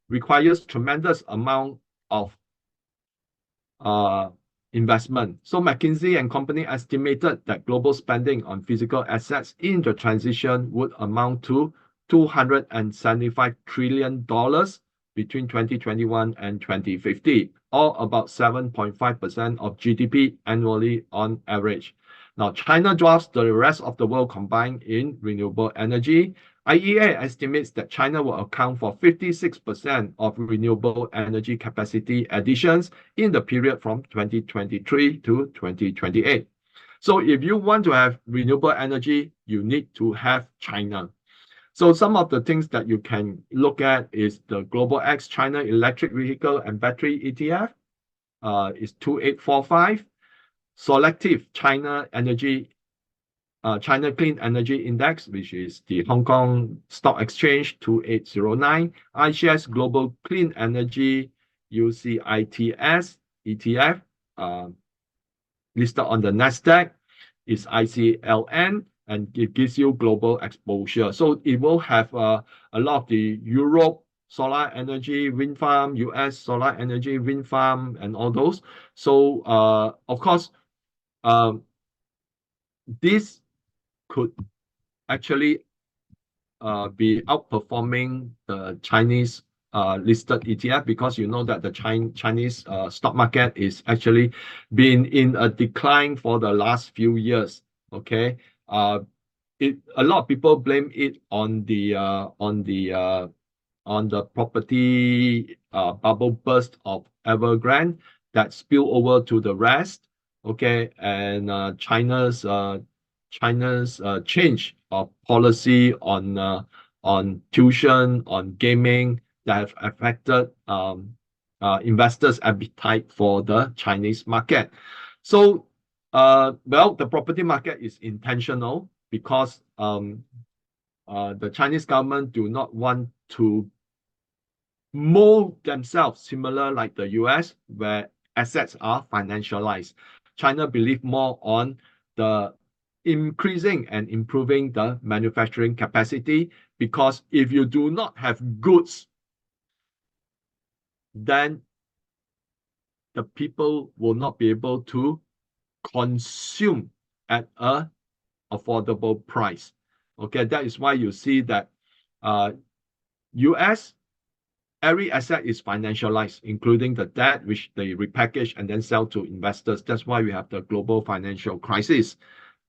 requires tremendous amount of uh, investment. So McKinsey and company estimated that global spending on physical assets in the transition would amount to $275 trillion between 2021 and 2050, or about 7.5% of GDP annually on average. Now, China drops the rest of the world combined in renewable energy. IEA estimates that China will account for 56% of renewable energy capacity additions in the period from 2023 to 2028. So if you want to have renewable energy, you need to have China. So some of the things that you can look at is the Global X China Electric Vehicle and Battery ETF is 2845. Selective China Clean Energy Index, which is the Hong Kong Stock Exchange 2809, iShares Global Clean Energy UCITS ETF, listed on the Nasdaq, is ICLN, and it gives you global exposure. So it will have a lot of the Europe solar energy wind farm, US solar energy wind farm, and all those. So of course, this could actually be outperforming the Chinese listed ETF, because you know that the Chinese stock market is actually been in a decline for the last few years. Okay, a lot of people blame it on the property bubble burst of Evergrande that spill over to the rest. Okay, and China's change of policy on tuition, on gaming, that have affected investors' appetite for the Chinese market. So, well, the property market is intentional because the Chinese government do not want to mold themselves similar like the US, where assets are financialized. China believe more on the increasing and improving the manufacturing capacity, because if you do not have goods, then the people will not be able to consume at a affordable price. Okay, that is why you see that US, every asset is financialized, including the debt, which they repackage and then sell to investors. That's why we have the global financial crisis.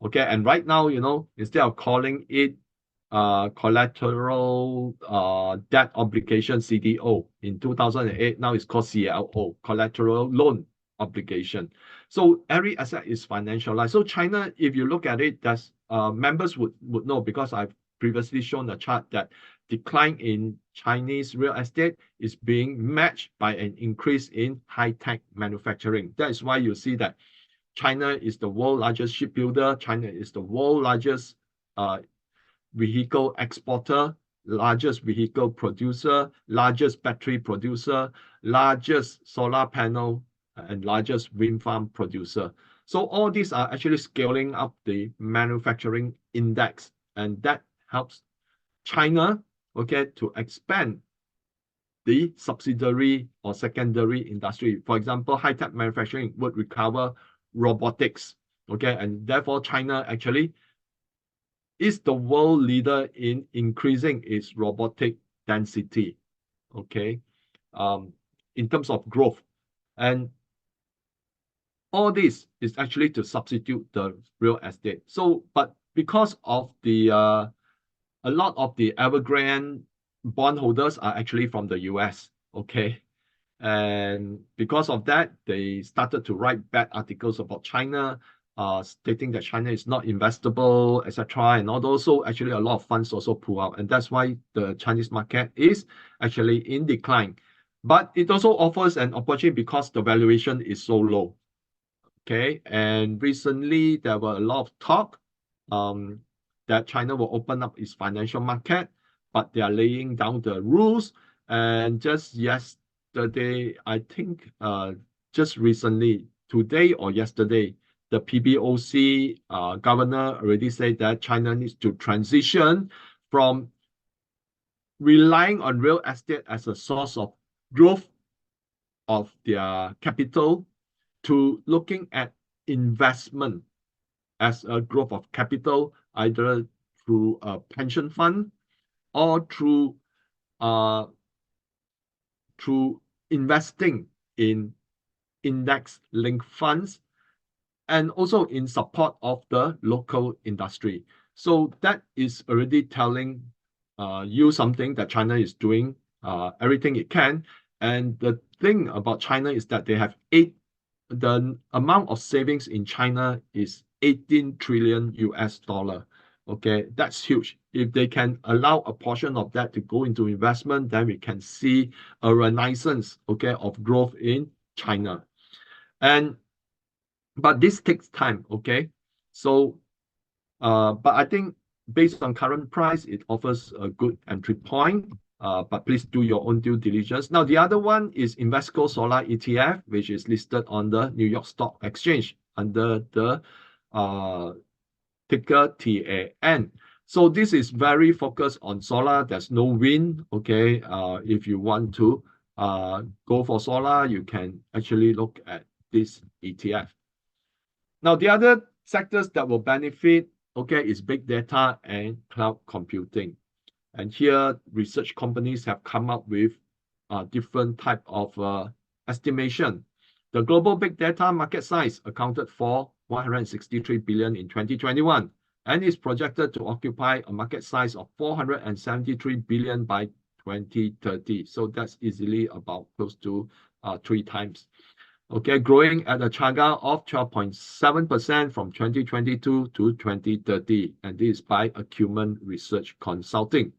Okay, and right now, instead of calling it collateral debt obligation, CDO, in 2008, now it's called CLO, collateral loan obligation. So every asset is financialized. So China, if you look at it, that's members would know, because I've previously shown a chart that decline in Chinese real estate is being matched by an increase in high-tech manufacturing. That is why you see that China is the world's largest shipbuilder. China is the world's largest vehicle exporter, largest vehicle producer, largest battery producer, largest solar panel, and largest wind farm producer. So all these are actually scaling up the manufacturing index, and that helps China, okay, to expand the subsidiary or secondary industry. For example, high-tech manufacturing would recover robotics, okay, and therefore China actually is the world leader in increasing its robotic density, okay, in terms of growth. And all this is actually to substitute the real estate. So, but because of a lot of the Evergrande bondholders are actually from the US, okay? And because of that, they started to write bad articles about China, stating that China is not investable, etc. And all those. So actually a lot of funds also pull out. And that's why the Chinese market is actually in decline. But it also offers an opportunity because the valuation is so low. Okay. And recently there were a lot of talk that China will open up its financial market, but they are laying down the rules. And just yesterday, I think just recently, today or yesterday, the PBOC governor already said that China needs to transition from relying on real estate as a source of growth of their capital to looking at investment as a growth of capital, either through a pension fund or through investing in index-linked funds, and also in support of the local industry. So that is already telling you something, that China is doing everything it can. And the thing about China is that they have the amount of savings in China is 18 trillion US dollar. Okay, that's huge. If they can allow a portion of that to go into investment, then we can see a renaissance, okay, of growth in China. But this takes time, okay? So, but I think based on current price, it offers a good entry point. But please do your own due diligence. Now, the other one is Invesco Solar ETF, which is listed on the New York Stock Exchange under the ticker TAN. So this is very focused on solar. There's no wind, okay? If you want to go for solar, you can actually look at this ETF. Now, the other sectors that will benefit, okay, is big data and cloud computing. And here, research companies have come up with different type of estimation. The global big data market size accounted for 163 billion in 2021 and is projected to occupy a market size of 473 billion by 2030. So that's easily about close to 3 times. Okay, growing at a CAGR of 12.7% from 2022 to 2030, and this is by Qimen Research Consulting.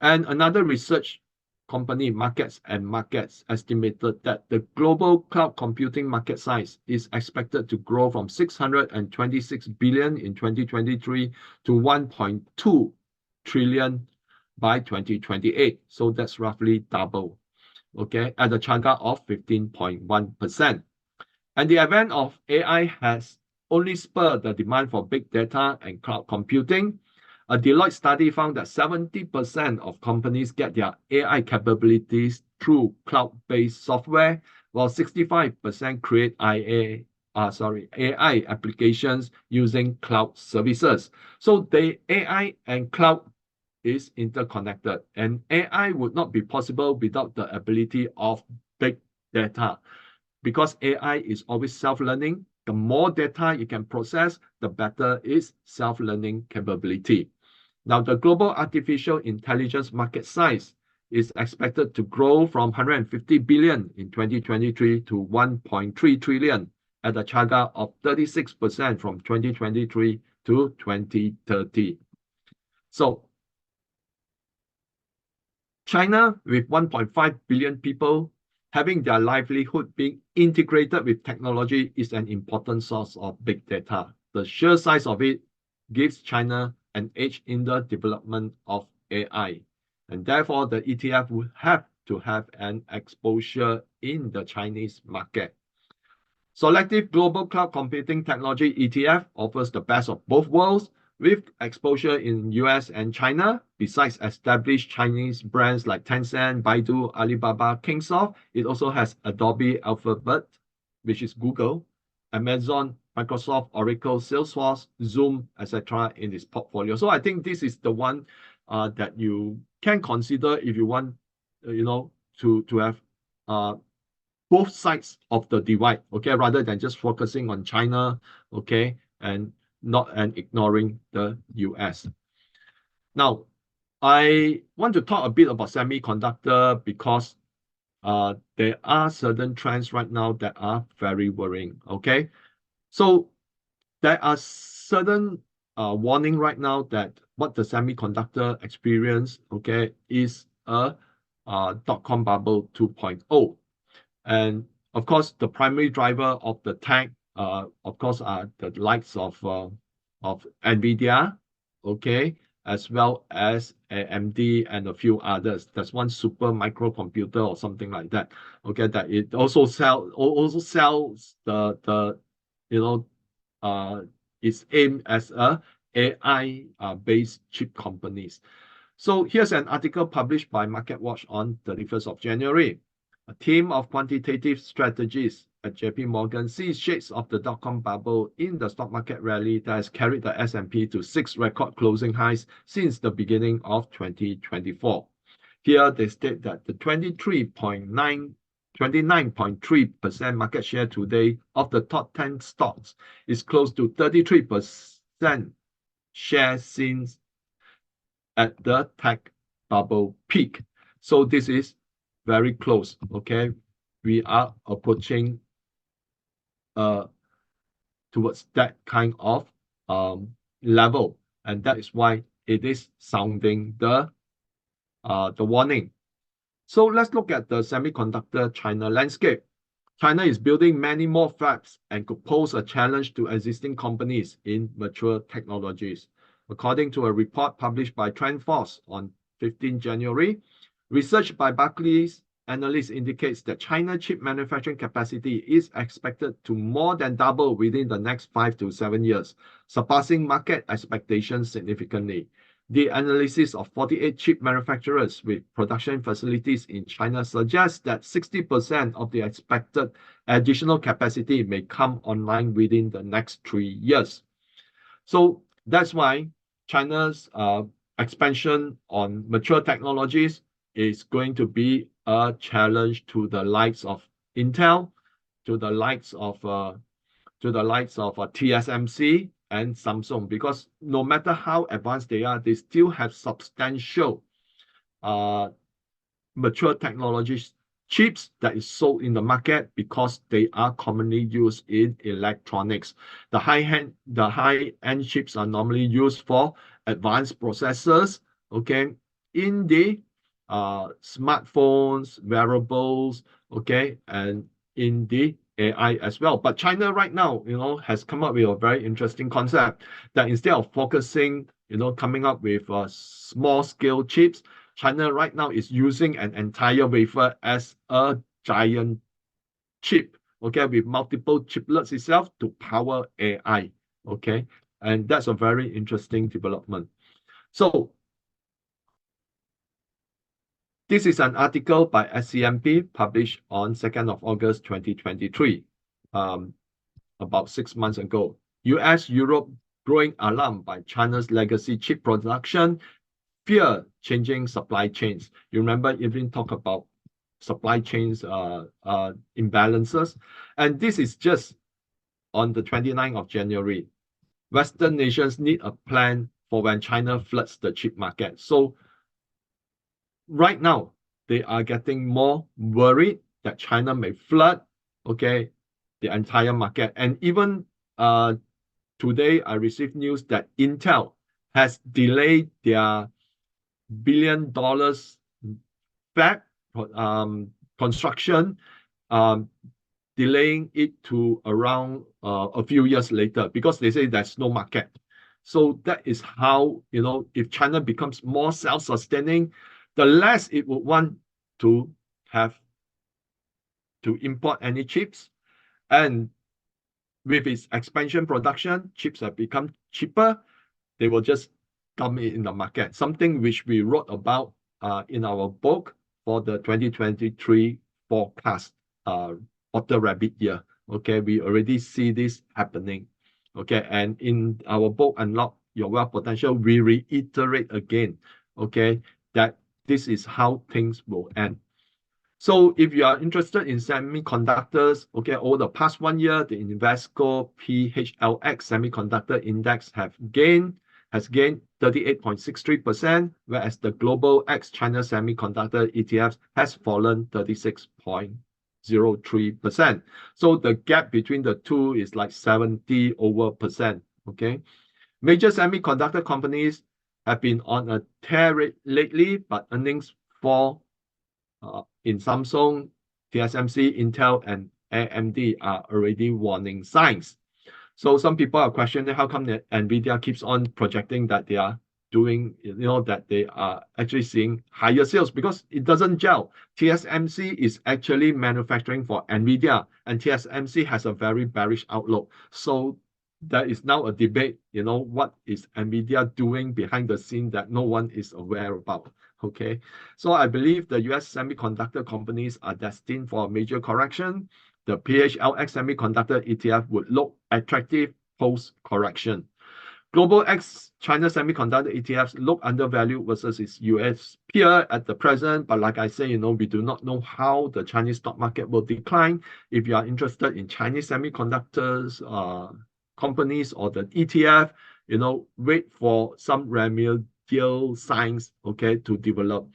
And another research company, Markets and Markets, estimated that the global cloud computing market size is expected to grow from 626 billion in 2023 to 1.2 trillion by 2028. So that's roughly double, okay, at a CAGR of 15.1%. And the advent of AI has only spurred the demand for big data and cloud computing. A Deloitte study found that 70% of companies get their AI capabilities through cloud-based software, while 65% create AI applications using cloud services. So the AI and cloud is interconnected, and AI would not be possible without the ability of big data. Because AI is always self-learning, the more data you can process, the better its self-learning capability. Now, the global artificial intelligence market size is expected to grow from 150 billion in 2023 to 1.3 trillion at a CAGR of 36% from 2023 to 2030. So, China, with 1.5 billion people, having their livelihood being integrated with technology is an important source of big data. The sheer size of it gives China an edge in the development of AI. And therefore, the ETF would have to have an exposure in the Chinese market. Selective Global Cloud Computing Technology ETF offers the best of both worlds with exposure in US and China. Besides established Chinese brands like Tencent, Baidu, Alibaba, Kingsoft, it also has Adobe, Alphabet, which is Google, Amazon, Microsoft, Oracle, Salesforce, Zoom, etc. in its portfolio. So I think this is the one that you can consider if you want, to have both sides of the divide, okay, rather than just focusing on China, okay, and ignoring the US. Now, I want to talk a bit about semiconductor because there are certain trends right now that are very worrying, okay? So there are certain warning right now that what the semiconductor experience, okay, is a dot-com bubble 2.0. And of course, the primary driver of the tech, of course, are the likes of NVIDIA, okay, as well as AMD and a few others. There's one super microcomputer or something like that, okay, that it also sells the it's aimed as a AI based chip companies. So here's an article published by MarketWatch on 31st of January. A team of quantitative strategists at JP Morgan sees shades of the dot-com bubble in the stock market rally that has carried the S&P to 6 record closing highs since the beginning of 2024. Here they state that the 29.3% market share today of the top 10 stocks is close to 33% share since at the tech bubble peak. So this is very close, okay? We are approaching towards that kind of level, and that is why it is sounding the warning. So let's look at the semiconductor China landscape. China is building many more fabs and could pose a challenge to existing companies in mature technologies. According to a report published by TrendForce on 15 January, research by Barclays analysts indicates that China chip manufacturing capacity is expected to more than double within the next 5 to 7 years, surpassing market expectations significantly. The analysis of 48 chip manufacturers with production facilities in China suggests that 60% of the expected additional capacity may come online within the next 3 years. So that's why China's expansion on mature technologies is going to be a challenge to the likes of Intel, to the likes of TSMC and Samsung, because no matter how advanced they are, they still have substantial uh, mature technologies chips that is sold in the market because they are commonly used in electronics. The high end chips are normally used for advanced processors, okay, in the smartphones, wearables, okay, and in the AI as well. But China right now, has come up with a very interesting concept that instead of focusing, coming up with small scale chips, China right now is using an entire wafer as a giant chip, okay, with multiple chiplets itself to power AI, okay, and that's a very interesting development. So this is an article by SCMP published on 2nd of August 2023, about 6 months ago. US, Europe growing alarm by China's legacy chip production, fear changing supply chains. You remember Evelyn talked about supply chains imbalances, and this is just on the 29th of January. Western nations need a plan for when China floods the chip market. So right now, they are getting more worried that China may flood, okay, the entire market. And even today, I received news that Intel has delayed their $1 billion fab construction, delaying it to around a few years later because they say there's no market. So that is how, if China becomes more self-sustaining, the less it would want to have to import any chips. And with its expansion production, chips have become cheaper. They will just dump it in the market, something which we wrote about in our book for the 2023 forecast, Otter Rabbit year. Okay, we already see this happening. Okay, and in our book, Unlock Your Wealth Potential, we reiterate again, okay, that this is how things will end. So if you are interested in semiconductors, okay, over the past 1 year, the Invesco PHLX Semiconductor Index has gained 38.63%, whereas the Global X China Semiconductor ETFs has fallen 36.03%. So the gap between the two is like 70 over percent, okay? Major semiconductor companies have been on a tear lately, but earnings fall in Samsung, TSMC, Intel, and AMD are already warning signs. So some people are questioning how come NVIDIA keeps on projecting that they are doing, that they are actually seeing higher sales because it doesn't gel. TSMC is actually manufacturing for NVIDIA, and TSMC has a very bearish outlook. So there is now a debate, what is NVIDIA doing behind the scene that no one is aware about. Okay, so I believe the US semiconductor companies are destined for a major correction. The PHLX semiconductor ETF would look attractive post-correction. Global X China semiconductor ETFs look undervalued versus its US peer at the present, but like I say, we do not know how the Chinese stock market will decline. If you are interested in Chinese semiconductors companies or the ETF, wait for some remedial signs, okay, to develop.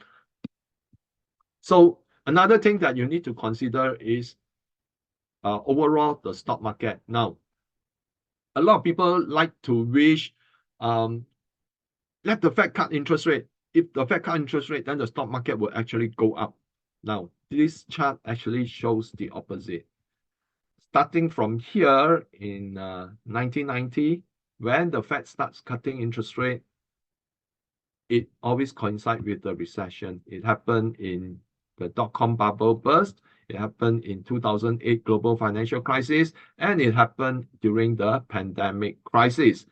So another thing that you need to consider is overall the stock market. Now, a lot of people like to wish, let the Fed cut interest rate. If the Fed cut interest rate, then the stock market will actually go up. Now, this chart actually shows the opposite. Starting from here in 1990, when the Fed starts cutting interest rate, it always coincides with the recession. It happened in the dot-com bubble burst. It happened in 2008 global financial crisis, and it happened during the pandemic crisis.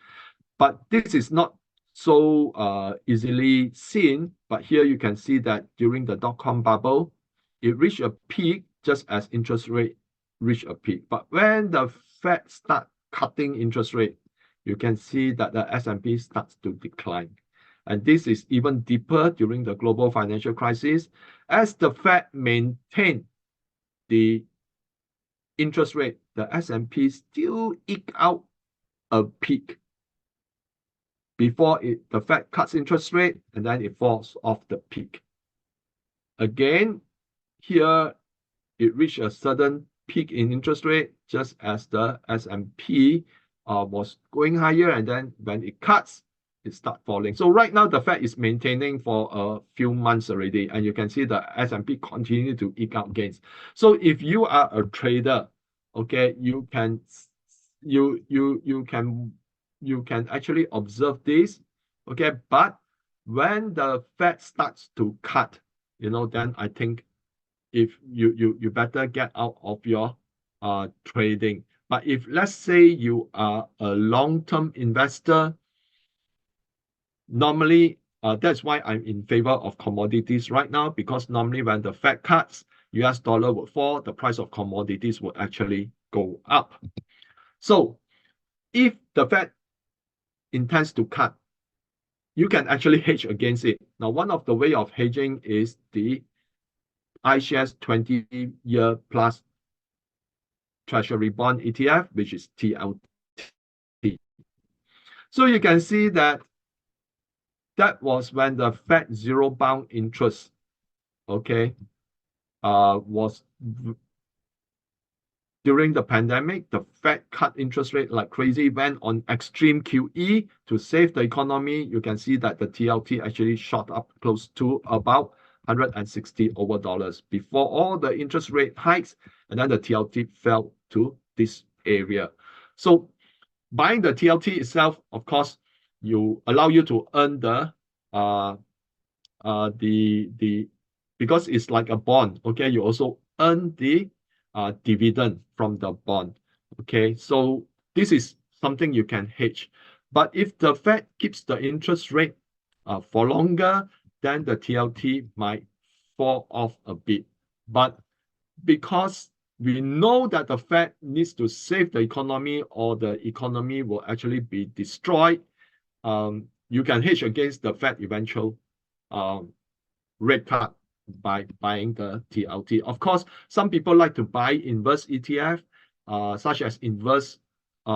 But this is not so easily seen. But here you can see that during the dot-com bubble, it reached a peak just as interest rate reached a peak. But when the Fed start cutting interest rate, you can see that the S&P starts to decline. And this is even deeper during the global financial crisis, as the Fed maintained the interest rate, the S&P still eke out a peak before the Fed cuts interest rate, and then it falls off the peak. Again, here it reached a sudden peak in interest rate just as the S&P was going higher, and then when it cuts, it starts falling. So right now the Fed is maintaining for a few months already, and you can see the S&P continue to eke out gains. So if you are a trader, okay, you can actually observe this, okay, but when the Fed starts to cut, then I think if you better get out of your trading. But if let's say you are a long-term investor, normally that's why I'm in favor of commodities right now, because normally when the Fed cuts, US dollar would fall, the price of commodities would actually go up. So if the Fed intends to cut, you can actually hedge against it. Now, one of the way of hedging is the iShares 20-year plus Treasury bond ETF, which is TLT. So you can see that was when the Fed zero bound interest, okay, was during the pandemic. The Fed cut interest rate like crazy, went on extreme QE to save the economy. You can see that the TLT actually shot up close to about 160 over dollars before all the interest rate hikes, and then the TLT fell to this area. So buying the TLT itself, of course, you allow you to earn the because it's like a bond. Okay, you also earn the dividend from the bond. Okay, so this is something you can hedge. But if the Fed keeps the interest rate for longer, then the TLT might fall off a bit. But because we know that the Fed needs to save the economy, or the economy will actually be destroyed, you can hedge against the Fed eventual rate cut by buying the TLT. Of course, some people like to buy inverse ETF, such as inverse,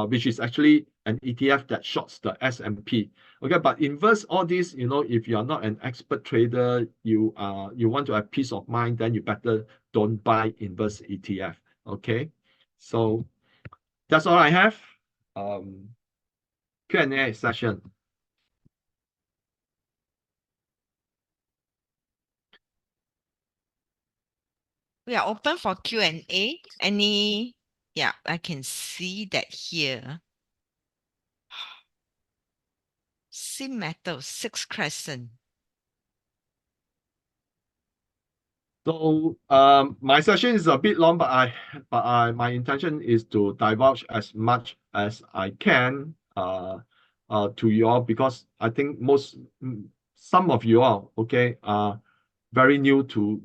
which is actually an ETF that shorts the S&P. Okay, but inverse all this, if you are not an expert trader, you want to have peace of mind, then you better don't buy inverse ETF. Okay, so that's all I have. Q&A session. We are open for Q&A. Any? Yeah, I can see that here. Sim Metal, 6 Crescent. So my session is a bit long, but my intention is to divulge as much as I can to you all, because I think some of you all, okay, are very new to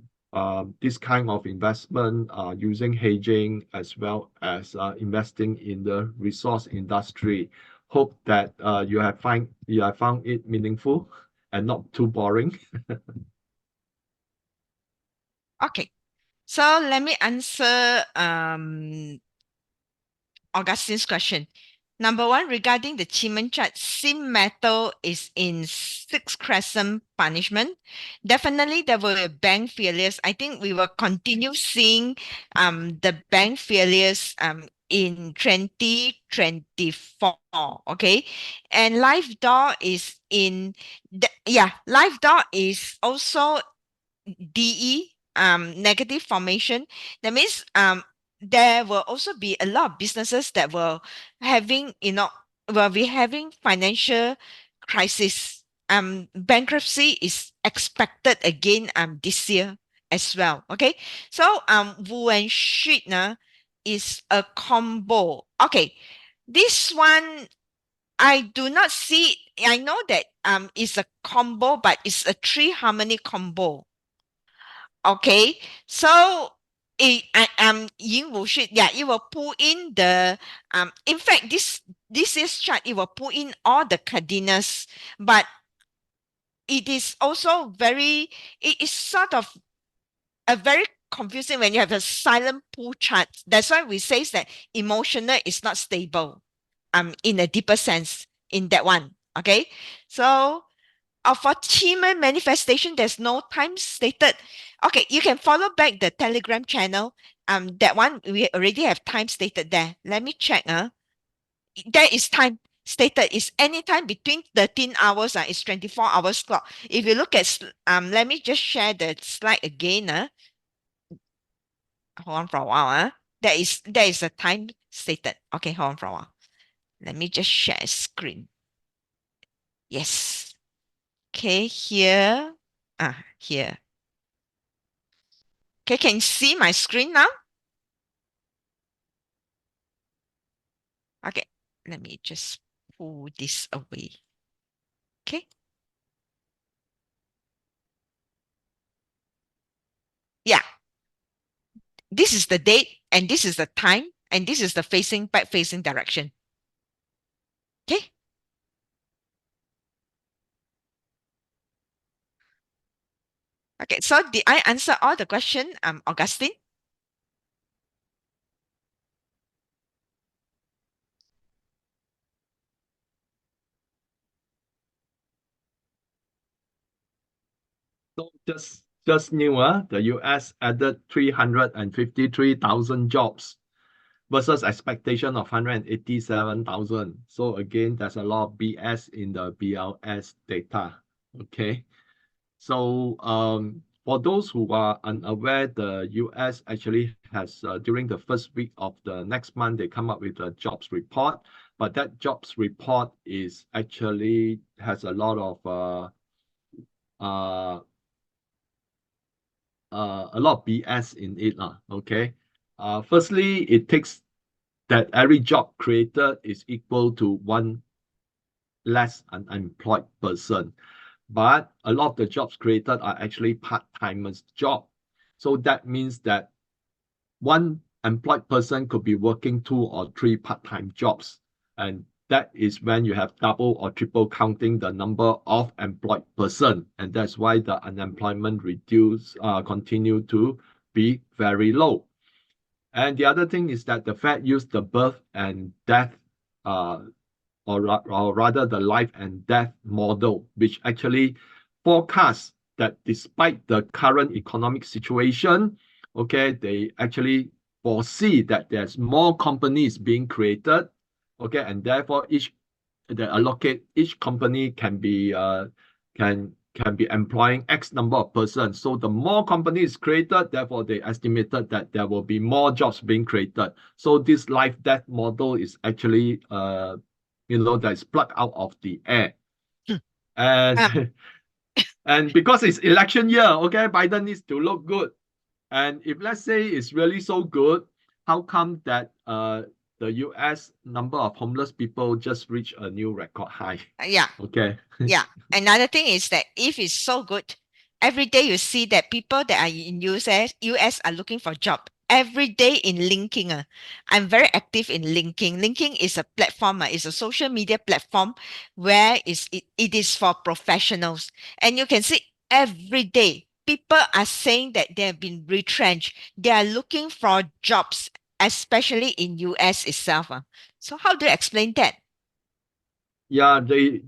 this kind of investment, using hedging as well as investing in the resource industry. Hope that you have found it meaningful and not too boring. Okay, so let me answer Augustine's question. Number one, regarding the Qimen chart, Sim Metal is in 6 Crescent punishment. Definitely there were bank failures. I think we will continue seeing the bank failures in 2024. Okay. And Live Door is in Live Door is also DE, negative formation. That means there will also be a lot of businesses that will will be having financial crisis. Bankruptcy is expected again this year as well. Okay, so Wu and Street is a combo. Okay, this one I do not see. I know that it's a combo, but it's a three harmony combo. Okay, so you will should it will pull in the in fact this is chart, it will pull in all the cardinals, but it is also it is sort of a very confusing when you have a silent pool chart. That's why we say that emotional is not stable, in a deeper sense in that one. Okay. So for Qimen manifestation, there's no time stated. Okay, you can follow back the Telegram channel. That one we already have time stated there. Let me check. There is time stated. Is anytime between 13 hours. It's 24 hours clock. If you look at let me just share the slide again. Hold on for a while. There is a time stated. Okay, hold on for a while. Let me just share screen. Yes. Okay, here. Here. Okay, can you see my screen now? Okay, let me just pull this away. Okay. Yeah, this is the date and this is the time and this is the back facing direction. Okay. Okay, so did I answer all the question, Augustine? So just new, the US added 353,000 jobs versus expectation of 187,000. So again, there's a lot of BS in the BLS data. Okay. So for those who are unaware, the US actually has during the first week of the next month, they come up with a jobs report. But that jobs report is actually has a lot of uh, a lot of BS in it. Okay. Firstly, it takes that every job created is equal to one less unemployed person. But a lot of the jobs created are actually part-timers job. So that means that one employed person could be working two or three part-time jobs. And that is when you have double or triple counting the number of employed person. And that's why the unemployment continue to be very low. And the other thing is that the Fed used the birth and death, or rather the life and death model, which actually forecasts that despite the current economic situation, okay, they actually foresee that there's more companies being created, okay, and therefore each company can be employing X number of persons. So the more companies created, therefore they estimated that there will be more jobs being created. So this life death model is actually that's plucked out of the air. And Um, and because it's election year, okay, Biden needs to look good. And if let's say it's really so good, how come that the US number of homeless people just reached a new record high? yeah, Okay. yeah. Another thing is that if it's so good, every day you see that people that are in US are looking for job. Every day in linking. I'm very active in linking. Linking is a platform, it's a social media platform where it is for professionals. And you can see every day people are saying that they have been retrenched. They are looking for jobs, especially in US itself. So how do you explain that? Yeah, the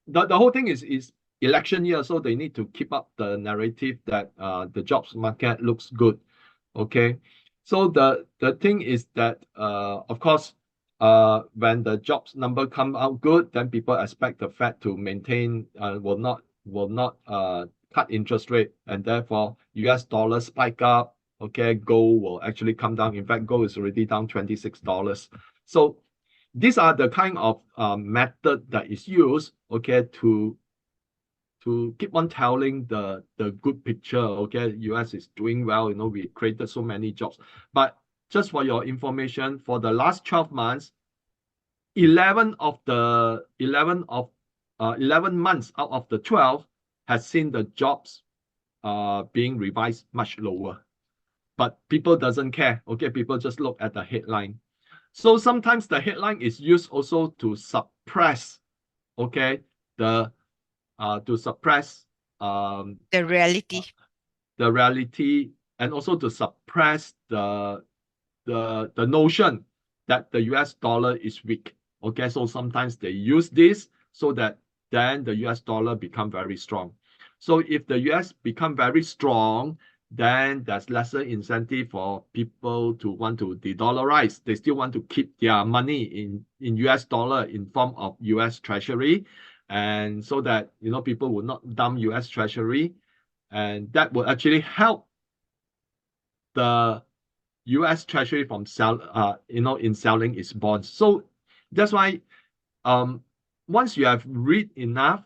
whole thing is election year, so they need to keep up the narrative that the jobs market looks good. Okay. So the thing is that of course when the jobs number come out good, then people expect the Fed to maintain will not cut interest rate, and therefore US dollar spike up. Okay, gold will actually come down. In fact, gold is already down $26. So these are the kind of method that is used, okay, to keep on telling the good picture. Okay, US is doing well. We created so many jobs. But just for your information, for the last 12 months, 11 months out of the 12 has seen the jobs being revised much lower. But people doesn't care. Okay, people just look at the headline. So sometimes the headline is used also to suppress, okay, the to suppress The uh, reality. the reality, and also to suppress the notion that the US dollar is weak. Okay, so sometimes they use this so that then the US dollar become very strong. So if the US become very strong, then there's lesser incentive for people to want to de-dollarize. They still want to keep their money in US dollar in form of US Treasury. And so that, people will not dump US Treasury. And that will actually help the US Treasury from in selling its bonds. So that's why um, once you have read enough,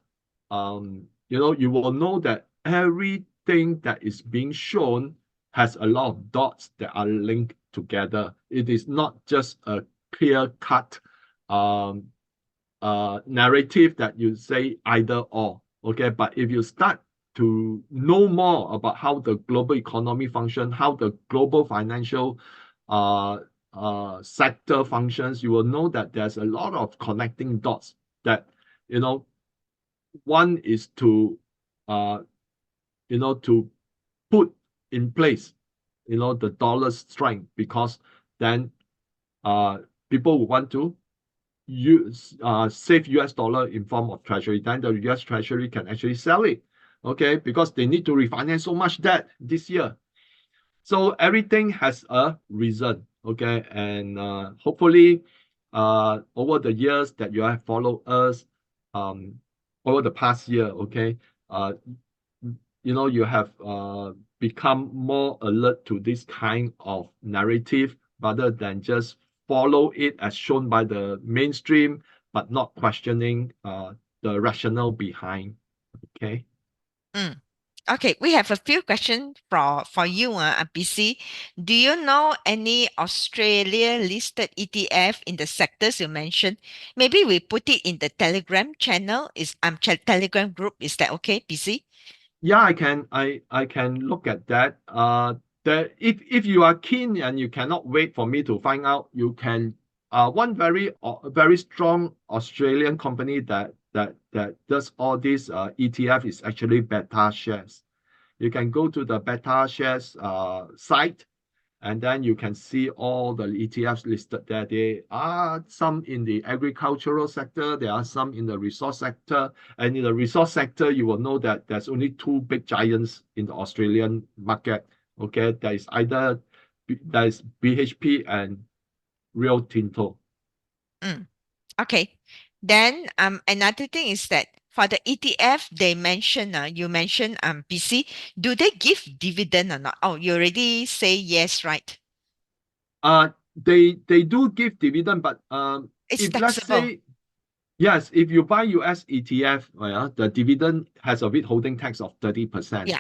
you will know that everything that is being shown has a lot of dots that are linked together. It is not just a clear cut um, narrative that you say either or. Okay, but if you start to know more about how the global economy function, how the global financial uh, sector functions, you will know that there's a lot of connecting dots that, you know, one is uh, to put in place, the dollar's strength, because then uh, people will want to save US dollar in form of treasury, then the US treasury can actually sell it. Okay, because they need to refinance so much debt this year. So everything has a reason. Okay, and hopefully, over the years that you have followed us, um, over the past year, okay, uh, you have become more alert to this kind of narrative rather than just follow it as shown by the mainstream, but not questioning the rationale behind. Okay. Mm. Okay, we have a few questions for you, BC. Do you know any Australia listed ETF in the sectors you mentioned? Maybe we put it in the Telegram channel. Is Telegram group? Is that okay, BC? Yeah, I can look at that. If you are keen and you cannot wait for me to find out, you can one very strong Australian company that does all these ETF is actually Beta Shares. You can go to the Beta Shares site, and then you can see all the ETFs listed there. There are some in the agricultural sector, there are some in the resource sector. And in the resource sector, you will know that there's only two big giants in the Australian market. Okay, there is BHP and Rio Tinto. Mm. Okay. Then another thing is that for the ETF they mention you mentioned BC, do they give dividend or not? Oh, you already say yes, right? They do give dividend, but It's if let's taxable. say yes, if you buy US ETF, the dividend has a withholding tax of 30%. Yeah.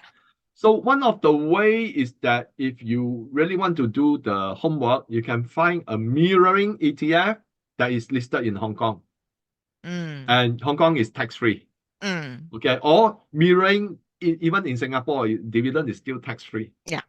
So one of the way is that if you really want to do the homework, you can find a mirroring ETF that is listed in Hong Kong, Mm, and Hong Kong is tax free. mm, Okay, or mirroring even in Singapore, dividend is still tax free. yeah.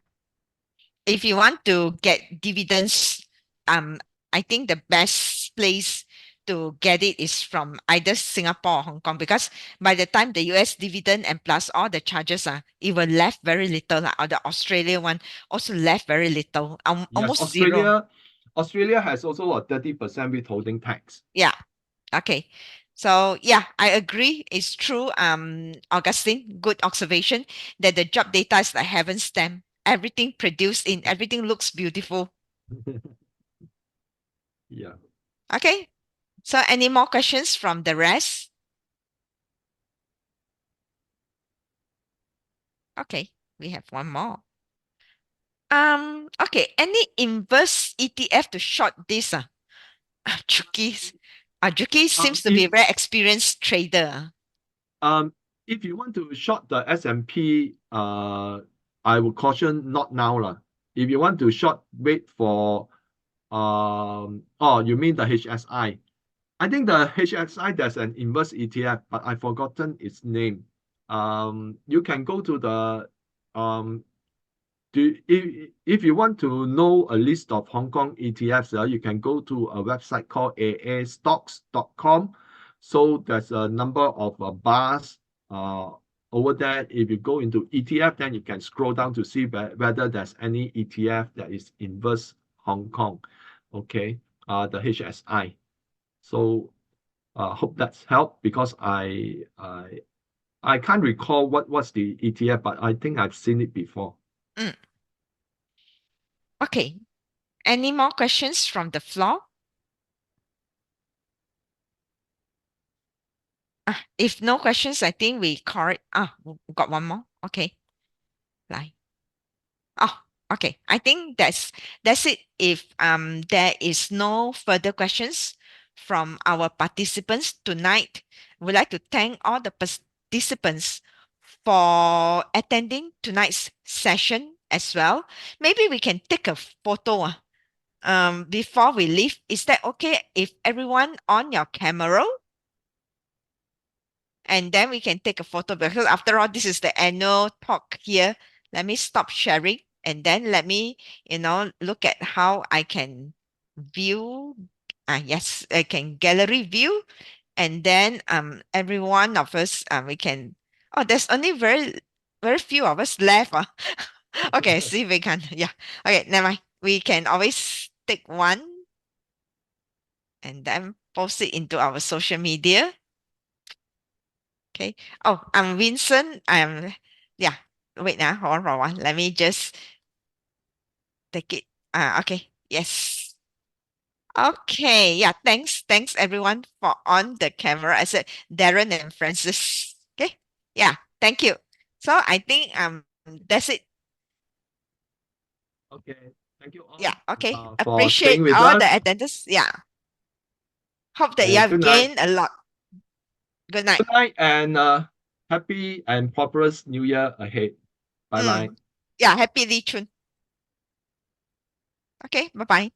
If you want to get dividends, I think the best place to get it is from either Singapore or Hong Kong, because by the time the US dividend and plus all the charges it will left very little or the Australia one also left very little, Yes, almost zero. Australia has also a 30% withholding tax. Yeah. Okay. So yeah, I agree. It's true. Augustine, good observation that the job data is like heaven stamp. Everything produced in everything looks beautiful. Yeah. Okay. So any more questions from the rest? Okay, we have one more. Okay, any inverse ETF to short this? Juki, Juki Um, seems to if be a very experienced trader. um if you want to short the S&P, I would caution not now lah. If you want to short, wait for oh, you mean the HSI? I think the HSI, there's an inverse ETF, but I've forgotten its name. You can go to the um if you want to know a list of Hong Kong ETFs, you can go to a website called aastocks.com. So there's a number of bars uh, over there. If you go into ETF, then you can scroll down to see whether there's any ETF that is inverse Hong Kong. Okay, the HSI. So hope that's helped because I can't recall what's the ETF, but I think I've seen it before. Mm. Okay. Any more questions from the floor? If no questions, I think we call it. We got one more. Okay. Like, oh, okay. I think that's it. If there is no further questions from our participants tonight, we'd like to thank all the participants for attending tonight's session as well. Maybe we can take a photo before we leave. Is that okay if everyone on your camera? And then we can take a photo because after all, this is the annual talk here. Let me stop sharing and then let me, look at how I can view. Yes, I can gallery view, and then every one of us we can. Oh, there's only very few of us left. Okay, see if we can. Yeah. Okay, never mind. We can always take one and then post it into our social media. Okay. Oh, I'm Vincent. Yeah. Wait now. Hold on, hold on. Let me just take it. Okay. Yes. Okay. Yeah. Thanks everyone for on the camera. I said Darren and Francis. Okay. Yeah. Thank you. So I think that's it. Okay, thank you Yeah. all Okay. for Appreciate staying with all the us, attendance. Yeah. Hope that you and have good night. gained a lot. Good night. Good night, and happy and prosperous New Year ahead. Bye bye. Yeah. Happy Li Chun. Okay. Bye bye.